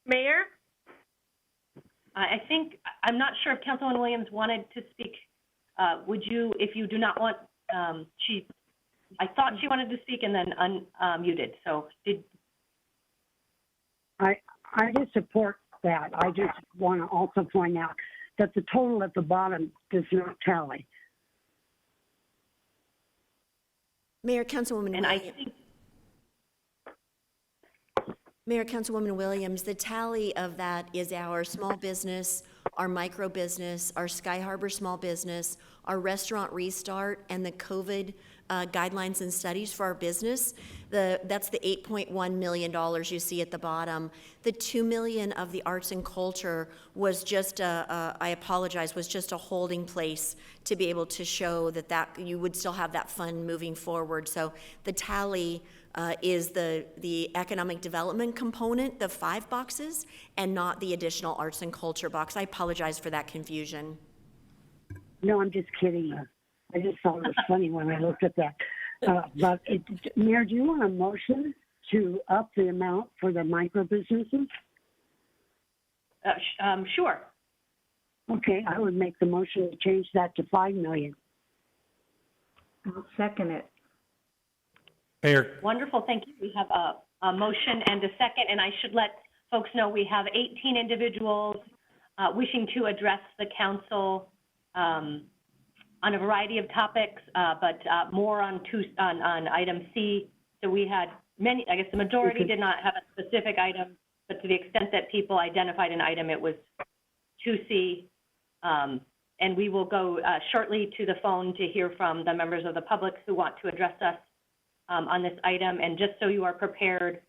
Mayor? I'm not sure if Councilwoman Williams wanted to speak. Would you, if you do not want, I thought she wanted to speak and then unmuted. So I just support that. I just want to also point out that the total at the bottom does not tally. Mayor, Councilwoman Williams. Mayor, Councilwoman Williams, the tally of that is our small business, our micro business, our Sky Harbor small business, our restaurant restart, and the COVID guidelines and studies for our business. That's the $8.1 million you see at the bottom. The $2 million of the arts and culture was just I apologize, was just a holding place to be able to show that you would still have that fund moving forward. So the tally is the economic development component, the 5 boxes, and not the additional arts and culture box. I apologize for that confusion. No, I'm just kidding you. I just thought it was funny when I looked at that. Mayor, do you want a motion to up the amount for the micro businesses? Sure. Okay, I would make the motion to change that to $5 million. I'll second it. Mayor, Wonderful, thank you. We have a motion and a second, and I should let folks know we have 18 individuals wishing to address the council on a variety of topics, but more on item C. So we had many, I guess the majority did not have a specific item, but to the extent that people identified an item, it was 2C. And we will go shortly to the phone to hear from the members of the public who want to address us on this item. And just so you are prepared,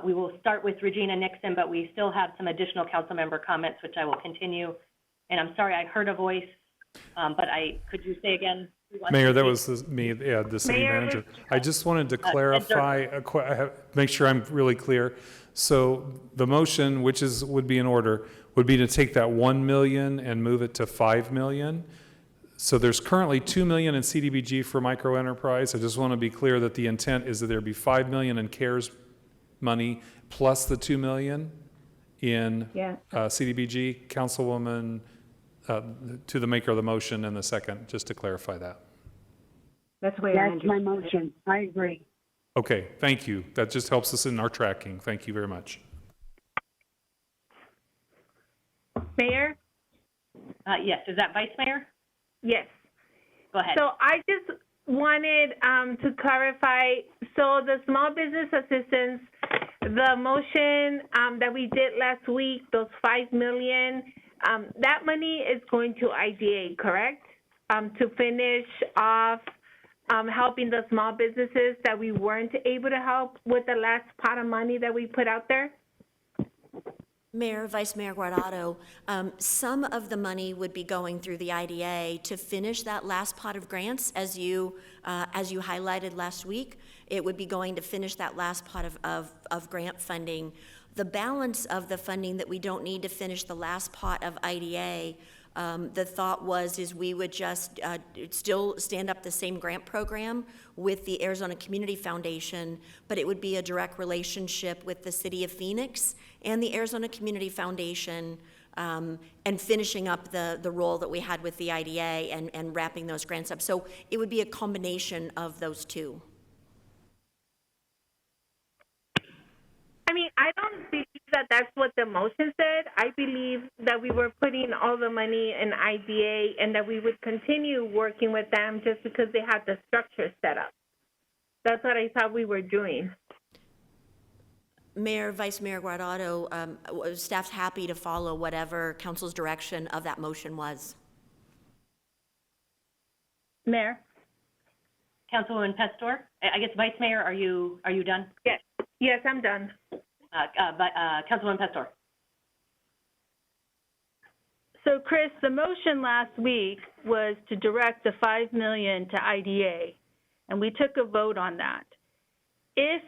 we will start with Regina Nixon, but we still have some additional council member comments, which I will continue. And I'm sorry, I heard a voice, but could you say again? Mayor, that was me, the city manager. I just wanted to clarify, make sure I'm really clear. So the motion, which would be in order, would be to take that 1 million and move it to 5 million. So there's currently 2 million in CDBG for micro enterprise. I just want to be clear that the intent is that there be 5 million in CARES money plus the 2 million in CDBG. Councilwoman, to the maker of the motion and the second, just to clarify that. That's my motion. I agree. Okay, thank you. That just helps us in our tracking. Thank you very much. Mayor? Yes, is that Vice Mayor? Yes. Go ahead. So I just wanted to clarify, so the small business assistance, the motion that we did last week, those 5 million, that money is going to IDA, correct? To finish off helping the small businesses that we weren't able to help with the last pot of money that we put out there? Mayor, Vice Mayor Guardado, some of the money would be going through the IDA to finish that last pot of grants, as you highlighted last week. It would be going to finish that last pot of grant funding. The balance of the funding that we don't need to finish the last pot of IDA, the thought is we would just still stand up the same grant program with the Arizona Community Foundation, but it would be a direct relationship with the City of Phoenix and the Arizona Community Foundation, and finishing up the role that we had with the IDA and wrapping those grants up. So it would be a combination of those two. I mean, I don't believe that that's what the motion said. I believe that we were putting all the money in IDA and that we would continue working with them just because they had the structure set up. That's what I thought we were doing. Mayor, Vice Mayor Guardado, staff's happy to follow whatever council's direction of that motion was. Mayor? Councilwoman Pastor? I guess Vice Mayor, are you done? Yes. Yes, I'm done. Councilwoman Pastor. So, Chris, the motion last week was to direct the $5 million to IDA, and we took a vote on that. If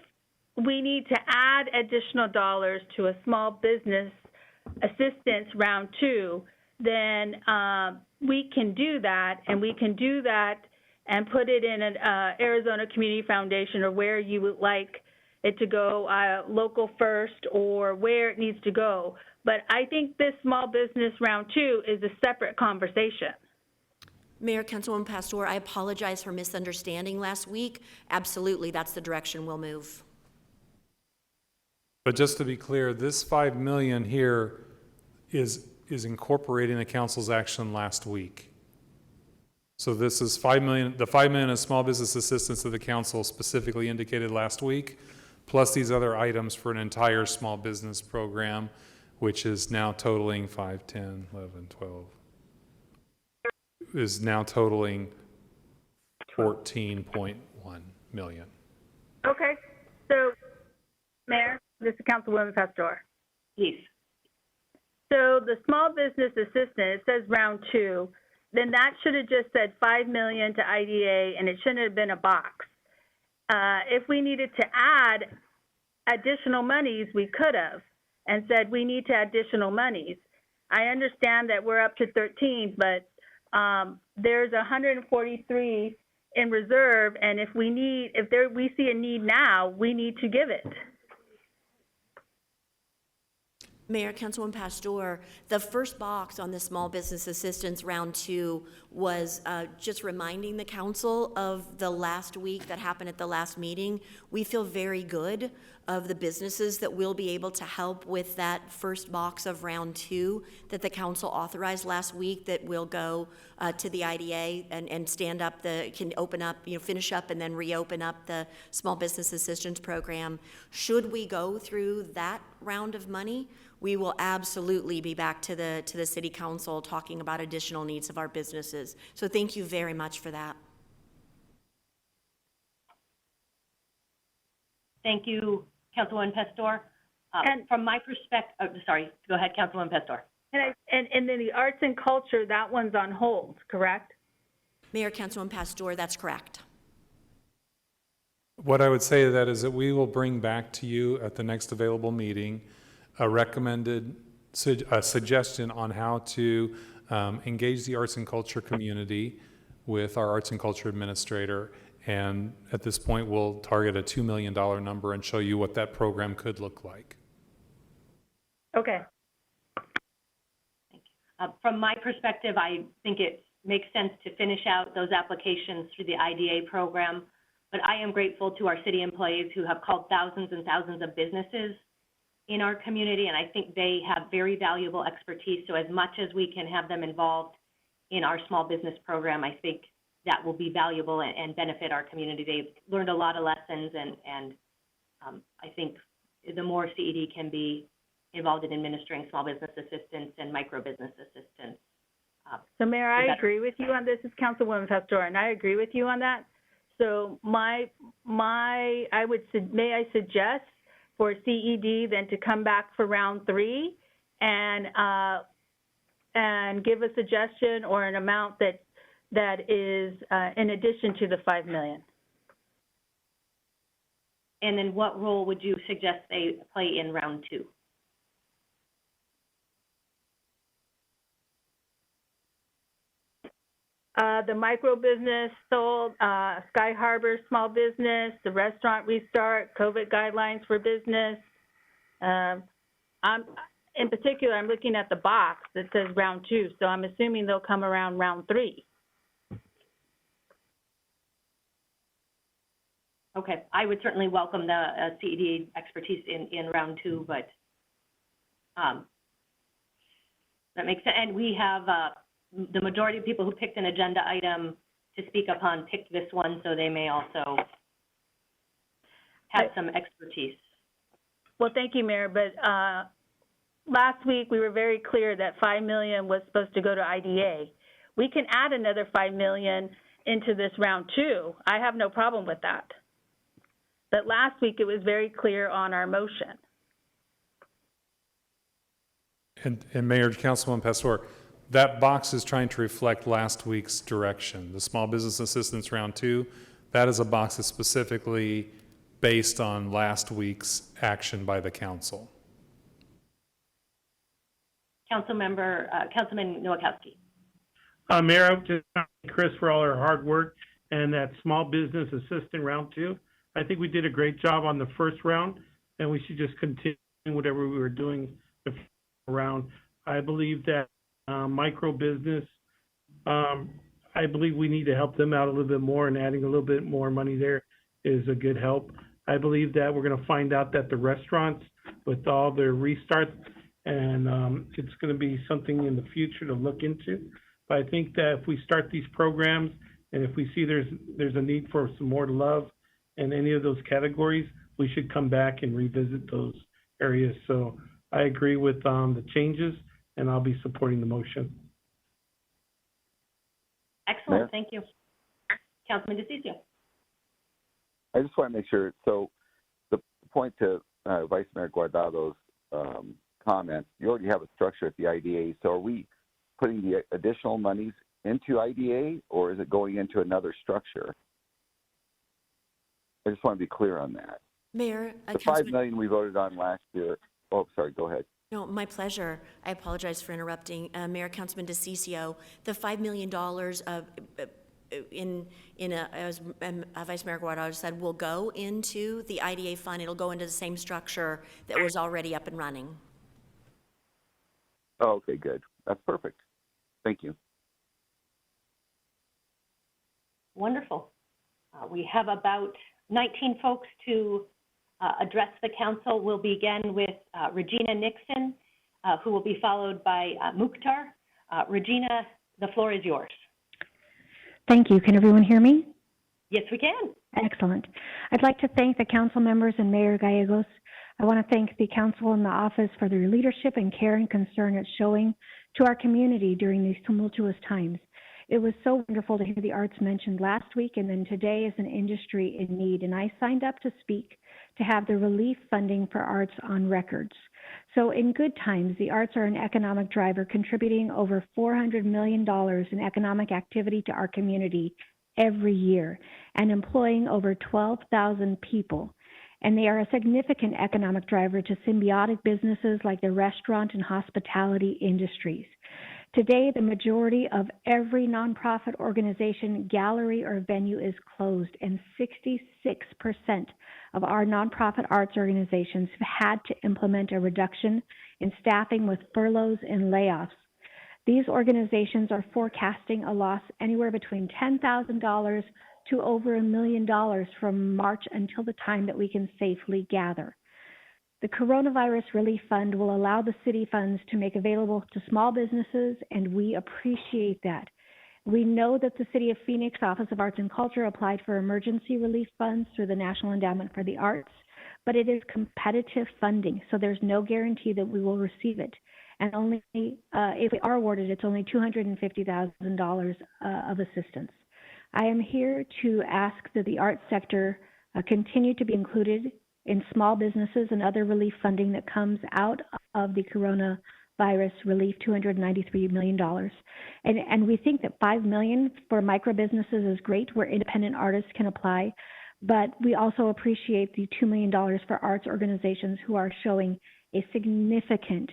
we need to add additional dollars to a small business assistance round 2, then we can do that, and we can do that and put it in an Arizona Community Foundation or where you would like it to go, local first, or where it needs to go. But I think this small business round 2 is a separate conversation. Mayor, Councilwoman Pastor, I apologize for misunderstanding last week. Absolutely, that's the direction we'll move. But just to be clear, this 5 million here is incorporating the council's action last week. So this is 5 million, the 5 million is small business assistance that the council specifically indicated last week, plus these other items for an entire small business program, which is now totaling 5, 10, 11, 12, is now totaling 14.1 million. Okay, so, Mayor, this is Councilwoman Pastor. Please. So the small business assistant, it says round 2, then that should have just said 5 million to IDA, and it shouldn't have been a box. If we needed to add additional monies, we could have, and said we need to additional monies. I understand that we're up to 13, but there's 143 in reserve, and if we see a need now, we need to give it. Mayor, Councilwoman Pastor, the first box on the Small Business Assistance Round 2 was just reminding the council of the last week that happened at the last meeting. We feel very good of the businesses that will be able to help with that first box of Round 2 that the council authorized last week that will go to the IDA and stand up can open up, finish up and then reopen up the Small Business Assistance Program. Should we go through that round of money, we will absolutely be back to the city council talking about additional needs of our businesses. So thank you very much for that. Thank you, Councilwoman Pastor. From my perspective, sorry, go ahead, Councilwoman Pastor. And then the arts and culture, that one's on hold, correct? Mayor, Councilwoman Pastor, that's correct. What I would say to that is that we will bring back to you at the next available meeting a recommended suggestion on how to engage the arts and culture community with our arts and culture administrator. And at this point, we'll target a $2 million number and show you what that program could look like. Okay. From my perspective, I think it makes sense to finish out those applications through the IDA program. But I am grateful to our city employees who have called thousands and thousands of businesses in our community, and I think they have very valuable expertise. So as much as we can have them involved in our small business program, I think that will be valuable and benefit our community. They've learned a lot of lessons, and I think the more CED can be involved in administering small business assistance and micro business assistance. So Mayor, I agree with you on this. This is Councilwoman Pastor, and I agree with you on that. So may I suggest for CED then to come back for round 3 and give a suggestion or an amount that is in addition to the 5 million. And then what role would you suggest they play in round 2? The micro business sold, Sky Harbor small business, the restaurant restart, COVID guidelines for business. In particular, I'm looking at the box that says round 2, so I'm assuming they'll come around round 3. Okay, I would certainly welcome the CED expertise in round 2, but that makes sense. And we have the majority of people who picked an agenda item to speak upon picked this one, so they may also have some expertise. Well, thank you, Mayor, but last week we were very clear that 5 million was supposed to go to IDA. We can add another 5 million into this round 2. I have no problem with that. But last week it was very clear on our motion. And Mayor, Councilwoman Pastor, that box is trying to reflect last week's direction. The Small Business Assistance Round 2, that is a box that's specifically based on last week's action by the council. Councilman Nowakowski. Mayor, I would just thank Chris for all her hard work and that Small Business Assistant Round 2. I think we did a great job on the first round, and we should just continue whatever we were doing the first round. I believe that micro business, I believe we need to help them out a little bit more, and adding a little bit more money there is a good help. I believe that we're going to find out that the restaurants, with all their restarts, and it's going to be something in the future to look into. But I think that if we start these programs, and if we see there's a need for some more love in any of those categories, we should come back and revisit those areas. So I agree with the changes, and I'll be supporting the motion. Excellent, Mayor? thank you. Councilman DeCiccio. I just want to make sure. So the point to Vice Mayor Guardado's comments, you already have a structure at the IDA. So are we putting the additional monies into IDA, or is it going into another structure? I just want to be clear on that. Mayor, The $5 million we voted on last year. Oh, sorry. Go ahead. No, my pleasure. I apologize for interrupting. Mayor, Councilman DeCiccio, the $5 million as Vice Mayor Guardado said, will go into the IDA fund. It'll go into the same structure that was already up and running. Oh, okay, good. That's perfect. Thank you. Wonderful. We have about 19 folks to address the council. We'll begin with Regina Nixon, who will be followed by Mukhtar. Regina, the floor is yours. Thank you. Can everyone hear me? Yes, we can. Excellent. I'd like to thank the council members and Mayor Gallegos. I want to thank the council and the office for their leadership and care and concern it's showing to our community during these tumultuous times. It was so wonderful to hear the arts mentioned last week and then today as an industry in need. And I signed up to speak to have the relief funding for arts on records. So in good times, the arts are an economic driver contributing over $400 million in economic activity to our community every year and employing over 12,000 people. And they are a significant economic driver to symbiotic businesses like the restaurant and hospitality industries. Today, the majority of every nonprofit organization, gallery, or venue is closed, and 66% of our nonprofit arts organizations have had to implement a reduction in staffing with furloughs and layoffs. These organizations are forecasting a loss anywhere between $10,000 to over $1 million from March until the time that we can safely gather. The Coronavirus Relief Fund will allow the city funds to make available to small businesses, and we appreciate that. We know that the City of Phoenix Office of Arts and Culture applied for emergency relief funds through the National Endowment for the Arts, but it is competitive funding, so there's no guarantee that we will receive it. And only if we are awarded, it's only $250,000 of assistance. I am here to ask that the arts sector continue to be included in small businesses and other relief funding that comes out of the coronavirus relief, $293 million. And we think that $5 million for micro businesses is great, where independent artists can apply, but we also appreciate the $2 million for arts organizations who are showing a significant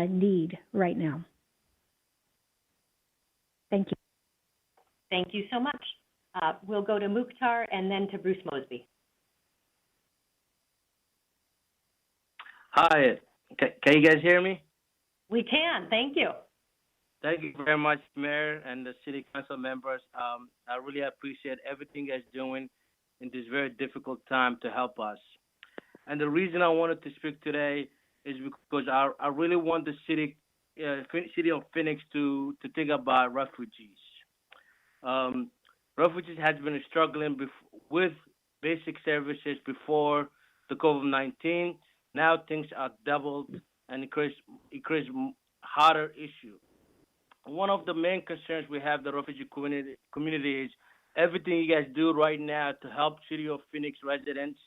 need right now. Thank you. Thank you so much. We'll go to Mukhtar and then to Bruce Mosby. Hi, can you guys hear me? We can, thank you. Thank you very much, Mayor and the City Council members. I really appreciate everything you guys are doing in this very difficult time to help us. And the reason I wanted to speak today is because I really want the city of Phoenix to think about refugees. Refugees has been struggling with basic services before the COVID-19. Now things are doubled and increased harder issue. One of the main concerns we have the refugee community is everything you guys do right now to help City of Phoenix residents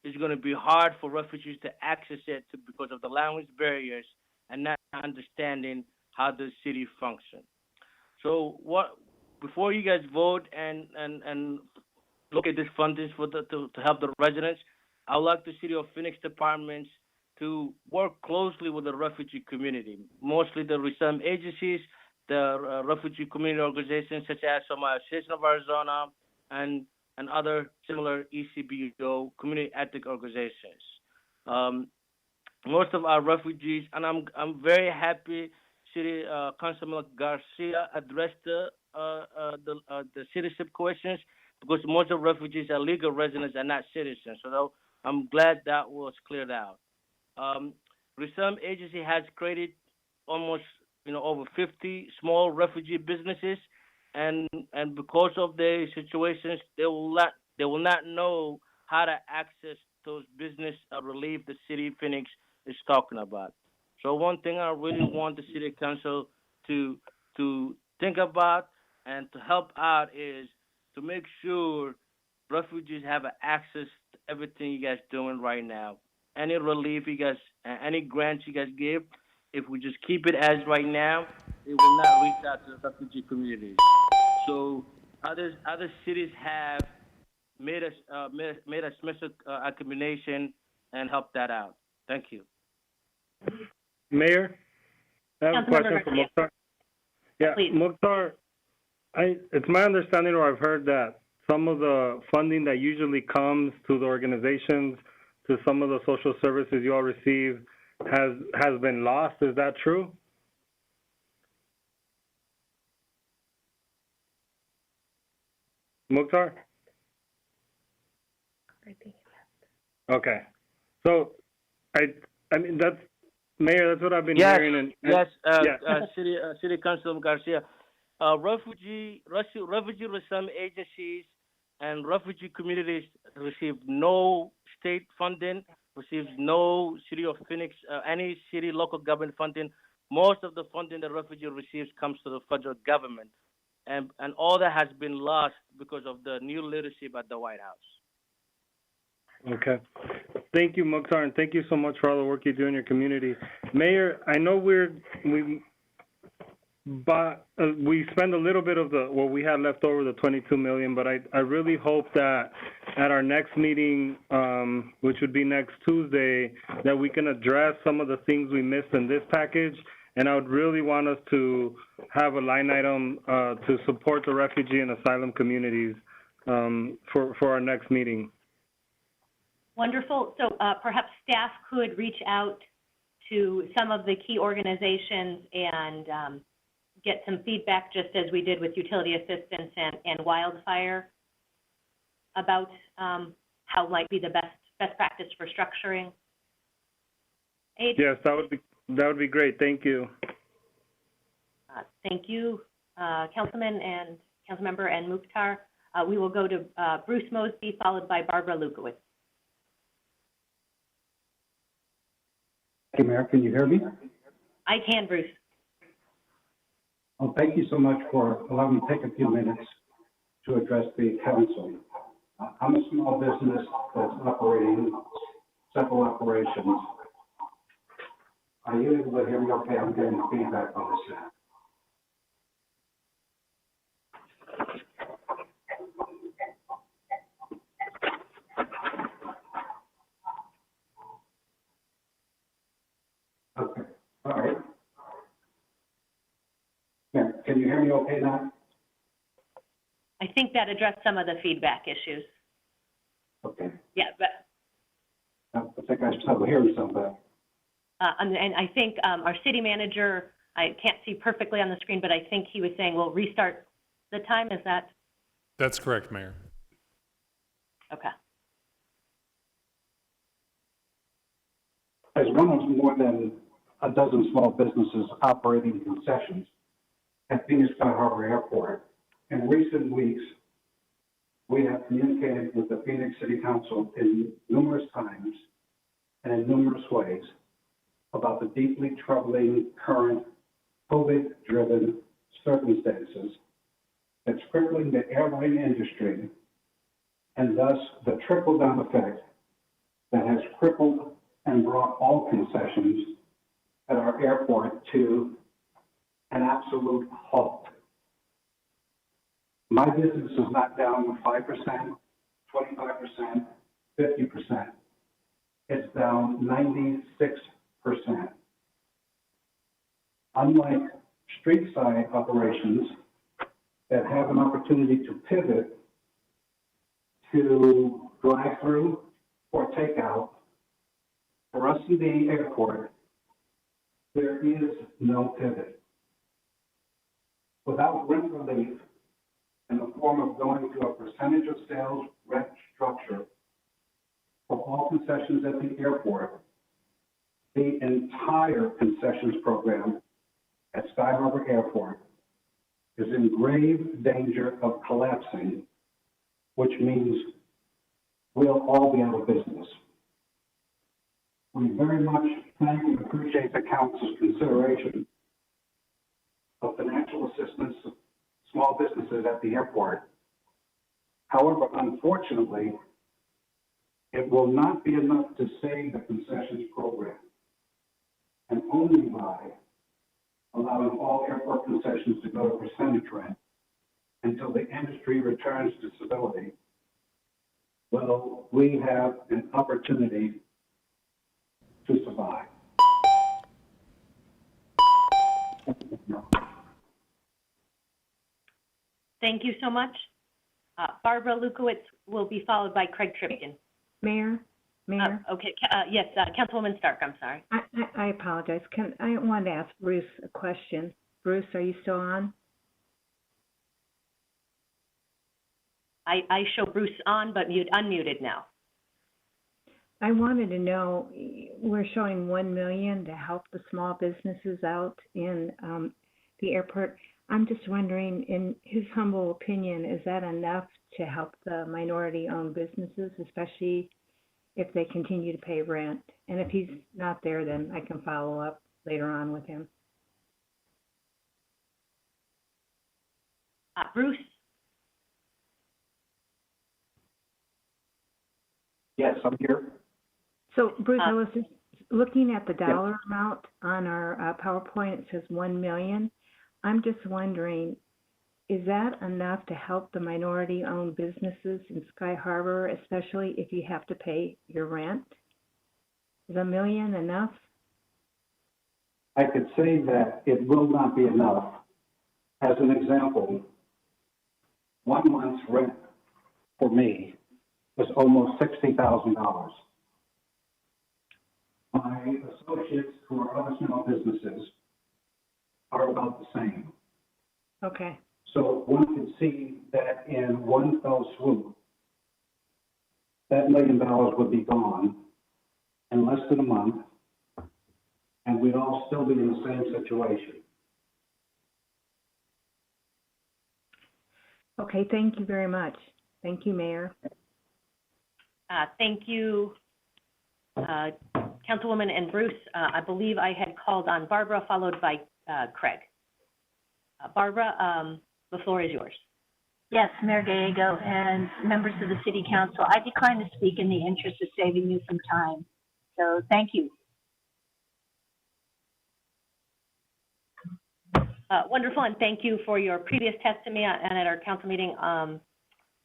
is going to be hard for refugees to access it because of the language barriers and not understanding how the city functions. So before you guys vote and look at this funding to help the residents, I would like the City of Phoenix departments to work closely with the refugee community, mostly the resettlement agencies, the refugee community organizations such as Somali Association of Arizona and other similar ECBO community ethnic organizations. Most of our refugees, and I'm very happy City Councilman Garcia addressed the citizenship questions, because most of refugees are legal residents and not citizens. So I'm glad that was cleared out. Resettlement agency has created almost over 50 small refugee businesses, and because of their situations, they will not know how to access those business relief the City of Phoenix is talking about. So one thing I really want the City Council to think about and to help out is to make sure refugees have access to everything you guys doing right now. Any relief you guys, any grants you guys give, if we just keep it as right now, it will not reach out to the refugee communities. So other cities have made a special accommodation and helped that out. Thank you. Mayor, I have a question for Mukhtar. Yeah, Please. Mukhtar, it's my understanding, or I've heard, that some of the funding that usually comes to the organizations, to some of the social services you all receive, has been lost. Is that true? Mukhtar? Okay. So, I mean, Mayor, that's what I've been hearing. City Councilor Garcia. Refugee resettlement agencies and refugee communities receive no state funding, receives no City of Phoenix, any city local government funding. Most of the funding the refugee receives comes to the federal government. And all that has been lost because of the new leadership at the White House. Okay. Thank you, Mukhtar, and thank you so much for all the work you do in your community. Mayor, I know we spend a little bit of what we had left over, the $22 million, but I really hope that at our next meeting, which would be next Tuesday, that we can address some of the things we missed in this package. And I would really want us to have a line item to support the refugee and asylum communities for our next meeting. Wonderful. So perhaps staff could reach out to some of the key organizations and get some feedback, just as we did with utility assistance and wildfire, about how might be the best practice for structuring aid. Yes, that would be great. Thank you. Thank you, Councilman and Councilmember and Mukhtar. We will go to Bruce Mosby, followed by Barbara Lukowitz. Thank you, Mayor. Can you hear me? I can, Bruce. Well, thank you so much for allowing me to take a few minutes to address the council. I'm a small business that's operating several operations. Are you able to hear me okay? I'm getting feedback on this now. Okay, all right. Yeah, can you hear me okay now? I think that addressed some of the feedback issues. Okay. Yeah, but I think I started hearing something. and I think our city manager, I can't see perfectly on the screen, but I think he was saying we'll restart the time. Is that? That's correct, Mayor. Okay. As one of more than a dozen small businesses operating concessions at Phoenix.gov Harbor Airport, in recent weeks, we have communicated with the Phoenix City Council in numerous times and in numerous ways about the deeply troubling current COVID-driven circumstances that's crippling the airline industry, and thus the trickle-down effect that has crippled and brought all concessions at our airport to an absolute halt. My business is not down 5%, 25%, 50%. It's down 96%. Unlike street side operations that have an opportunity to pivot to drive-through or takeout, for us in the airport, there is no pivot. Without rent relief in the form of going to a percentage of sales rent structure for all concessions at the airport, the entire concessions program at Sky Harbor Airport is in grave danger of collapsing, which means we'll all be out of business. We very much thank and appreciate the council's consideration of financial assistance to small businesses at the airport. However, unfortunately, it will not be enough to save the concessions program, and only by allowing all airport concessions to go to percentage rent until the industry returns to stability, will we have an opportunity to survive. Thank you so much. Barbara Lukowitz will be followed by Craig Tripkin. Mayor? Okay, yes, Councilwoman Stark, I'm sorry. I apologize. I wanted to ask Bruce a question. Bruce, are you still on? I show Bruce on, but unmuted now. I wanted to know, we're showing $1 million to help the small businesses out in the airport. I'm just wondering, in his humble opinion, is that enough to help the minority-owned businesses, especially if they continue to pay rent? And if he's not there, then I can follow up later on with him. Bruce? Yes, I'm here. So, Bruce, I was just looking at the dollar amount on our PowerPoint. It says $1 million. I'm just wondering, is that enough to help the minority-owned businesses in Sky Harbor, especially if you have to pay your rent? Is $1 million enough? I could say that it will not be enough. As an example, 1 month's rent for me was almost $60,000. My associates who are other small businesses are about the same. Okay. So one can see that in one fell swoop, that $1 million would be gone in less than a month, and we'd all still be in the same situation. Okay, thank you very much. Thank you, Mayor. Thank you, Councilwoman and Bruce. I believe I had called on Barbara, followed by Craig. Barbara, the floor is yours. Yes, Mayor Gallego and members of the City Council, I decline to speak in the interest of saving you some time. So thank you. Wonderful, and thank you for your previous testimony and at our council meeting on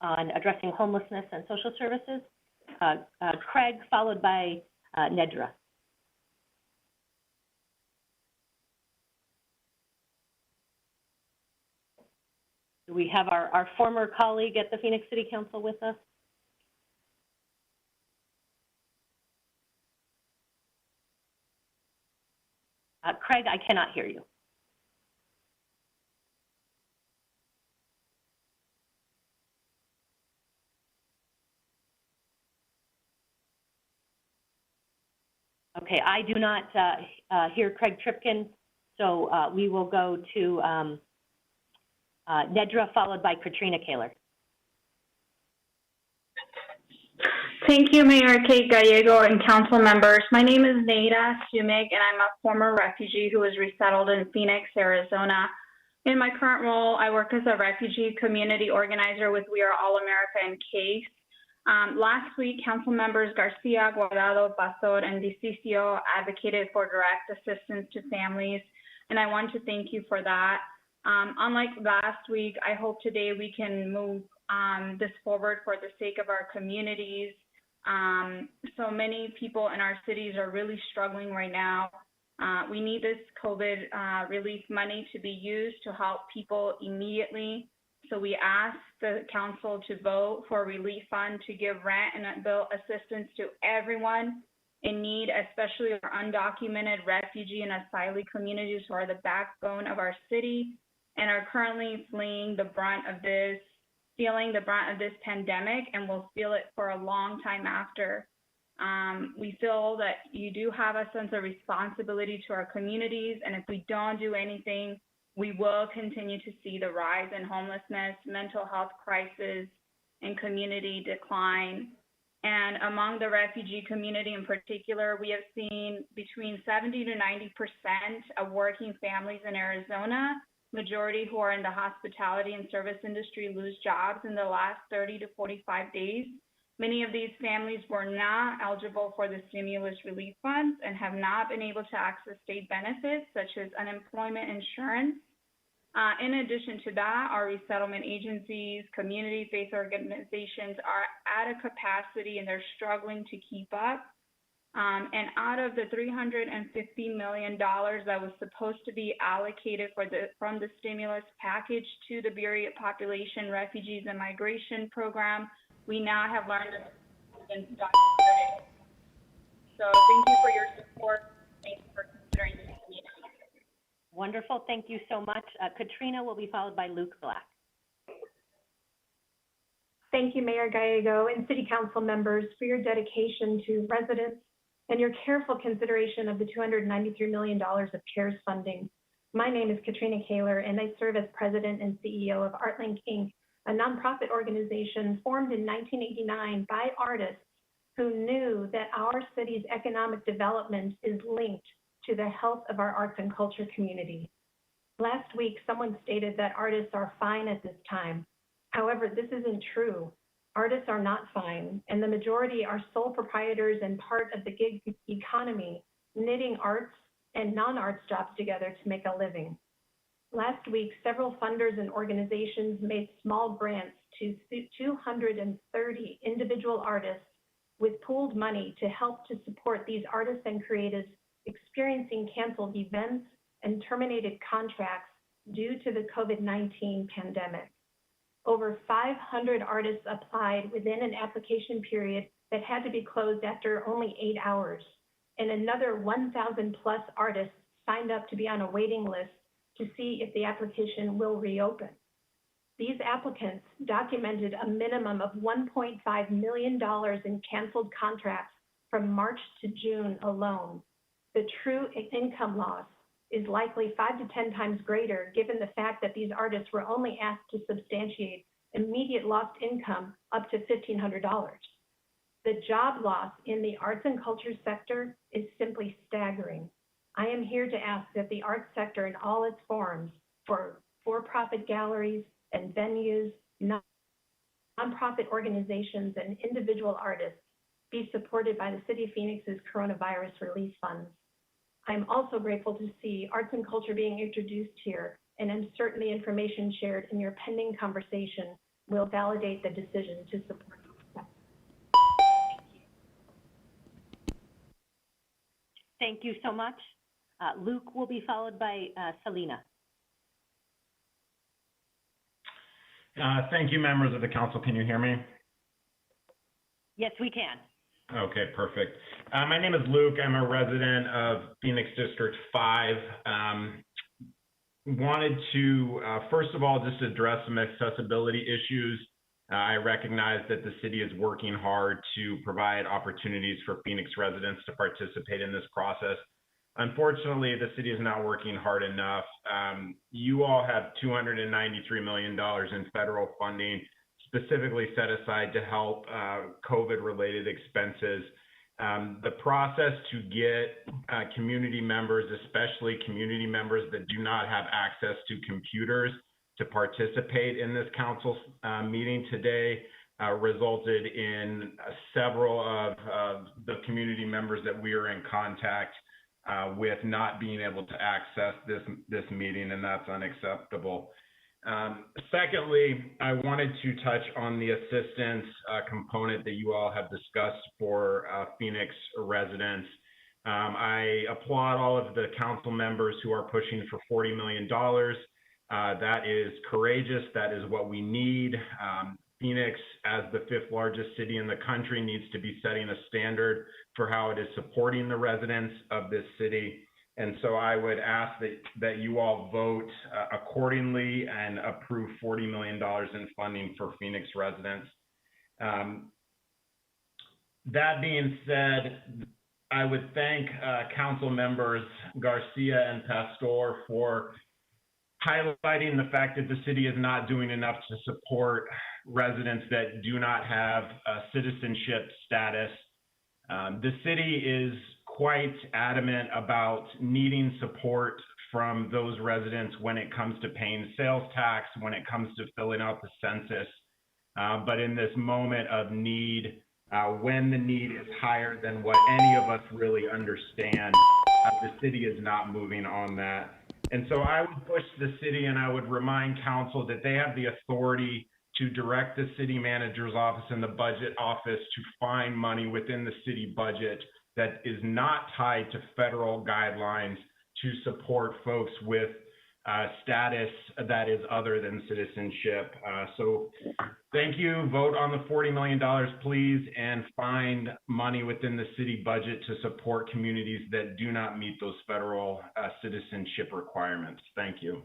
addressing homelessness and social services. Craig, followed by Nedra. Do we have our former colleague at the Phoenix City Council with us? Craig, I cannot hear you. Okay, I do not hear Craig Tripkin, so we will go to Nedra, followed by Katrina Kaler. Thank you, Mayor Kate Gallego and council members. My name is Neda Sumig, and I'm a former refugee who was resettled in Phoenix, Arizona. In my current role, I work as a refugee community organizer with We Are All America and CASE. Last week, council members Garcia, Guardado, Pastor, and DeCiccio advocated for direct assistance to families, and I want to thank you for that. Unlike last week, I hope today we can move this forward for the sake of our communities. So many people in our cities are really struggling right now. We need this COVID relief money to be used to help people immediately. So we ask the council to vote for a relief fund to give rent and bill assistance to everyone in need, especially our undocumented refugee and asylee communities who are the backbone of our city and are currently feeling the brunt of this pandemic, and will feel it for a long time after. We feel that you do have a sense of responsibility to our communities, and if we don't do anything, we will continue to see the rise in homelessness, mental health crisis, and community decline. And among the refugee community in particular, we have seen between 70 to 90% of working families in Arizona Majority who are in the hospitality and service industry lose jobs in the last 30 to 45 days. Many of these families were not eligible for the stimulus relief funds and have not been able to access state benefits such as unemployment insurance. In addition to that, our resettlement agencies, community-based organizations are at a capacity and they're struggling to keep up. And out of the $350 million that was supposed to be allocated from the stimulus package to the Bureau of Population, Refugees, and Migration Program, we now have learned that it's been diverted. So thank you for your support. Thank you for considering this meeting. Wonderful. Thank you so much. Katrina will be followed by Luke Black. Thank you, Mayor Gallego and City Council members, for your dedication to residents and your careful consideration of the $293 million of CARES funding. My name is Katrina Kaler, and I serve as President and CEO of ArtLink, Inc., a nonprofit organization formed in 1989 by artists who knew that our city's economic development is linked to the health of our arts and culture community. Last week, someone stated that artists are fine at this time. However, this isn't true. Artists are not fine, and the majority are sole proprietors and part of the gig economy, knitting arts and non-arts jobs together to make a living. Last week, several funders and organizations made small grants to 230 individual artists with pooled money to help to support these artists and creatives experiencing canceled events and terminated contracts due to the COVID-19 pandemic. Over 500 artists applied within an application period that had to be closed after only 8 hours, and another 1,000 plus artists signed up to be on a waiting list to see if the application will reopen. These applicants documented a minimum of $1.5 million in canceled contracts from March to June alone. The true income loss is likely 5 to 10 times greater given the fact that these artists were only asked to substantiate immediate lost income up to $1,500. The job loss in the arts and culture sector is simply staggering. I am here to ask that the arts sector in all its forms, for-profit galleries and venues, nonprofit organizations, and individual artists be supported by the City of Phoenix's coronavirus relief funds. I'm also grateful to see arts and culture being introduced here, and I'm certain the information shared in your pending conversation will validate the decision to support. Thank you so much. Luke will be followed by Selena. Thank you, members of the council. Can you hear me? Yes, we can. Okay, perfect. My name is Luke. I'm a resident of Phoenix District 5. Wanted to, first of all, just address some accessibility issues. I recognize that the city is working hard to provide opportunities for Phoenix residents to participate in this process. Unfortunately, the city is not working hard enough. You all have $293 million in federal funding specifically set aside to help COVID-related expenses. The process to get community members, especially community members that do not have access to computers to participate in this council meeting today, resulted in several of the community members that we are in contact with not being able to access this meeting, and that's unacceptable. Secondly, I wanted to touch on the assistance component that you all have discussed for Phoenix residents. I applaud all of the council members who are pushing for $40 million. That is courageous. That is what we need. Phoenix, as the 5th largest city in the country, needs to be setting a standard for how it is supporting the residents of this city. And so I would ask that you all vote accordingly and approve $40 million in funding for Phoenix residents. That being said, I would thank council members Garcia and Pastor for highlighting the fact that the city is not doing enough to support residents that do not have citizenship status. The city is quite adamant about needing support from those residents when it comes to paying sales tax, when it comes to filling out the census. But in this moment of need, when the need is higher than what any of us really understand, the city is not moving on that. And so I would push the city and I would remind council that they have the authority to direct the city manager's office and the budget office to find money within the city budget that is not tied to federal guidelines to support folks with status that is other than citizenship. So thank you. Vote on the $40 million, please, and find money within the city budget to support communities that do not meet those federal citizenship requirements. Thank you.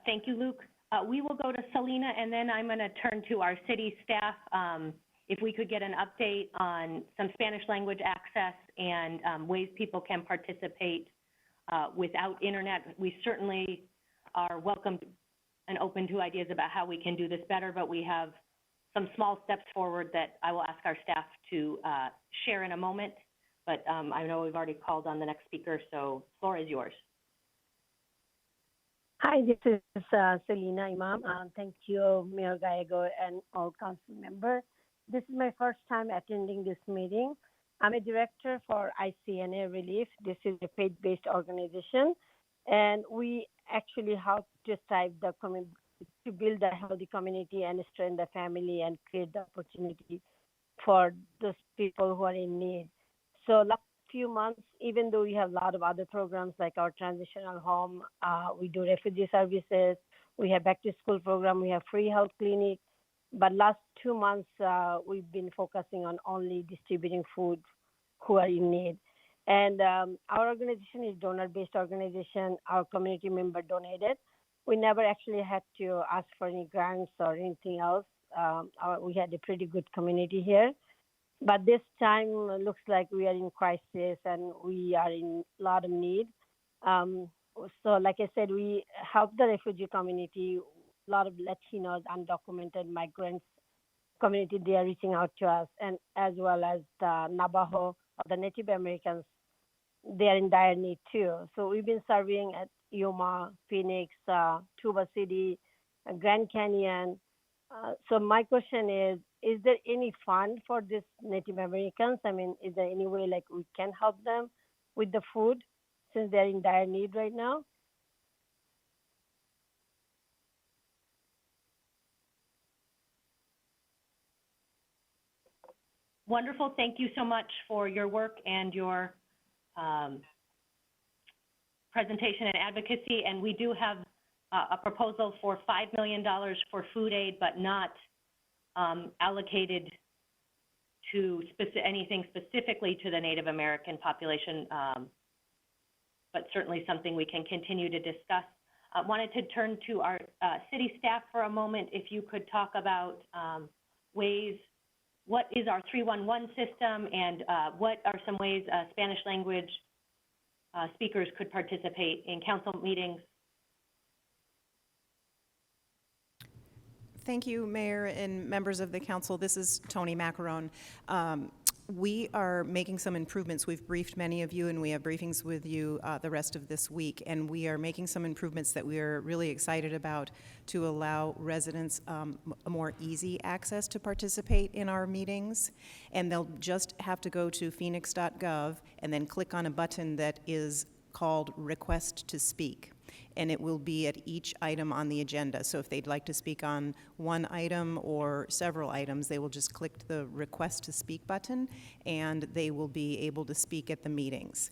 Thank you, Luke. We will go to Selena, and then I'm going to turn to our city staff. If we could get an update on some Spanish language access and ways people can participate without internet. We certainly are welcome and open to ideas about how we can do this better, but we have some small steps forward that I will ask our staff to share in a moment. But I know we've already called on the next speaker, so floor is yours. Hi, this is Selena Imam. Thank you, Mayor Gallego and all council members. This is my first time attending this meeting. I'm a director for ICNA Relief. This is a faith-based organization, and we actually help to strive the to build a healthy community and strengthen the family and create the opportunity for those people who are in need. So last few months, even though we have a lot of other programs like our transitional home, we do refugee services, we have back to school program, we have free health clinic, but last 2 months, we've been focusing on only distributing food who are in need. And our organization is donor-based organization. Our community member donated. We never actually had to ask for any grants or anything else. We had a pretty good community here. But this time looks like we are in crisis and we are in a lot of need. So like I said, we help the refugee community, a lot of Latinos, undocumented migrants community, they are reaching out to us, and as well as the Navajo or the Native Americans, they are in dire need too. So we've been serving at Yuma, Phoenix, Tuba City, Grand Canyon. So my question is there any fund for these Native Americans? I mean, is there any way like we can help them with the food since they're in dire need right now? Wonderful. Thank you so much for your work and your presentation and advocacy. And we do have a proposal for $5 million for food aid, but not allocated to anything specifically to the Native American population, but certainly something we can continue to discuss. I wanted to turn to our city staff for a moment. If you could talk about ways, what is our 311 system, and what are some ways Spanish language speakers could participate in council meetings? Thank you, Mayor and members of the council. This is Toni Macaron. We are making some improvements. We've briefed many of you, and we have briefings with you the rest of this week, and we are making some improvements that we are really excited about to allow residents a more easy access to participate in our meetings. And they'll just have to go to phoenix.gov and then click on a button that is called Request to Speak. And it will be at each item on the agenda. So if they'd like to speak on one item or several items, they will just click the Request to Speak button, and they will be able to speak at the meetings.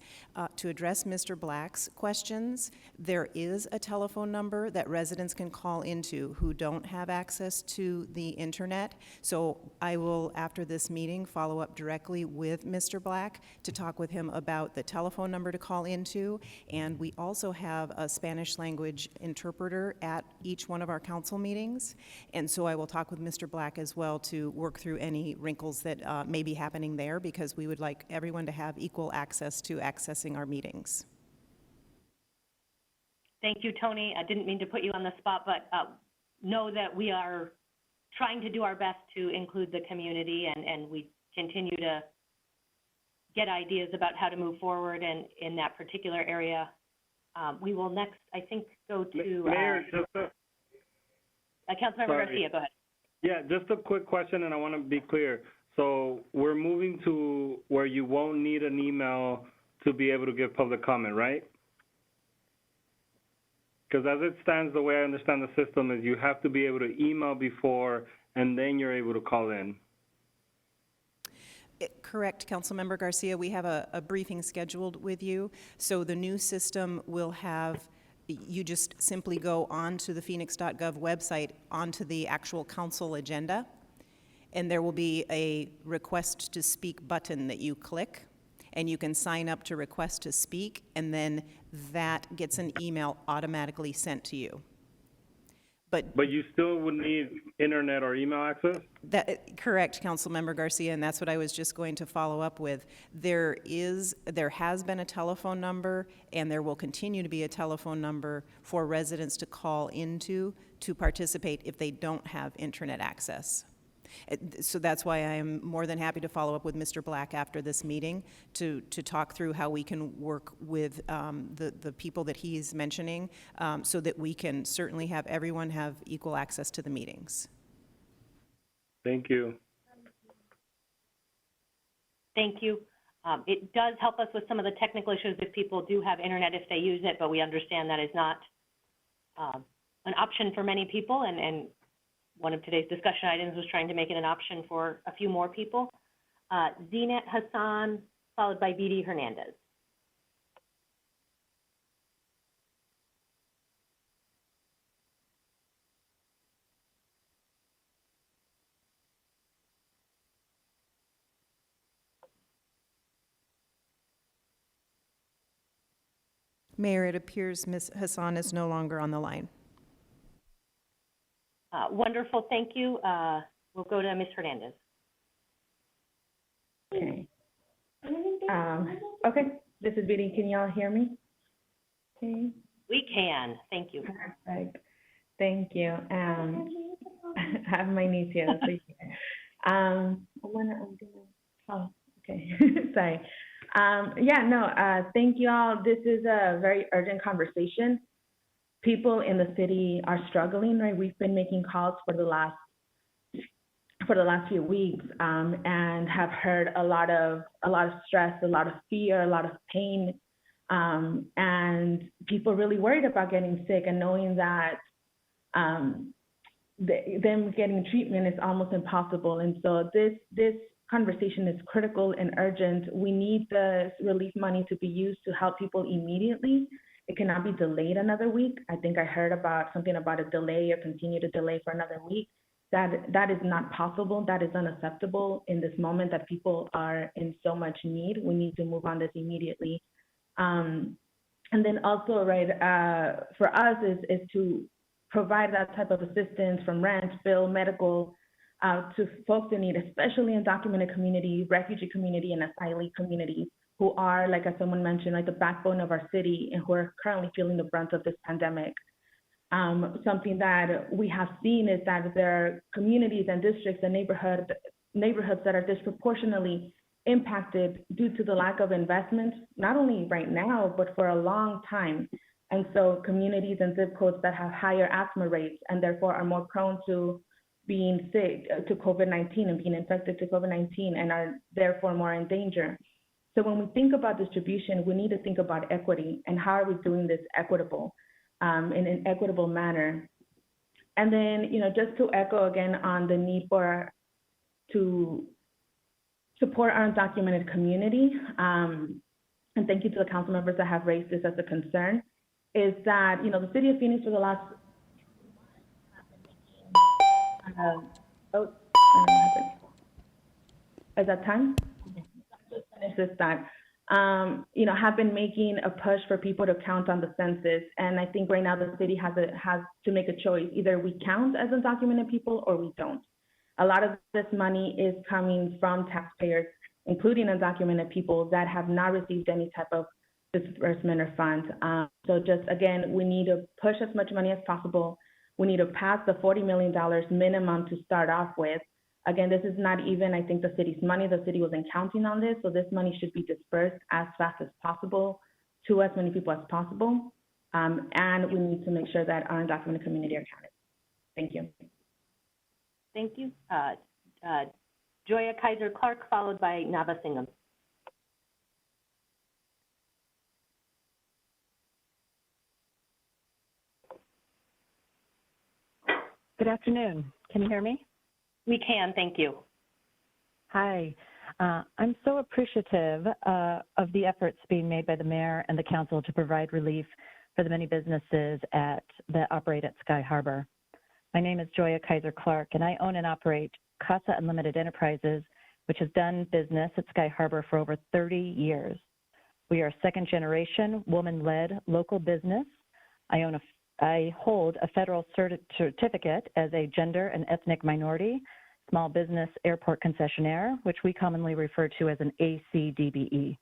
To address Mr. Black's questions, there is a telephone number that residents can call into who don't have access to the internet. So I will, after this meeting, follow up directly with Mr. Black to talk with him about the telephone number to call into. And we also have a Spanish language interpreter at each one of our council meetings. And so I will talk with Mr. Black as well to work through any wrinkles that may be happening there, because we would like everyone to have equal access to accessing our meetings. Thank you, Toni. I didn't mean to put you on the spot, but know that we are trying to do our best to include the community, and we continue to get ideas about how to move forward in that particular area. We will next, I think, go to Mayor, Councilmember Garcia. Go ahead. Yeah, just a quick question, and I want to be clear. So we're moving to where you won't need an email to be able to give public comment, right? Because as it stands, the way I understand the system is you have to be able to email before, and then you're able to call in. Correct, Councilmember Garcia. We have a briefing scheduled with you. So the new system will have, you just simply go onto the phoenix.gov website, onto the actual council agenda, and there will be a request to speak button that you click, and you can sign up to request to speak, and then that gets an email automatically sent to you. But you still would need internet or email access? Correct, Councilmember Garcia, and that's what I was just going to follow up with. There has been a telephone number, and there will continue to be a telephone number for residents to call into to participate if they don't have internet access. So that's why I am more than happy to follow up with Mr. Black after this meeting to talk through how we can work with the people that he's mentioning so that we can certainly have everyone have equal access to the meetings. Thank you. Thank you. It does help us with some of the technical issues if people do have internet if they use it, but we understand that is not an option for many people, and one of today's discussion items was trying to make it an option for a few more people. Zinat Hassan, followed by BD Hernandez. Mayor, it appears Ms. Hassan is no longer on the line. Wonderful, thank you. We'll go to Ms. Hernandez. Okay. Okay, this is BD. Can y'all hear me? Okay. We can, thank you. Perfect. Thank you. I have my niece here. Oh, okay. Sorry. Thank you all. This is a very urgent conversation. People in the city are struggling, right? We've been making calls for the last few weeks, and have heard a lot of stress, a lot of fear, a lot of pain, and people really worried about getting sick and knowing that them getting treatment is almost impossible. And so this conversation is critical and urgent. We need the relief money to be used to help people immediately. It cannot be delayed another week. I think I heard about something about a delay or continue to delay for another week. That is not possible. That is unacceptable in this moment that people are in so much need. We need to move on this immediately. And then also, for us is to provide that type of assistance from rent, bill, medical, to folks in need, especially in undocumented community, refugee community, and asylee communities, who are, like as someone mentioned, like the backbone of our city and who are currently feeling the brunt of this pandemic. Something that we have seen is that there are communities and districts and neighborhoods that are disproportionately impacted due to the lack of investment, not only right now, but for a long time. And so communities and zip codes that have higher asthma rates and therefore are more prone to being sick to COVID-19 and being infected to COVID-19 and are therefore more in danger. So when we think about distribution, we need to think about equity and how are we doing this equitable, in an equitable manner. And then, just to echo again on the need to support our undocumented community, and thank you to the council members that have raised this as a concern, is that, the city of Phoenix for the last, is that time? Finish this time. Have been making a push for people to count on the census. And I think right now the city has to make a choice. Either we count as undocumented people or we don't. A lot of this money is coming from taxpayers, including undocumented people that have not received any type of disbursement or fund. So just again, we need to push as much money as possible. We need to pass the $40 million minimum to start off with. Again, this is not even, I think, the city's money. The city wasn't counting on this, so this money should be dispersed as fast as possible to as many people as possible. And we need to make sure that our undocumented community are counted. Thank you. Thank you. Joya Kaiser Clark, followed by Nava Singham. Good afternoon. Can you hear me? We can, thank you. Hi. I'm so appreciative of the efforts being made by the mayor and the council to provide relief for the many businesses that operate at Sky Harbor. My name is Joya Kaiser Clark, and I own and operate Casa Unlimited Enterprises, which has done business at Sky Harbor for over 30 years. We are a second-generation, woman-led local business. I hold a federal certificate as a gender and ethnic minority small business airport concessionaire, which we commonly refer to as an ACDBE.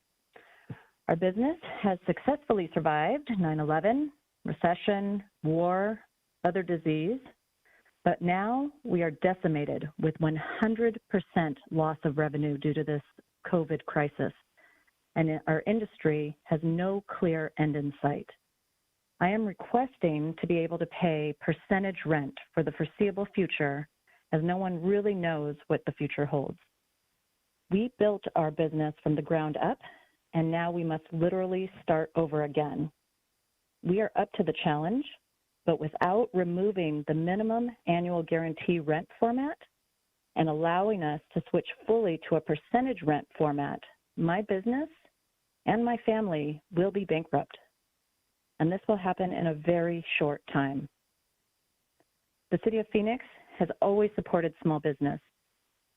Our business has successfully survived 9/11, recession, war, other disease, but now we are decimated with 100% loss of revenue due to this COVID crisis, and our industry has no clear end in sight. I am requesting to be able to pay percentage rent for the foreseeable future, as no one really knows what the future holds. We built our business from the ground up, and now we must literally start over again. We are up to the challenge, but without removing the minimum annual guarantee rent format and allowing us to switch fully to a percentage rent format, my business and my family will be bankrupt. And this will happen in a very short time. The City of Phoenix has always supported small business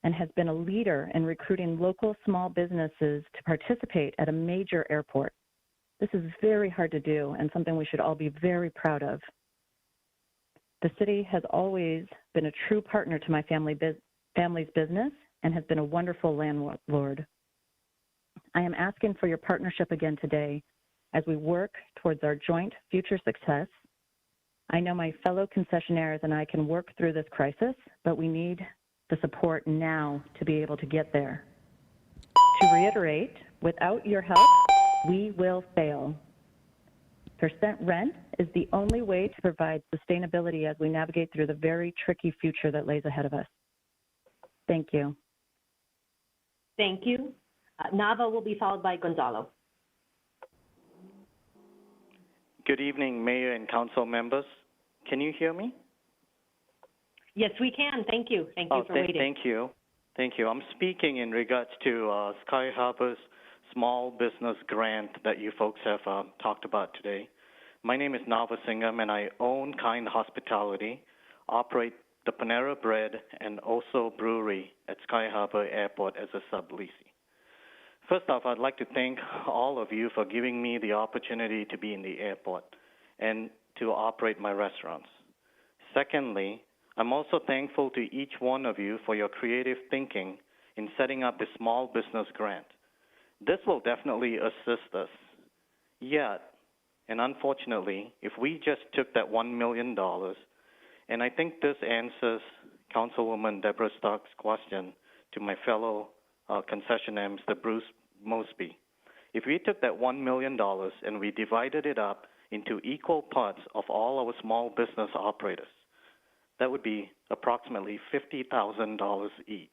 and has been a leader in recruiting local small businesses to participate at a major airport. This is very hard to do and something we should all be very proud of. The city has always been a true partner to my family's business and has been a wonderful landlord. I am asking for your partnership again today as we work towards our joint future success. I know my fellow concessionaires and I can work through this crisis, but we need the support now to be able to get there. To reiterate, without your help, we will fail. Percent rent is the only way to provide sustainability as we navigate through the very tricky future that lays ahead of us. Thank you. Thank you. Nava will be followed by Gonzalo. Good evening, Mayor and Council members. Can you hear me? Yes, we can. Thank you. Thank you for waiting. Thank you. Thank you. I'm speaking in regards to Sky Harbor's small business grant that you folks have talked about today. My name is Nava Singham, and I own Kind Hospitality, operate the Panera Bread, and also brewery at Sky Harbor Airport as a subleasee. First off, I'd like to thank all of you for giving me the opportunity to be in the airport and to operate my restaurants. Secondly, I'm also thankful to each one of you for your creative thinking in setting up the small business grant. This will definitely assist us. Yet, and unfortunately, if we just took that $1 million, and I think this answers Councilwoman Deborah Stark's question to my fellow concessionaire, Mr. Bruce Mosby. If we took that $1 million and we divided it up into equal parts of all our small business operators, that would be approximately $50,000 each.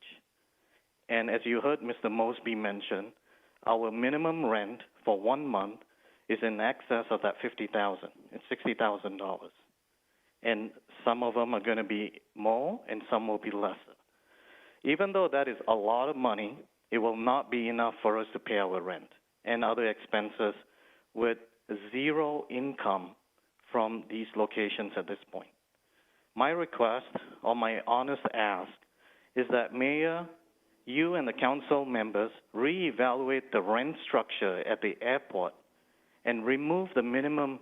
And as you heard Mr. Mosby mention, our minimum rent for 1 month is in excess of that $50,000. It's $60,000. And some of them are going to be more and some will be lesser. Even though that is a lot of money, it will not be enough for us to pay our rent and other expenses with zero income from these locations at this point. My request, or my honest ask, is that Mayor, you and the council members reevaluate the rent structure at the airport and remove the minimum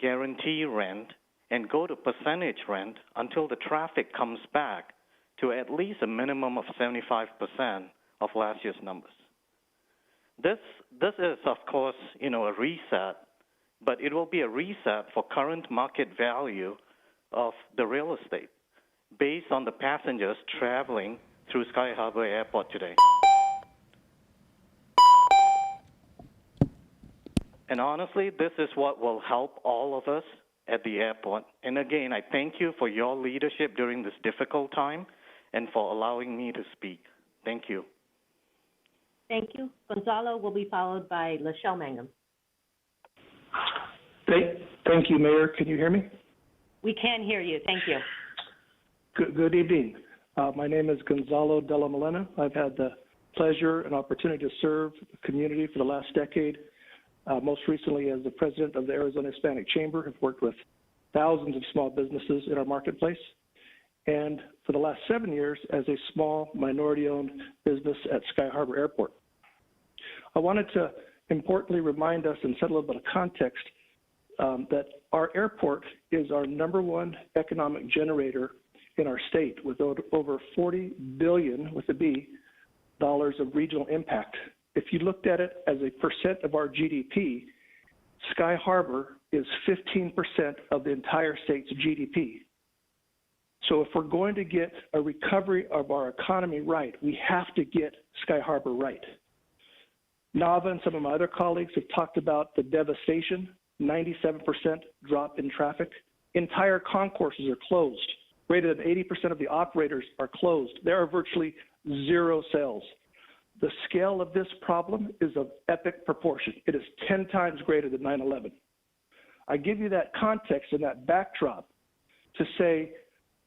guarantee rent and go to percentage rent until the traffic comes back to at least a minimum of 75% of last year's numbers. This is, of course, a reset, but it will be a reset for current market value of the real estate based on the passengers traveling through Sky Harbor Airport today. And honestly, this is what will help all of us at the airport. And again, I thank you for your leadership during this difficult time and for allowing me to speak. Thank you. Thank you. Gonzalo will be followed by Lachelle Mangum. Thank you, Mayor. Can you hear me? We can hear you. Thank you. Good evening. My name is Gonzalo Della Molina. I've had the pleasure and opportunity to serve the community for the last decade. Most recently as the president of the Arizona Hispanic Chamber. I've worked with thousands of small businesses in our marketplace. And for the last 7 years as a small minority-owned business at Sky Harbor Airport. I wanted to importantly remind us and set a little bit of context that our airport is our #1 economic generator in our state with over $40 billion, with a B, dollars of regional impact. If you looked at it as a percent of our GDP, Sky Harbor is 15% of the entire state's GDP. So if we're going to get a recovery of our economy right, we have to get Sky Harbor right. Nava and some of my other colleagues have talked about the devastation, 97% drop in traffic. Entire concourses are closed. Greater than 80% of the operators are closed. There are virtually zero sales. The scale of this problem is of epic proportion. It is 10 times greater than 9/11. I give you that context and that backdrop to say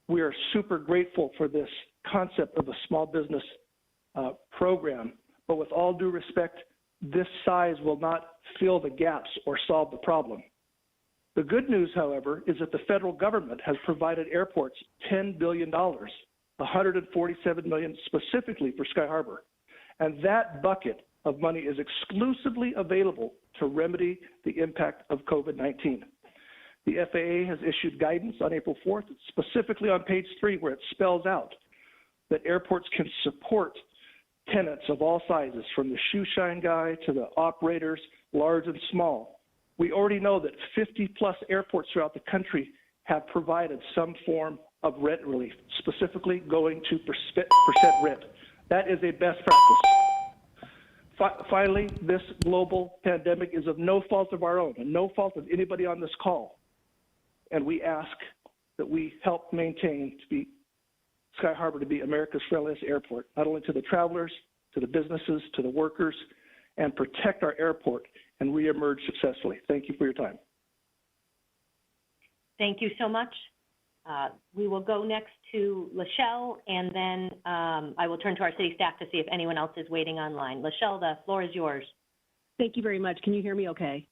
we are super grateful for this concept of a small business program, but with all due respect, this size will not fill the gaps or solve the problem. The good news, however, is that the federal government has provided airports $10 billion, $147 million specifically for Sky Harbor. And that bucket of money is exclusively available to remedy the impact of COVID-19. The FAA has issued guidance on April 4th, specifically on page 3, where it spells out that airports can support tenants of all sizes, from the shoe shine guy to the operators, large and small. We already know that 50-plus airports throughout the country have provided some form of rent relief, specifically going to percent rent. That is a best practice. Finally, this global pandemic is of no fault of our own and no fault of anybody on this call. And we ask that we help maintain Sky Harbor to be America's friendliest airport, not only to the travelers, to the businesses, to the workers, and protect our airport and reemerge successfully. Thank you for your time. Thank you so much. We will go next to Lachelle, and then I will turn to our city staff to see if anyone else is waiting online. Lachelle, the floor is yours. Thank you very much. Can you hear me okay?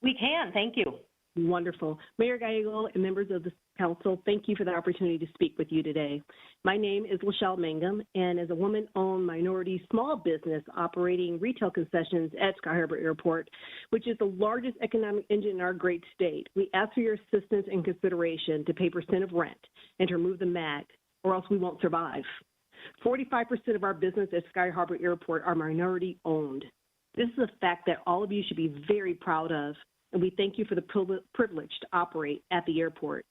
We can. Thank you. Wonderful. Mayor Gallego and members of the council, thank you for the opportunity to speak with you today. My name is Lachelle Mangum, and as a woman-owned minority small business operating retail concessions at Sky Harbor Airport, which is the largest economic engine in our great state, we ask for your assistance and consideration to pay percent of rent and to remove the MAG, or else we won't survive. 45% of our business at Sky Harbor Airport are minority-owned. This is a fact that all of you should be very proud of, and we thank you for the privilege to operate at the airport.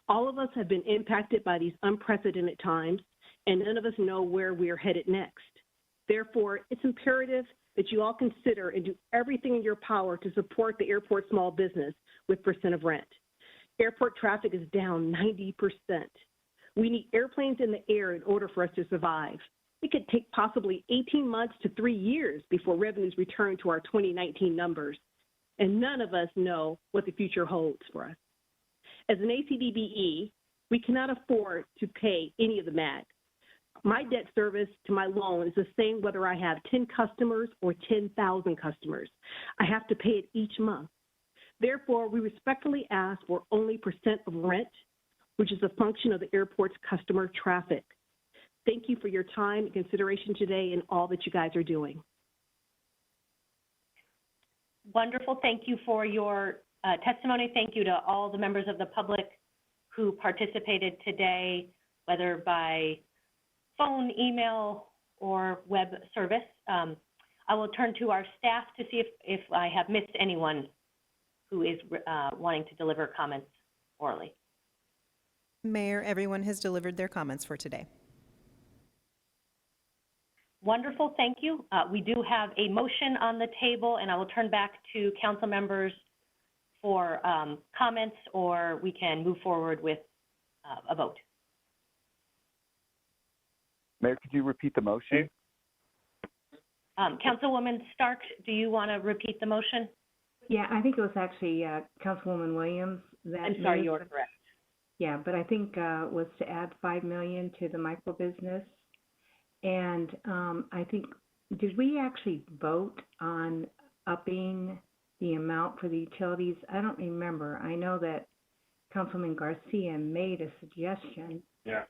All of us have been impacted by these unprecedented times, and none of us know where we are headed next. Therefore, it's imperative that you all consider and do everything in your power to support the airport small business with percent of rent. Airport traffic is down 90%. We need airplanes in the air in order for us to survive. It could take possibly 18 months to 3 years before revenues return to our 2019 numbers. And none of us know what the future holds for us. As an ACDBE, we cannot afford to pay any of the MAG. My debt service to my loan is the same whether I have 10 customers or 10,000 customers. I have to pay it each month. Therefore, we respectfully ask for only percent of rent, which is a function of the airport's customer traffic. Thank you for your time and consideration today and all that you guys are doing. Wonderful. Thank you for your testimony. Thank you to all the members of the public who participated today, whether by phone, email, or web service. I will turn to our staff to see if I have missed anyone who is wanting to deliver comments orally. Mayor, everyone has delivered their comments for today. Wonderful, thank you. We do have a motion on the table, and I will turn back to council members for comments, or we can move forward with a vote. Mayor, could you repeat the motion? Councilwoman Stark, do you want to repeat the motion? Yeah, I think it was actually Councilwoman Williams that. I'm sorry, you're correct. Yeah, but I think was to add $5 million to the micro business. And I think, did we actually vote on upping the amount for the utilities? I don't remember. I know that Councilman Garcia made a suggestion. Yeah.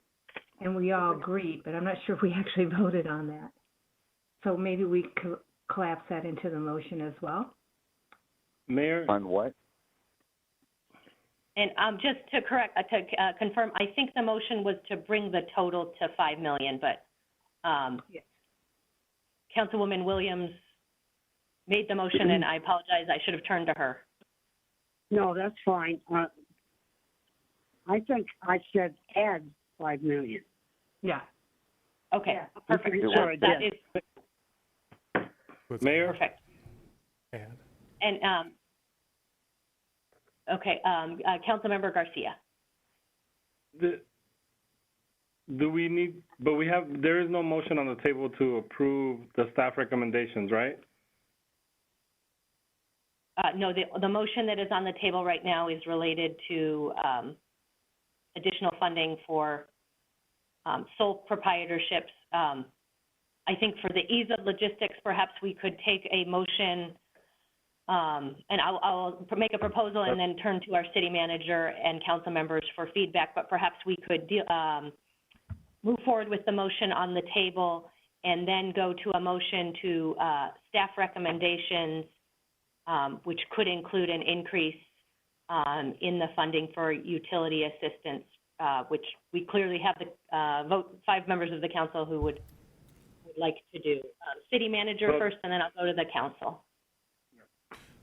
And we all agreed, but I'm not sure if we actually voted on that. So maybe we collapse that into the motion as well. Mayor? On what? And just to confirm, I think the motion was to bring the total to $5 million, but yes. Councilwoman Williams made the motion, and I apologize, I should have turned to her. No, that's fine. I think I said add $5 million. Yeah. Okay, Yeah. perfect. Sure, That is Mayor? perfect. Add. And, okay, Councilmember Garcia. There is no motion on the table to approve the staff recommendations, right? No, the motion that is on the table right now is related to additional funding for sole proprietorships. I think for the ease of logistics, perhaps we could take a motion, and I'll make a proposal and then turn to our city manager and council members for feedback, but perhaps we could move forward with the motion on the table and then go to a motion to staff recommendations, which could include an increase in the funding for utility assistance, which we clearly have the 5 members of the council who would like to do. City manager first, and then I'll go to the council.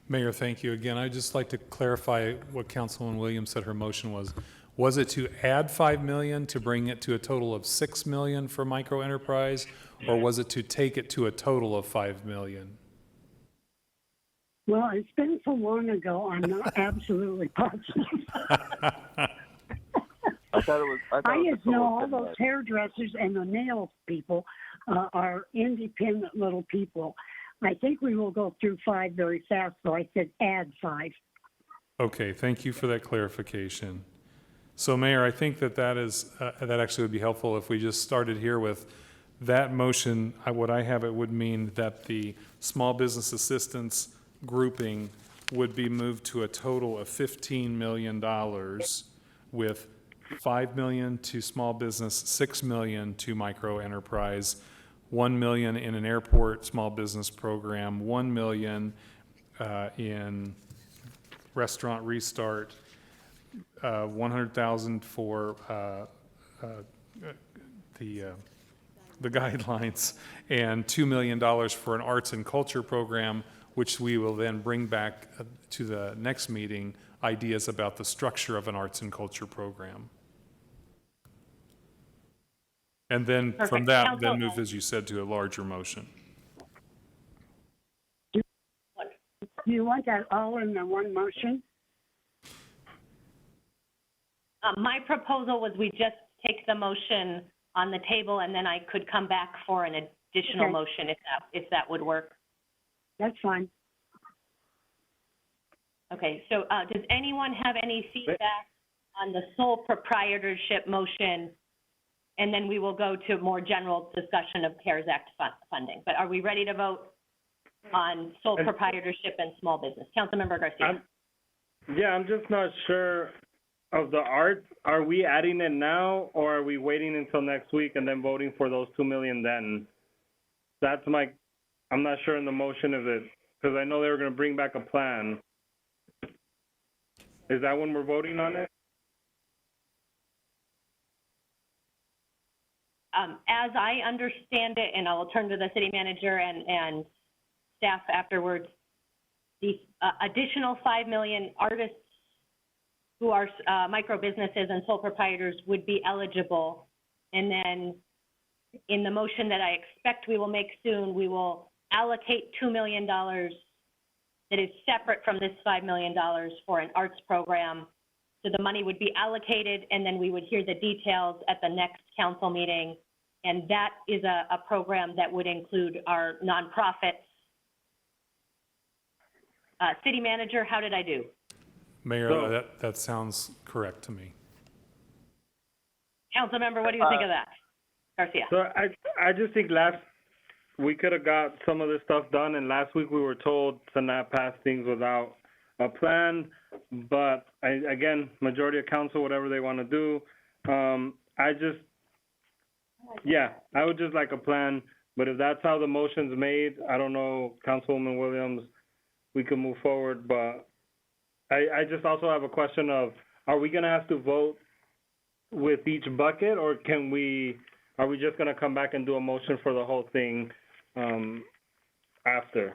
Mayor, thank you. Again, I'd just like to clarify what Councilwoman Williams said her motion was. Was it to add $5 million to bring it to a total of $6 million for micro enterprise, or was it to take it to a total of $5 million? Well, it's been so long ago, I'm not absolutely positive. I just know all those hairdressers and the nail people are independent little people. I think we will go through 5 very fast, so I said add 5. Okay, thank you for that clarification. So, Mayor, I think that that actually would be helpful if we just started here with that motion. What I have, it would mean that the small business assistance grouping would be moved to a total of $15 million, with $5 million to small business, $6 million to micro enterprise, $1 million in an airport small business program, $1 million in restaurant restart, $100,000 for the guidelines, and $2 million for an arts and culture program, which we will then bring back to the next meeting, ideas about the structure of an arts and culture program. And then from that, then move, as you said, to a larger motion. Do you want that all in the one motion? My proposal was we just take the motion on the table, and then I could come back for an additional motion if that would work. That's fine. Okay, so does anyone have any feedback on the sole proprietorship motion? And then we will go to more general discussion of CARES Act funding. But are we ready to vote on sole proprietorship and small business? Councilmember Garcia. I'm just not sure of the arts. Are we adding it now, or are we waiting until next week and then voting for those $2 million then? I'm not sure in the motion of it, because I know they were going to bring back a plan. Is that when we're voting on it? As I understand it, and I will turn to the city manager and staff afterwards, the additional $5 million artists who are micro businesses and sole proprietors would be eligible, and then in the motion that I expect we will make soon, we will allocate $2 million that is separate from this $5 million for an arts program. So the money would be allocated, and then we would hear the details at the next council meeting. And that is a program that would include our nonprofits. City Manager, how did I do? Mayor, that sounds correct to me. Council member, what do you think of that? Garcia. So I just think we could have got some of this stuff done, and last week we were told to not pass things without a plan. But again, majority of council, whatever they want to do. I would just like a plan. But if that's how the motion's made, I don't know, Councilwoman Williams, we can move forward. But I just also have a question of, are we going to have to vote with each bucket, or are we just going to come back and do a motion for the whole thing after?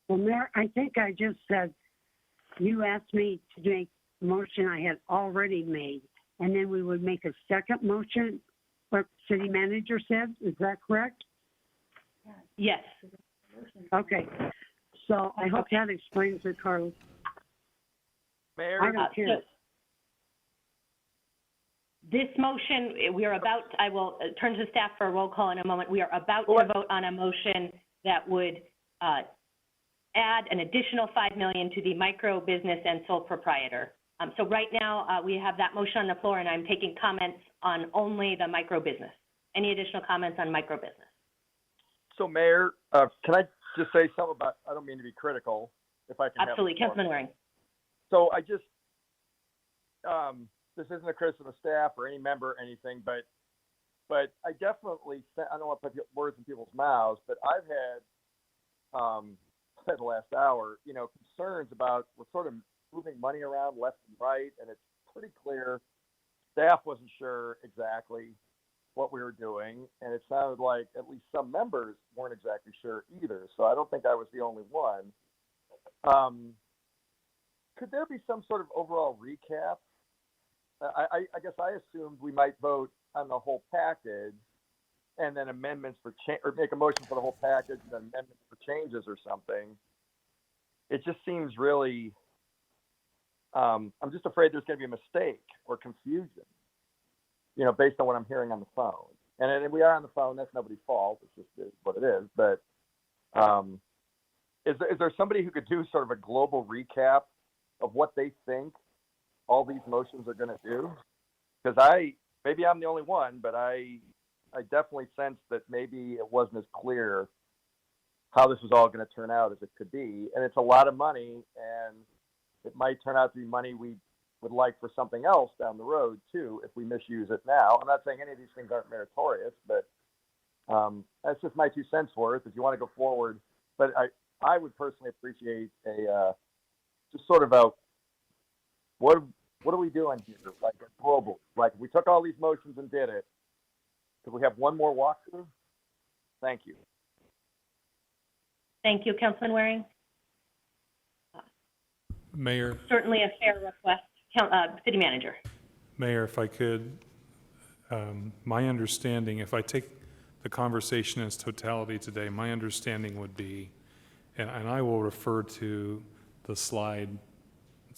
Well, Mayor, I think I just said, you asked me to make a motion I had already made, and then we would make a second motion, what City Manager said. Is that correct? Yes. Okay. So I hope that explains it, Carlos. Mayor? I don't care. This motion, I will turn to staff for a roll call in a moment. We are about to vote on a motion that would add an additional $5 million to the micro business and sole proprietor. So right now, we have that motion on the floor, and I'm taking comments on only the micro business. Any additional comments on micro business? So, Mayor, can I just say something about, I don't mean to be critical, if I can. Absolutely, Councilman Waring. So I just, this isn't a criticism of staff or any member or anything, but I definitely, I don't want to put words in people's mouths, but I've had, said the last hour, concerns about, we're sort of moving money around left and right, and it's pretty clear staff wasn't sure exactly what we were doing, and it sounded like at least some members weren't exactly sure either, so I don't think I was the only one. Could there be some sort of overall recap? I guess I assumed we might vote on the whole package and then amendments or make a motion for the whole package and then amendments for changes or something. It just seems really, I'm just afraid there's going to be a mistake or confusion, based on what I'm hearing on the phone. And we are on the phone, that's nobody's fault, it's just what it is. But is there somebody who could do sort of a global recap of what they think all these motions are going to do? Because maybe I'm the only one, but I definitely sense that maybe it wasn't as clear how this was all going to turn out as it could be. And it's a lot of money, and it might turn out to be money we would like for something else down the road too, if we misuse it now. I'm not saying any of these things aren't meritorious, but that's just my 2 cents worth if you want to go forward. But I would personally appreciate just sort of what are we doing here? Like a global, like we took all these motions and did it. Could we have one more walkthrough? Thank you. Thank you, Councilman Waring. Mayor. Certainly a fair request. City Manager. Mayor, if I could, my understanding, if I take the conversation in its totality today, my understanding would be, and I will refer to the slide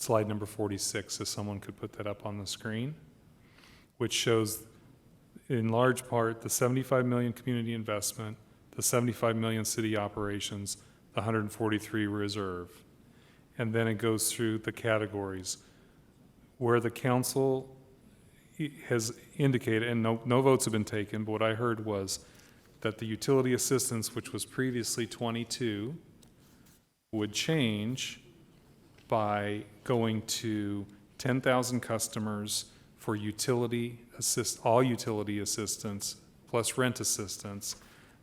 number 46, if someone could put that up on the screen, which shows in large part the 75 million community investment, the 75 million city operations, the 143 reserve. And then it goes through the categories where the council has indicated, and no votes have been taken, but what I heard was that the utility assistance, which was previously 22, would change by going to 10,000 customers for all utility assistance plus rent assistance,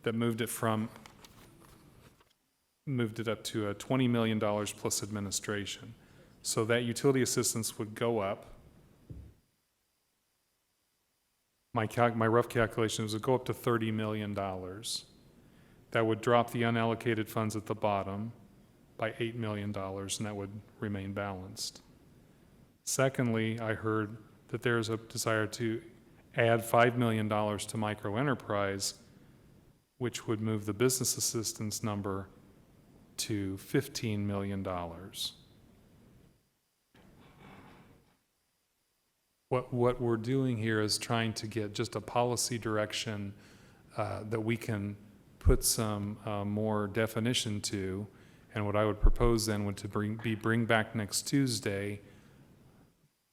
that moved it up to $20 million plus administration. So that utility assistance would go up. My rough calculations would go up to $30 million. That would drop the unallocated funds at the bottom by $8 million, and that would remain balanced. Secondly, I heard that there's a desire to add $5 million to microenterprise, which would move the business assistance number to $15 million. What we're doing here is trying to get just a policy direction that we can put some more definition to. And what I would propose then would to bring back next Tuesday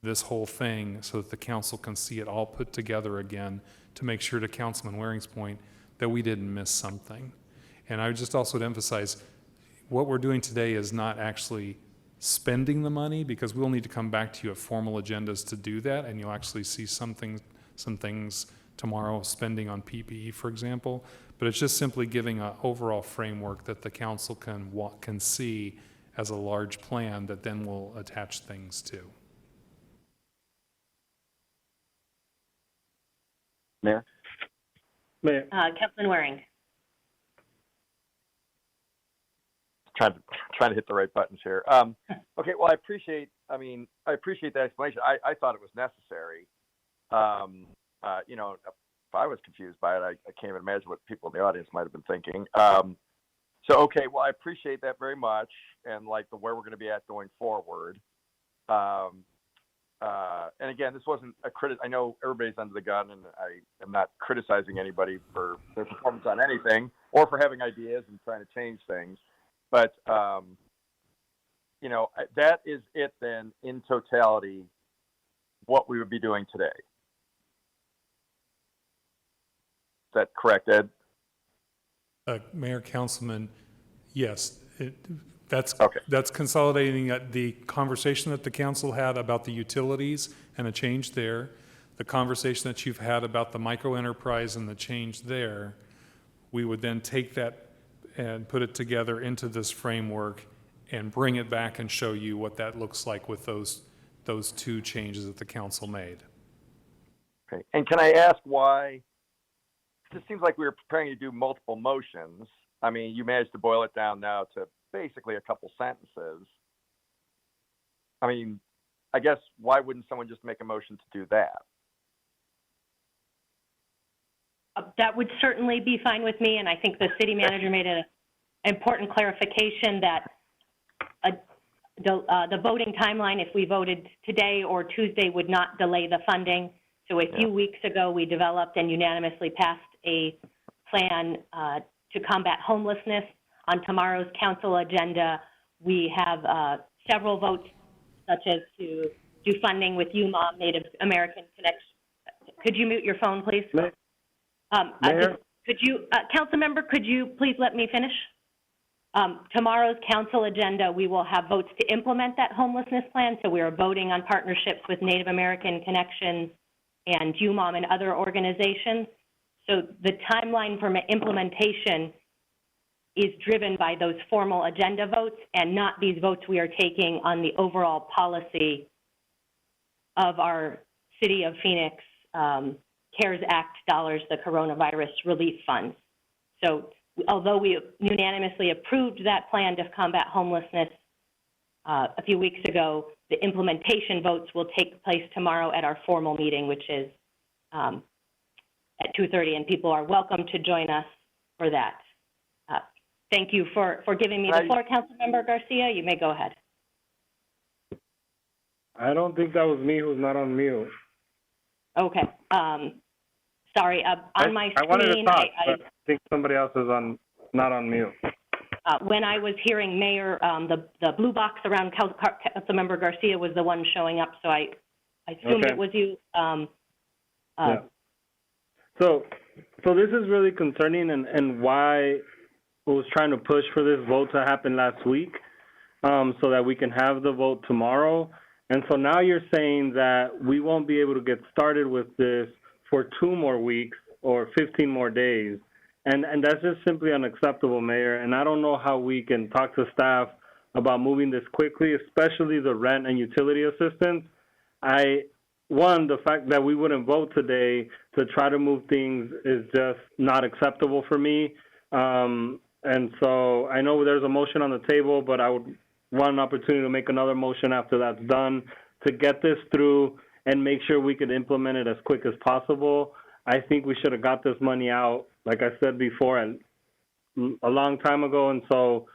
this whole thing so that the council can see it all put together again to make sure, to Councilman Waring's point, that we didn't miss something. And I would just also emphasize, what we're doing today is not actually spending the money, because we'll need to come back to you at formal agendas to do that, and you'll actually see some things tomorrow, spending on PPE, for example. But it's just simply giving an overall framework that the council can see as a large plan that then we'll attach things to. Mayor? Mayor. Councilman Waring. Trying to hit the right buttons here. Okay, well, I appreciate that explanation. I thought it was necessary. You know, if I was confused by it, I can't even imagine what people in the audience might have been thinking. So, okay, well, I appreciate that very much, and like where we're going to be at going forward. And again, this wasn't a I know everybody's under the gun, and I am not criticizing anybody for their performance on anything or for having ideas and trying to change things. But, you know, that is it then in totality, what we would be doing today. Is that correct, Ed? Mayor, Councilman, yes. That's consolidating the conversation that the council had about the utilities and a change there, the conversation that you've had about the microenterprise and the change there. We would then take that and put it together into this framework and bring it back and show you what that looks like with those two changes that the council made. Okay. And can I ask why? It seems like we were preparing to do multiple motions. I mean, you managed to boil it down now to basically a couple sentences. I mean, I guess why wouldn't someone just make a motion to do that? That would certainly be fine with me, and I think the city manager made an important clarification that the voting timeline, if we voted today or Tuesday, would not delay the funding. So a few weeks ago, we developed and unanimously passed a plan to combat homelessness. On tomorrow's council agenda, we have several votes, such as to do funding with UMOM, Native American Connection. Could you mute your phone, please? Mayor? Could you, council member, could you please let me finish? Tomorrow's council agenda, we will have votes to implement that homelessness plan. So we are voting on partnerships with Native American Connections and UMOM and other organizations. So the timeline for implementation is driven by those formal agenda votes and not these votes we are taking on the overall policy of our City of Phoenix CARES Act dollars, the coronavirus relief funds. So although we unanimously approved that plan to combat homelessness a few weeks ago, the implementation votes will take place tomorrow at our formal meeting, which is at 2:30, and people are welcome to join us for that. Thank you for giving me the floor, Councilmember Garcia. You may go ahead. I don't think that was me who's not on mute. Okay. Sorry. On my screen, I wanted to talk, but I think somebody else is not on mute. When I was hearing Mayor, the blue box around Councilmember Garcia was the one showing up, so I assumed it was you. Yeah. So this is really concerning, and why I was trying to push for this vote to happen last week, so that we can have the vote tomorrow. And so now you're saying that we won't be able to get started with this for 2 more weeks or 15 more days. And that's just simply unacceptable, Mayor. And I don't know how we can talk to staff about moving this quickly, especially the rent and utility assistance. The fact that we wouldn't vote today to try to move things is just not acceptable for me. And so I know there's a motion on the table, but I would want an opportunity to make another motion after that's done to get this through and make sure we could implement it as quick as possible. I think we should have got this money out, like I said before, a long time ago. And so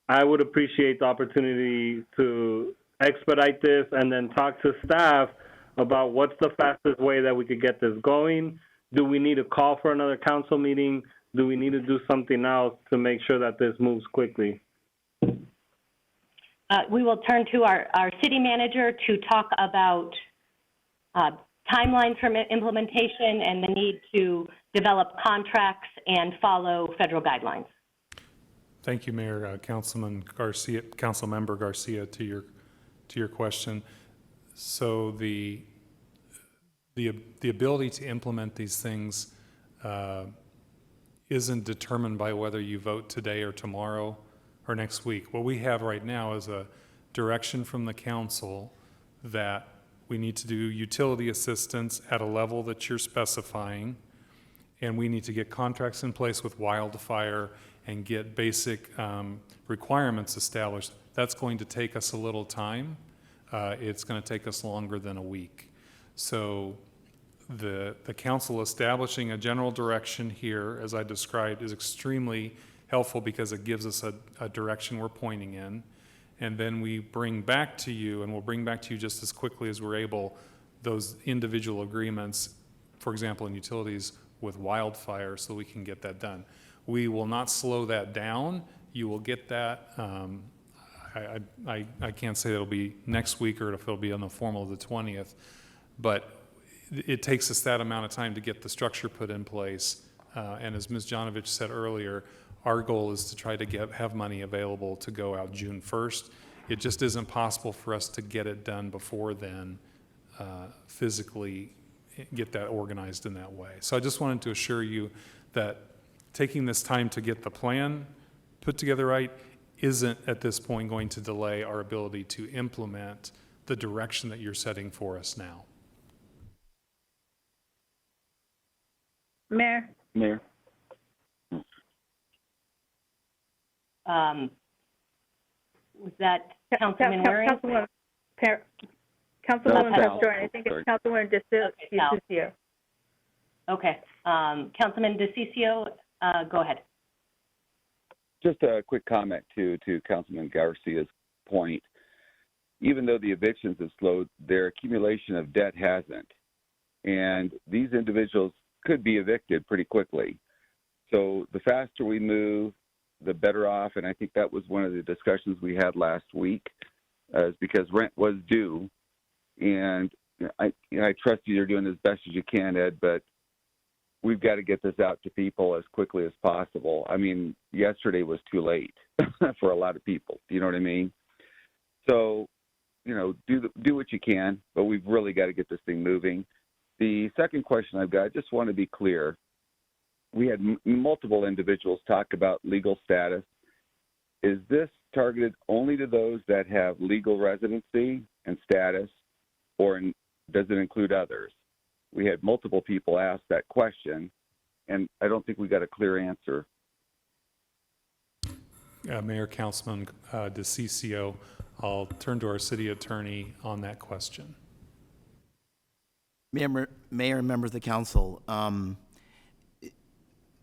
I would appreciate the opportunity to expedite this and then talk to staff about what's the fastest way that we could get this going. Do we need to call for another council meeting? Do we need to do something else to make sure that this moves quickly? We will turn to our city manager to talk about timelines for implementation and the need to develop contracts and follow federal guidelines. Thank you, Mayor. Councilmember Garcia, to your question. So the ability to implement these things isn't determined by whether you vote today or tomorrow or next week. What we have right now is a direction from the council that we need to do utility assistance at a level that you're specifying, and we need to get contracts in place with wildfire and get basic requirements established. That's going to take us a little time. It's going to take us longer than a week. So the council establishing a general direction here, as I described, is extremely helpful because it gives us a direction we're pointing in. And then we bring back to you, and we'll bring back to you just as quickly as we're able, those individual agreements, for example, in utilities with wildfire, so we can get that done. We will not slow that down. You will get that. I can't say it'll be next week or if it'll be on the formal of the 20th, but it takes us that amount of time to get the structure put in place. And as Ms. Jonovich said earlier, our goal is to try to have money available to go out June 1st. It just isn't possible for us to get it done before then, physically get that organized in that way. So I just wanted to assure you that taking this time to get the plan put together right isn't at this point going to delay our ability to implement the direction that you're setting for us now. Mayor? Mayor? Was that Councilman Waring? Councilwoman Pastor, I think it's Councilwoman DeCiccio. Okay. Councilman DeCiccio, go ahead. Just a quick comment to Councilman Garcia's point. Even though the evictions have slowed, their accumulation of debt hasn't. And these individuals could be evicted pretty quickly. So the faster we move, the better off. And I think that was one of the discussions we had last week, is because rent was due. And I trust you're doing as best as you can, Ed, but we've got to get this out to people as quickly as possible. I mean, yesterday was too late for a lot of people. Do you know what I mean? So, do what you can, but we've really got to get this thing moving. The second question I've got, I just want to be clear. We had multiple individuals talk about legal status. Is this targeted only to those that have legal residency and status, or does it include others? We had multiple people ask that question, and I don't think we got a clear answer. Mayor, Councilman DeCiccio, I'll turn to our city attorney on that question. Mayor and members of the council,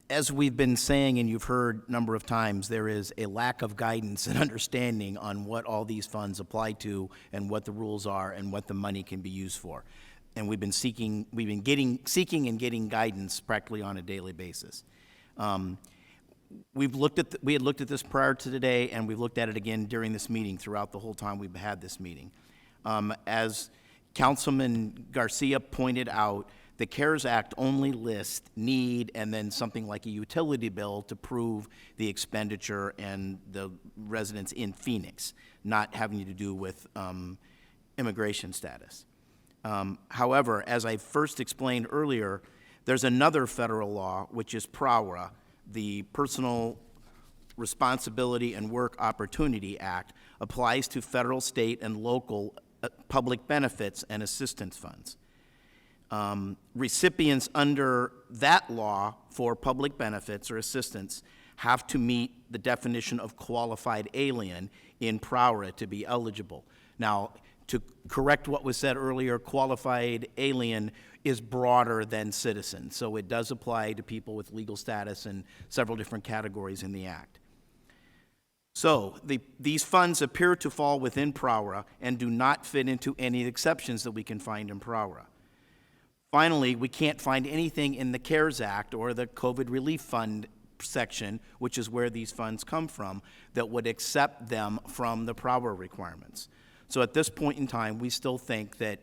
as we've been saying and you've heard a number of times, there is a lack of guidance and understanding on what all these funds apply to and what the rules are and what the money can be used for. And we've been seeking and getting guidance practically on a daily basis. We had looked at this prior to today, and we've looked at it again during this meeting throughout the whole time we've had this meeting. As Councilman Garcia pointed out, the CARES Act only lists need and then something like a utility bill to prove the expenditure and the residents in Phoenix, not having to do with immigration status. However, as I first explained earlier, there's another federal law, which is PROWRA, the Personal Responsibility and Work Opportunity Act, applies to federal, state, and local public benefits and assistance funds. Recipients under that law for public benefits or assistance have to meet the definition of qualified alien in PROWRA to be eligible. Now, to correct what was said earlier, qualified alien is broader than citizen. So it does apply to people with legal status in several different categories in the Act. So these funds appear to fall within PROWRA and do not fit into any exceptions that we can find in PROWRA. Finally, we can't find anything in the CARES Act or the COVID Relief Fund section, which is where these funds come from, that would accept them from the PROWRA requirements. So at this point in time, we still think that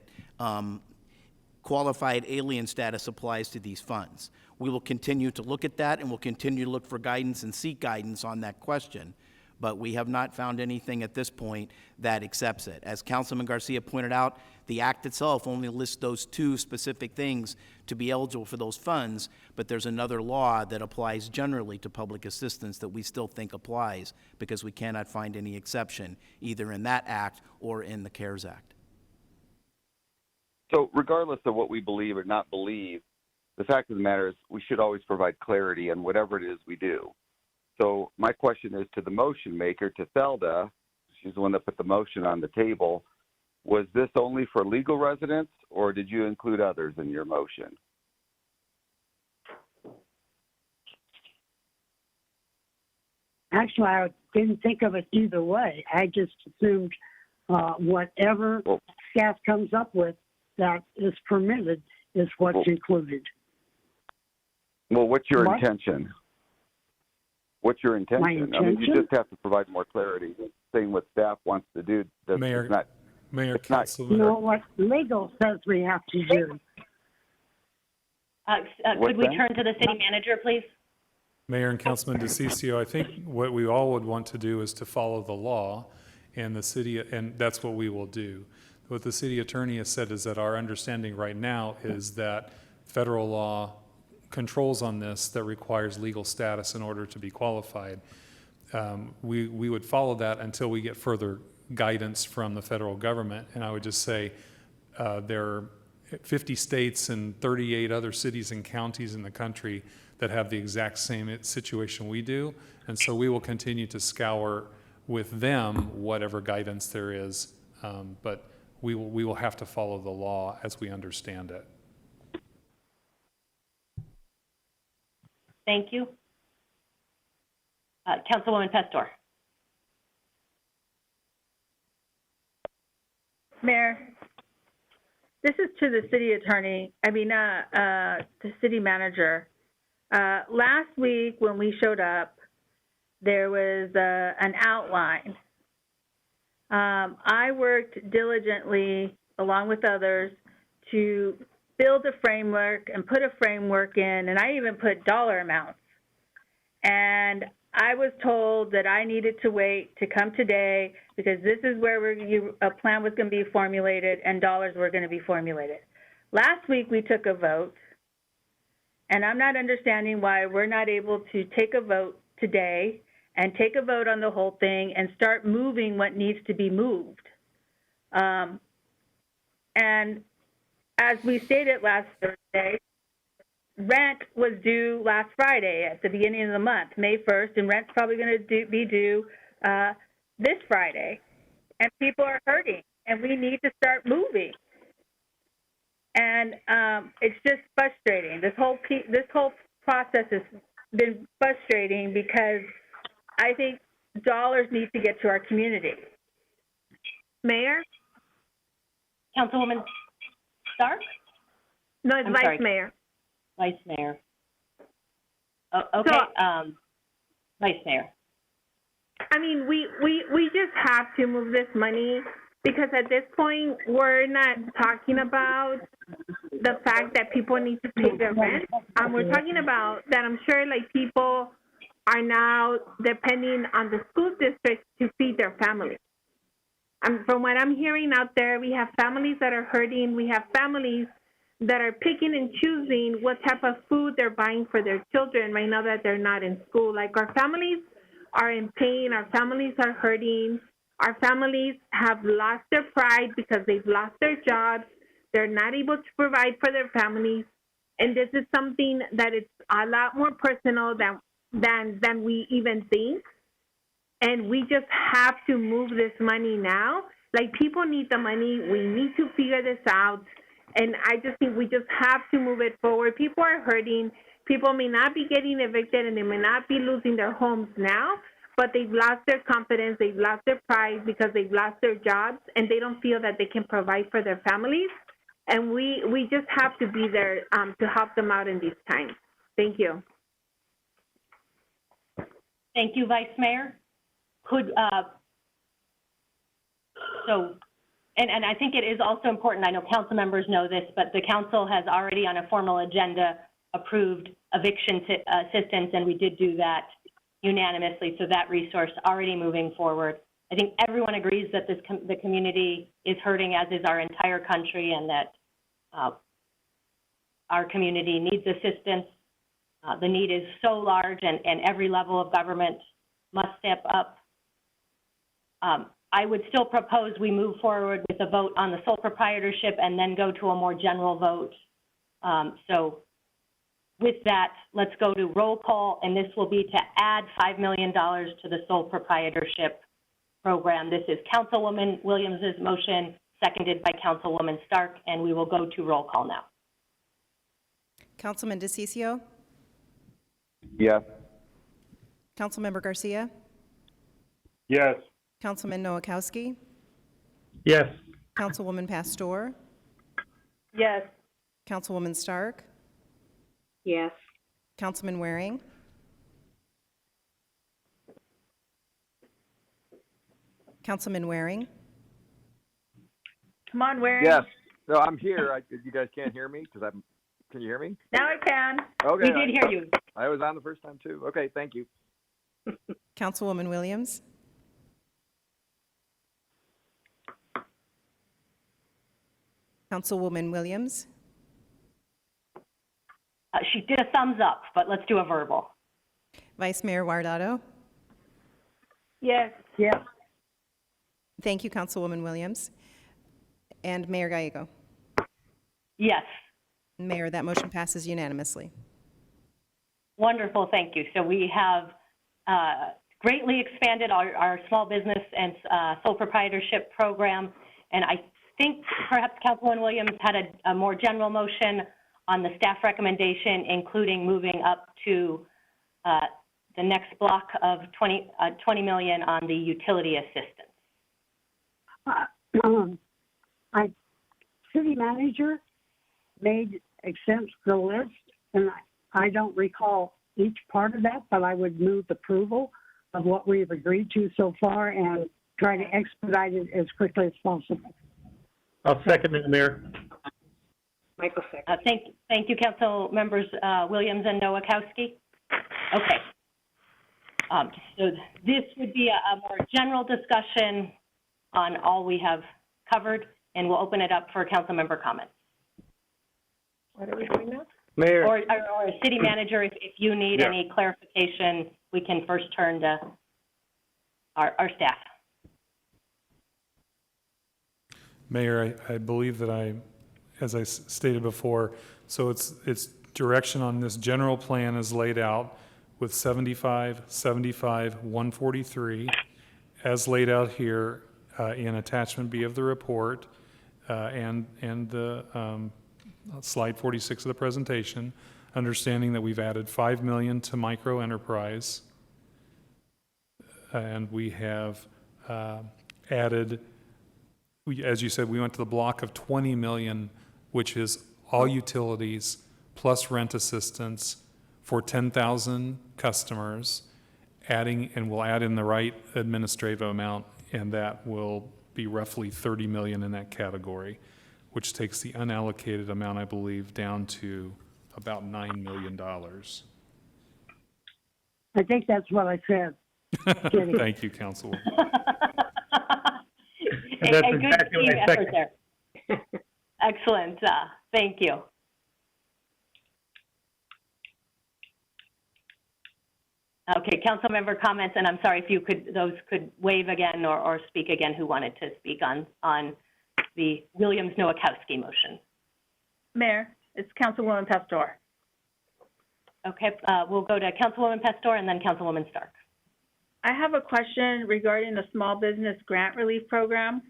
qualified alien status applies to these funds. We will continue to look at that, and we'll continue to look for guidance and seek guidance on that question, but we have not found anything at this point that accepts it. As Councilman Garcia pointed out, the Act itself only lists those two specific things to be eligible for those funds, but there's another law that applies generally to public assistance that we still think applies because we cannot find any exception either in that Act or in the CARES Act. So regardless of what we believe or not believe, the fact of the matter is we should always provide clarity on whatever it is we do. So my question is to the motion maker, to Thelda, she's the one that put the motion on the table, was this only for legal residents or did you include others in your motion? Actually, I didn't think of it either way. I just assumed whatever staff comes up with that is permitted is what's included. Well, what's your intention? What's your intention? My intention? I mean, you just have to provide more clarity. Saying what staff wants to do does not. Mayor, You know what legal says we have to do. Could we turn to the city manager, please? Mayor and Councilman DeCiccio, I think what we all would want to do is to follow the law, and the city, and that's what we will do. What the city attorney has said is that our understanding right now is that federal law controls on this that requires legal status in order to be qualified. We would follow that until we get further guidance from the federal government. And I would just say there are 50 states and 38 other cities and counties in the country that have the exact same situation we do. And so we will continue to scour with them whatever guidance there is. But we will have to follow the law as we understand it. Thank you. Councilwoman Pastor. Mayor, this is to the city attorney, the city manager. Last week when we showed up, there was an outline. I worked diligently, along with others, to build a framework and put a framework in, and I even put dollar amounts. And I was told that I needed to wait to come today because this is where a plan was going to be formulated and dollars were going to be formulated. Last week we took a vote, and I'm not understanding why we're not able to take a vote today and take a vote on the whole thing and start moving what needs to be moved. And as we stated last Thursday, rent was due last Friday at the beginning of the month, May 1st, and rent's probably going to be due this Friday. And people are hurting, and we need to start moving. And it's just frustrating. This whole process has been frustrating because I think dollars need to get to our community. Mayor? Councilwoman Stark? No, it's Vice Mayor. Vice Mayor. Oh, okay, Vice Mayor. I mean, we just have to move this money because at this point, we're not talking about the fact that people need to pay their rent. We're talking about that I'm sure like people are now depending on the school district to feed their families. From what I'm hearing out there, we have families that are hurting. We have families that are picking and choosing what type of food they're buying for their children right now that they're not in school. Like our families are in pain. Our families are hurting. Our families have lost their pride because they've lost their jobs. They're not able to provide for their families. And this is something that is a lot more personal than we even think. And we just have to move this money now Like, people need the money. We need to figure this out. And I just think we just have to move it forward. People are hurting. People may not be getting evicted and they may not be losing their homes now, but they've lost their confidence, they've lost their pride because they've lost their jobs and they don't feel that they can provide for their families. And we just have to be there to help them out in these times. Thank you. Thank you, Vice Mayor. And I think it is also important, I know council members know this, but the council has already on a formal agenda approved eviction assistance, and we did do that unanimously, so that resource already moving forward. I think everyone agrees that the community is hurting, as is our entire country, and that our community needs assistance. The need is so large, and every level of government must step up. I would still propose we move forward with a vote on the sole proprietorship and then go to a more general vote. So with that, let's go to roll call, and this will be to add $5 million to the sole proprietorship program. This is Councilwoman Williams's motion, seconded by Councilwoman Stark, and we will go to roll call now. Councilman DeCiccio? Yes. Councilmember Garcia? Yes. Councilman Nowakowski? Yes. Councilwoman Pastor? Yes. Councilwoman Stark? Yes. Councilman Waring? Councilman Waring? Come on, Waring. Yes. No, I'm here. You guys can't hear me because I'm. Can you hear me? Now I can. Okay. We did hear you. I was on the first time too. Okay, thank you. Councilwoman Williams? Councilwoman Williams? She did a thumbs up, but let's do a verbal. Vice Mayor Guardado? Yes. Yes. Thank you, Councilwoman Williams. And Mayor Gallego? Yes. Mayor, that motion passes unanimously. Wonderful, thank you. So we have greatly expanded our small business and sole proprietorship program, and I think perhaps Councilwoman Williams had a more general motion on the staff recommendation, including moving up to the next block of 20 million on the utility assistance. City manager made extends the list, and I don't recall each part of that, but I would move approval of what we've agreed to so far and try to expedite it as quickly as possible. I'll second it, Mayor. Michael second. Thank you, Council Members Williams and Nowakowski. Okay. So this would be a more general discussion on all we have covered, and we'll open it up for council member comments. What are we doing now? Mayor. Or a city manager, if you need any clarification, we can first turn to our staff. Mayor, I believe that as I stated before, so it's direction on this general plan is laid out with 75, 75, 143, as laid out here in attachment B of the report and the slide 46 of the presentation, understanding that we've added 5 million to micro enterprise, and we have added, as you said, we went to the block of 20 million, which is all utilities plus rent assistance for 10,000 customers, and we'll add in the right administrative amount, and that will be roughly 30 million in that category, which takes the unallocated amount, I believe, down to about $9 million. I think that's what I said. Thank you, Councilwoman. A good team effort there. Excellent. Thank you. Okay, council member comments, and I'm sorry if those could wave again or speak again who wanted to speak on the Williams-Nowakowski motion. Mayor, it's Councilwoman Pastor. Okay, we'll go to Councilwoman Pastor and then Councilwoman Stark. I have a question regarding the small business grant relief program.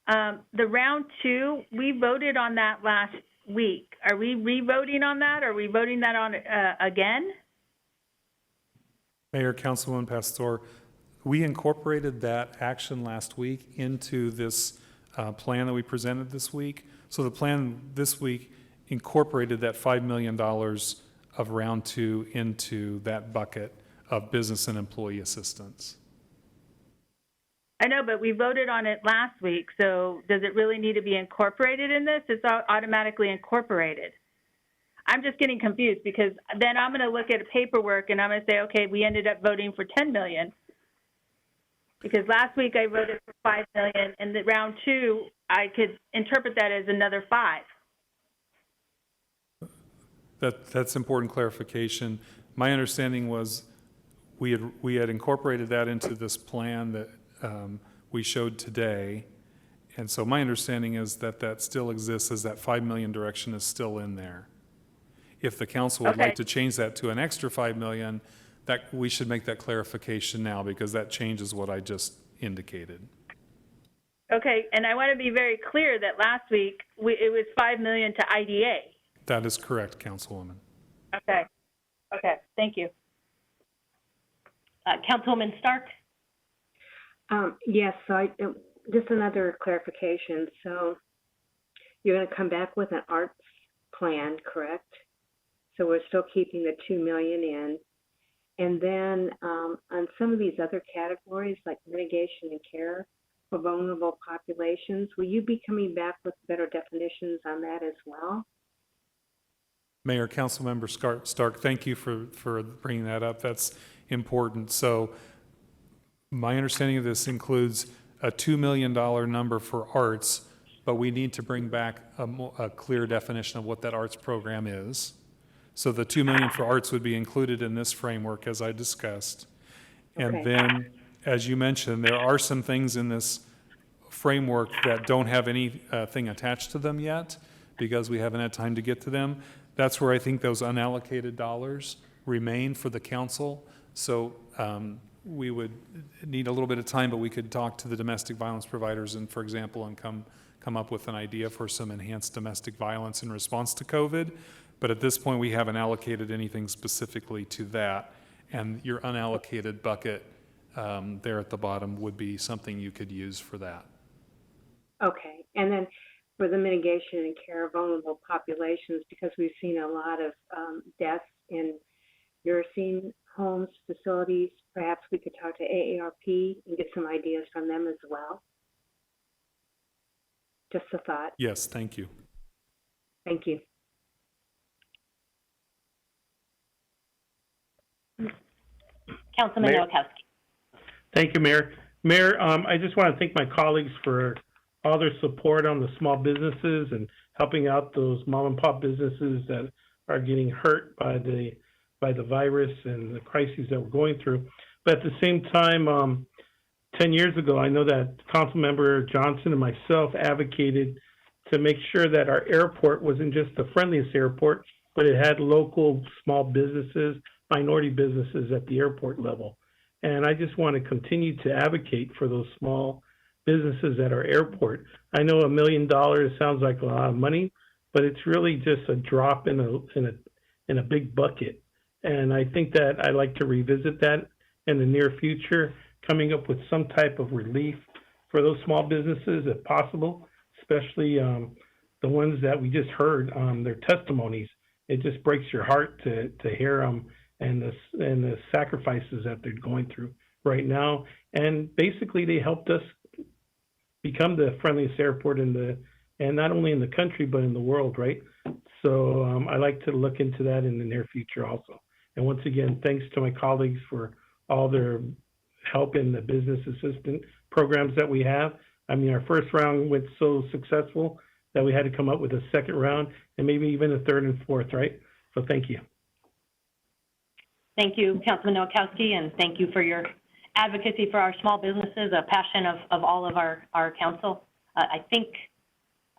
The round two, we voted on that last week. Are we re-voting on that? Are we voting that on again? Mayor, Councilwoman Pastor, we incorporated that action last week into this plan that we presented this week. So the plan this week incorporated that $5 million of round two into that bucket of business and employee assistance. I know, but we voted on it last week, so does it really need to be incorporated in this? It's automatically incorporated. I'm just getting confused because then I'm going to look at the paperwork and I'm going to say, okay, we ended up voting for 10 million. Because last week I voted for 5 million, and the round two, I could interpret that as another 5. That's important clarification. My understanding was we had incorporated that into this plan that we showed today. And so my understanding is that that still exists, as that 5 million direction is still in there. If the council would like to change that to an extra 5 million, that we should make that clarification now, because that changes what I just indicated. Okay, and I want to be very clear that last week it was 5 million to IDA. That is correct, Councilwoman. Okay, thank you. Councilwoman Stark? Yes, so just another clarification. So you're going to come back with an arts plan, correct? So we're still keeping the 2 million in. And then on some of these other categories, like mitigation and care for vulnerable populations, will you be coming back with better definitions on that as well? Mayor, Councilmember Stark, thank you for bringing that up. That's important. So my understanding of this includes a $2 million number for arts, but we need to bring back a clear definition of what that arts program is. So the $2 million for arts would be included in this framework, as I discussed. And then, as you mentioned, there are some things in this framework that don't have anything attached to them yet, because we haven't had time to get to them. That's where I think those unallocated dollars remain for the council. So we would need a little bit of time, but we could talk to the domestic violence providers and, for example, and come up with an idea for some enhanced domestic violence in response to COVID. But at this point, we haven't allocated anything specifically to that. And your unallocated bucket there at the bottom would be something you could use for that. Okay, and then for the mitigation and care of vulnerable populations, because we've seen a lot of deaths in nursing homes, facilities, perhaps we could talk to AARP and get some ideas from them as well. Just a thought. Yes, thank you. Thank you. Councilman Nowakowski. Thank you, Mayor. Mayor, I just want to thank my colleagues for all their support on the small businesses and helping out those mom and pop businesses that are getting hurt by the virus and the crises that we're going through. But at the same time, 10 years ago, I know that Councilmember Johnson and myself advocated to make sure that our airport wasn't just the friendliest airport, but it had local small businesses, minority businesses at the airport level. And I just want to continue to advocate for those small businesses at our airport. I know $1 million sounds like a lot of money, but it's really just a drop in a big bucket. And I think that I'd like to revisit that in the near future, coming up with some type of relief for those small businesses if possible, especially the ones that we just heard their testimonies. It just breaks your heart to hear them and the sacrifices that they're going through right now. And basically, they helped us become the friendliest airport and not only in the country but in the world, right? So I like to look into that in the near future also. And once again, thanks to my colleagues for all their help in the business assistant programs that we have. I mean, our first round went so successful that we had to come up with a second round and maybe even a third and fourth, right? So thank you. Thank you, Councilman Nowakowski, and thank you for your advocacy for our small businesses, a passion of all of our council. I think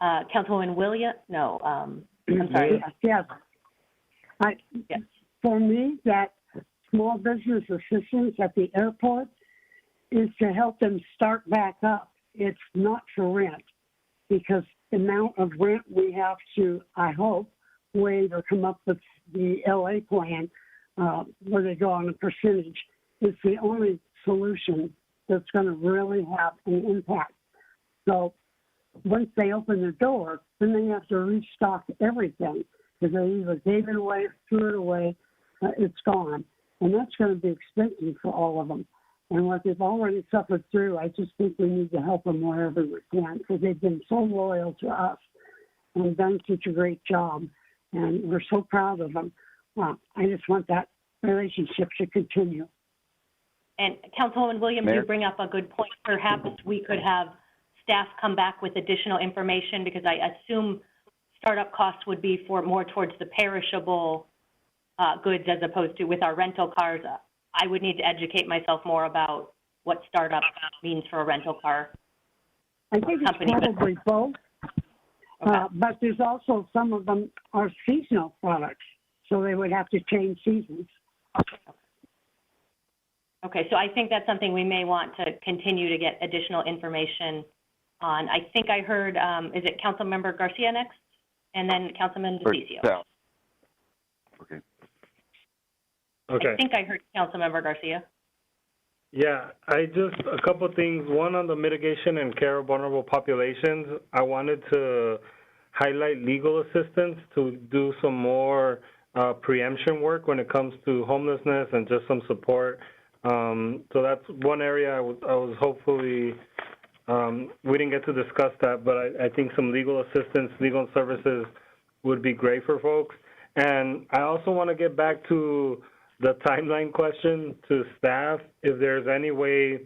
Councilwoman Williams, no, I'm sorry. Yes. For me, that small business assistance at the airport is to help them start back up. It's not for rent. because the amount of rent we have to, I hope, waive or come up with the LA plan where they go on a percentage is the only solution that's going to really have an impact. So once they open the door, then they have to restock everything because they either gave it away, threw it away, it's gone. And that's going to be expensive for all of them. And what they've already suffered through, I just think we need to help them wherever we can because they've been so loyal to us and done such a great job. And we're so proud of them. I just want that relationship to continue. And Councilwoman Williams, Mayor? you bring up a good point. Perhaps we could have staff come back with additional information because I assume startup costs would be for more towards the perishable goods as opposed to with our rental cars. I would need to educate myself more about what startup means for a rental car I think it's company. probably both. Okay. But there's also some of them are seasonal products, so they would have to change seasons. Okay, so I think that's something we may want to continue to get additional information on. I think I heard, is it Councilmember Garcia next? And then Councilman DeCiccio. Okay. Okay. I think I heard Councilmember Garcia. Yeah, a couple things. One, on the mitigation and care of vulnerable populations, I wanted to highlight legal assistance to do some more preemption work when it comes to homelessness and just some support. So that's one area I was hopefully, we didn't get to discuss that, but I think some legal assistance, legal services would be great for folks. And I also want to get back to the timeline question to staff. If there's any way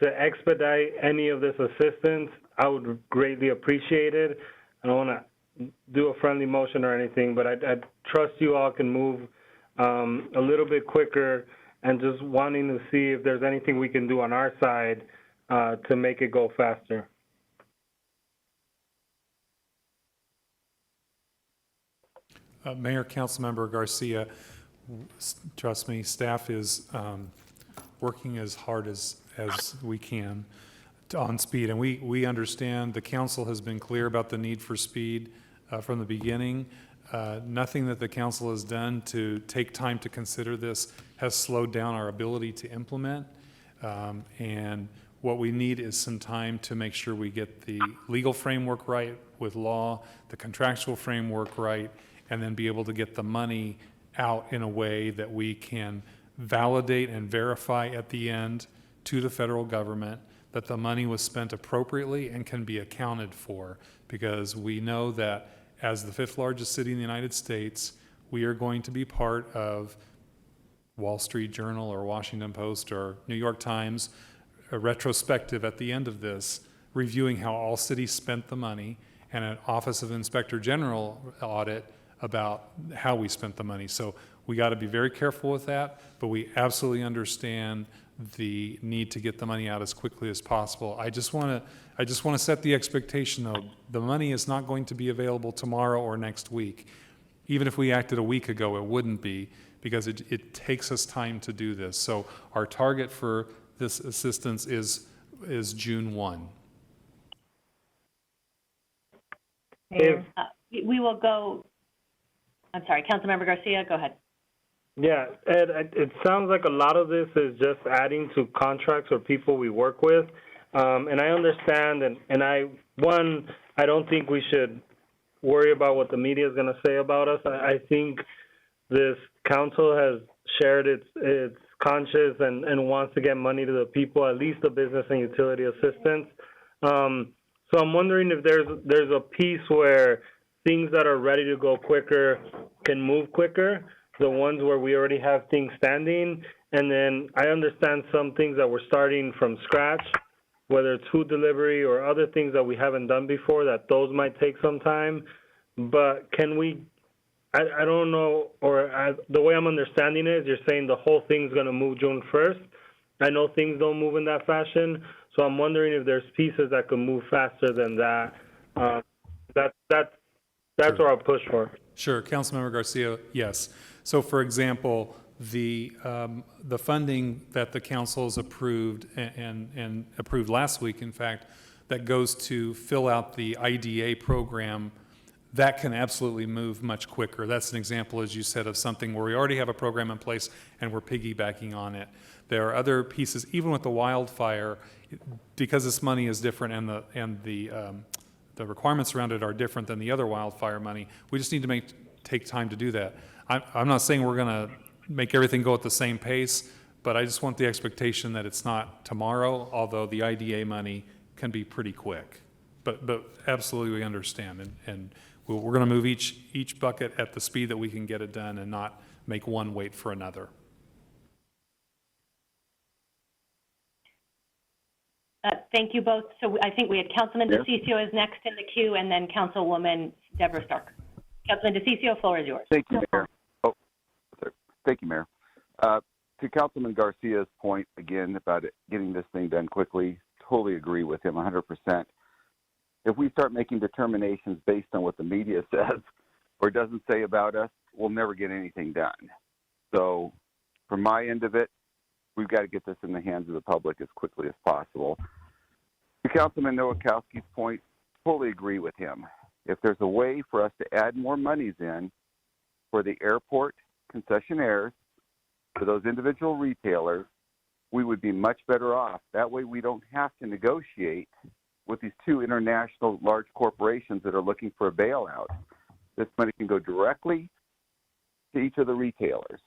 to expedite any of this assistance, I would greatly appreciate it. I don't want to do a friendly motion or anything, but I trust you all can move a little bit quicker, and just wanting to see if there's anything we can do on our side to make it go faster. Mayor, Councilmember Garcia, trust me, staff is working as hard as we can on speed. And we understand the council has been clear about the need for speed from the beginning. Nothing that the council has done to take time to consider this has slowed down our ability to implement. And what we need is some time to make sure we get the legal framework right with law, the contractual framework right, and then be able to get the money out in a way that we can validate and verify at the end to the federal government that the money was spent appropriately and can be accounted for. Because we know that as the 5th largest city in the United States, we are going to be part of Wall Street Journal or Washington Post or New York Times, a retrospective at the end of this, reviewing how all cities spent the money, and an Office of Inspector General audit about how we spent the money. So we got to be very careful with that, but we absolutely understand the need to get the money out as quickly as possible. I just want to set the expectation, though. The money is not going to be available tomorrow or next week. Even if we acted a week ago, it wouldn't be, because it takes us time to do this. So our target for this assistance is June 1. We will go, I'm sorry, Councilmember Garcia, go ahead. Yeah, Ed, it sounds like a lot of this is just adding to contracts or people we work with. And I understand, and I don't think we should worry about what the media is going to say about us. I think this council has shared its conscience and wants to get money to the people, at least the business and utility assistance. So I'm wondering if there's a piece where things that are ready to go quicker can move quicker, the ones where we already have things standing. And then I understand some things that we're starting from scratch, whether it's food delivery or other things that we haven't done before, that those might take some time. But can we, I don't know, the way I'm understanding it is you're saying the whole thing's going to move June 1st. I know things don't move in that fashion, so I'm wondering if there's pieces that could move faster than that. That's what I'll push for. Sure, Councilmember Garcia, yes. So for example, the funding that the council has approved and approved last week, in fact, that goes to fill out the IDA program, that can absolutely move much quicker. That's an example, as you said, of something where we already have a program in place and we're piggybacking on it. There are other pieces, even with the wildfire, because this money is different and the requirements around it are different than the other wildfire money. We just need to take time to do that. I'm not saying we're going to make everything go at the same pace, but I just want the expectation that it's not tomorrow, although the IDA money can be pretty quick. But absolutely we understand, and we're going to move each bucket at the speed that we can get it done and not make one wait for another. Thank you both. So I think we had Councilman DeCiccio is next in the queue, and then Councilwoman Deborah Stark. Councilman DeCiccio, floor is yours. Thank you, Mayor. Oh, sorry. Thank you, Mayor. To Councilman Garcia's point again about getting this thing done quickly, totally agree with him 100%. If we start making determinations based on what the media says or doesn't say about us, we'll never get anything done. So from my end of it, we've got to get this in the hands of the public as quickly as possible. To Councilman Nowakowski's point, totally agree with him. If there's a way for us to add more monies in for the airport concessionaires, for those individual retailers, we would be much better off. That way we don't have to negotiate with these two international large corporations that are looking for a bailout. This money can go directly to each of the retailers.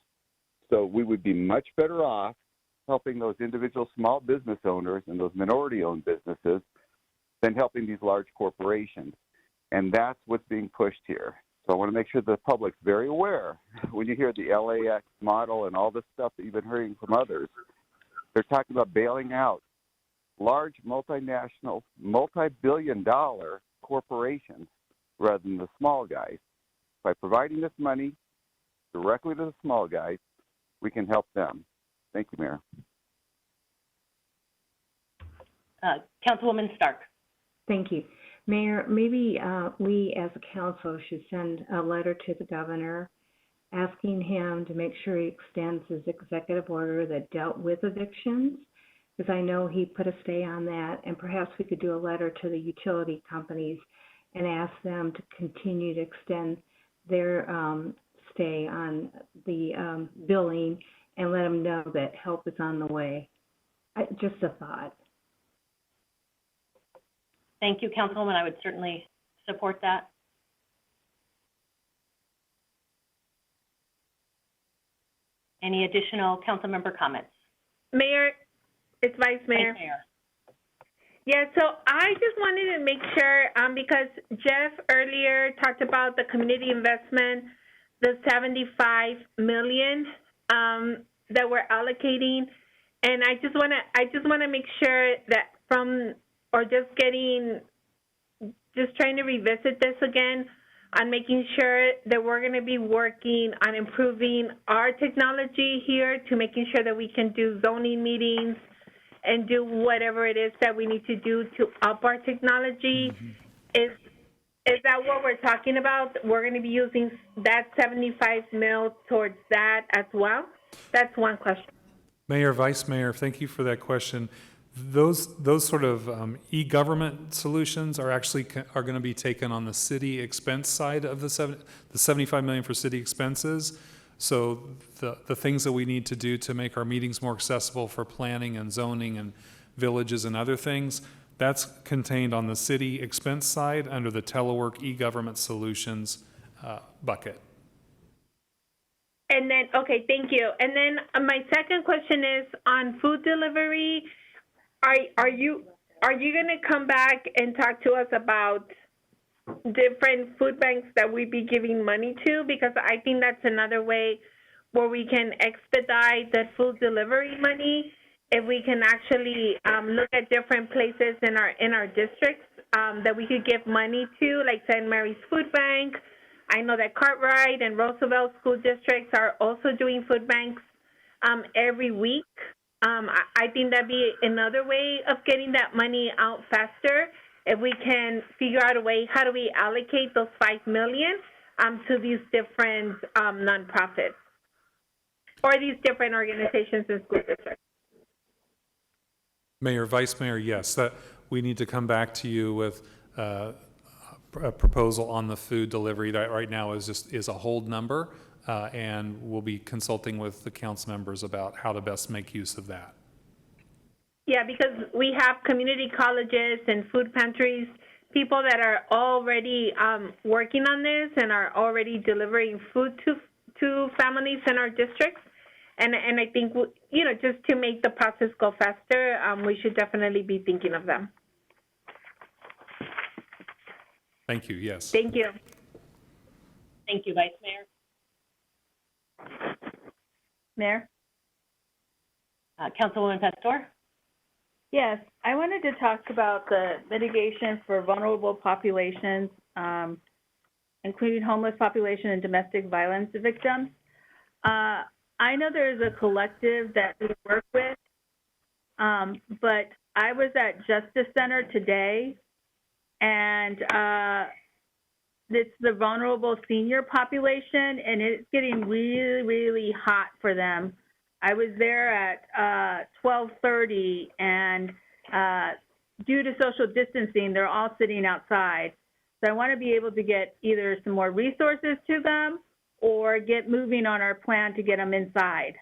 So we would be much better off helping those individual small business owners and those minority-owned businesses than helping these large corporations. And that's what's being pushed here. So I want to make sure the public's very aware when you hear the LAX model and all this stuff that you've been hearing from others. They're talking about bailing out large multinational, multi-billion-dollar corporations rather than the small guys. By providing this money directly to the small guys, we can help them. Thank you, Mayor. Councilwoman Stark. Thank you. Mayor, maybe we as a council should send a letter to the governor asking him to make sure he extends his executive order that dealt with evictions, because I know he put a stay on that, and perhaps we could do a letter to the utility companies and ask them to continue to extend their stay on the billing and let them know that help is on the way. Just a thought. Thank you, Councilwoman. I would certainly support that. Any additional council member comments? Mayor, it's Vice Mayor. Vice Mayor. Yeah, so I just wanted to make sure, because Jeff earlier talked about the community investment, the $75 million that we're allocating, and I just want to make sure that just trying to revisit this again on making sure that we're going to be working on improving our technology here to making sure that we can do zoning meetings and do whatever it is that we need to do to up our technology. Is that what we're talking about? We're going to be using that $75 million towards that as well? That's one question. Mayor, Vice Mayor, thank you for that question. Those sort of e-government solutions are going to be taken on the city expense side of the $75 million for city expenses. So the things that we need to do to make our meetings more accessible for planning and zoning and villages and other things, that's contained on the city expense side under the telework e-government solutions bucket. And then, okay, thank you. And then my second question is on food delivery. Are you going to come back and talk to us about different food banks that we be giving money to? Because I think that's another way where we can expedite the food delivery money. If we can actually look at different places in our districts that we could give money to, like St. Mary's Food Bank. I know that Cartwright and Roosevelt school districts are also doing food banks every week. I think that'd be another way of getting that money out faster. If we can figure out a way, how do we allocate those $5 million to these different nonprofits or these different organizations and school districts? Mayor, Vice Mayor, yes. we need to come back to you with a proposal on the food delivery that right now is a hold number, and we'll be consulting with the council members about how to best make use of that. Yeah, because we have community colleges and food pantries, people that are already working on this and are already delivering food to families in our districts. And I think, you know, just to make the process go faster, we should definitely be thinking of them. Thank you, yes. Thank you. Thank you, Vice Mayor. Mayor? Councilwoman Pastor? Yes, I wanted to talk about the mitigation for vulnerable populations, including homeless population and domestic violence victims. I know there's a collective that we work with, but I was at Justice Center today, and it's the vulnerable senior population, and it's getting really, really hot for them. I was there at 12:30, and due to social distancing, they're all sitting outside. So I want to be able to get either some more resources to them or get moving on our plan to get them inside.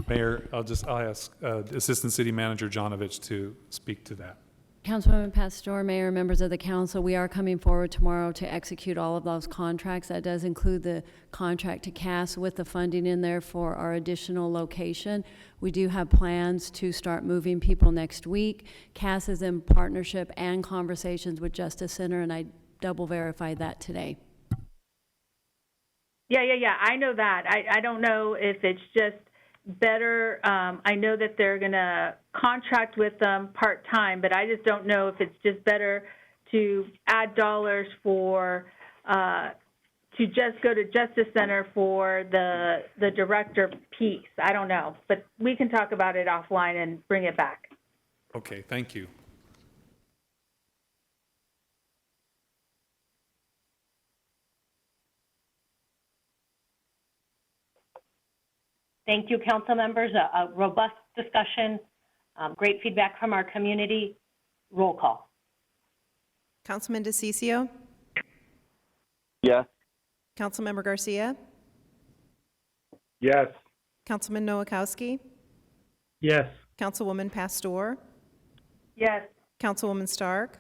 Mayor, I'll ask Assistant City Manager Jonovich to speak to that. Councilwoman Pastor, Mayor, members of the council, we are coming forward tomorrow to execute all of those contracts. That does include the contract to CAS with the funding in there for our additional location. We do have plans to start moving people next week. CAS is in partnership and conversations with Justice Center, and I double verified that today. Yeah. I know that. I don't know if it's just better. I know that they're going to contract with them part-time, but I just don't know if it's just better to add dollars for, to just go to Justice Center for the director piece. I don't know, but we can talk about it offline and bring it back. Okay, thank you. Thank you, council members. A robust discussion, great feedback from our community. Roll call. Councilman DeCiccio? Yes. Councilmember Garcia? Yes. Councilman Nowakowski? Yes. Councilwoman Pastor? Yes. Councilwoman Stark?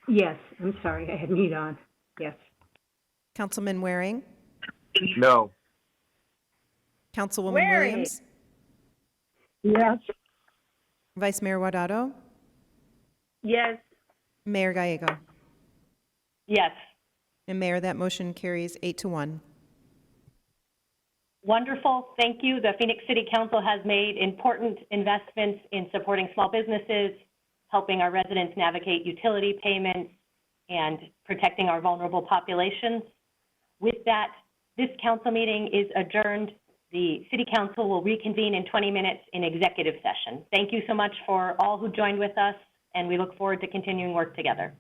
Yes, I'm sorry, I had mute on. Yes. Councilman Waring? No. Councilwoman Waring. Williams? Yes. Vice Mayor Guardado? Yes. Mayor Gallego? Yes. And Mayor, that motion carries 8-1. Wonderful. Thank you. The Phoenix City Council has made important investments in supporting small businesses, helping our residents navigate utility payments, and protecting our vulnerable populations. With that, this council meeting is adjourned. The City Council will reconvene in 20 minutes in executive session. Thank you so much for all who joined with us, and we look forward to continuing work together.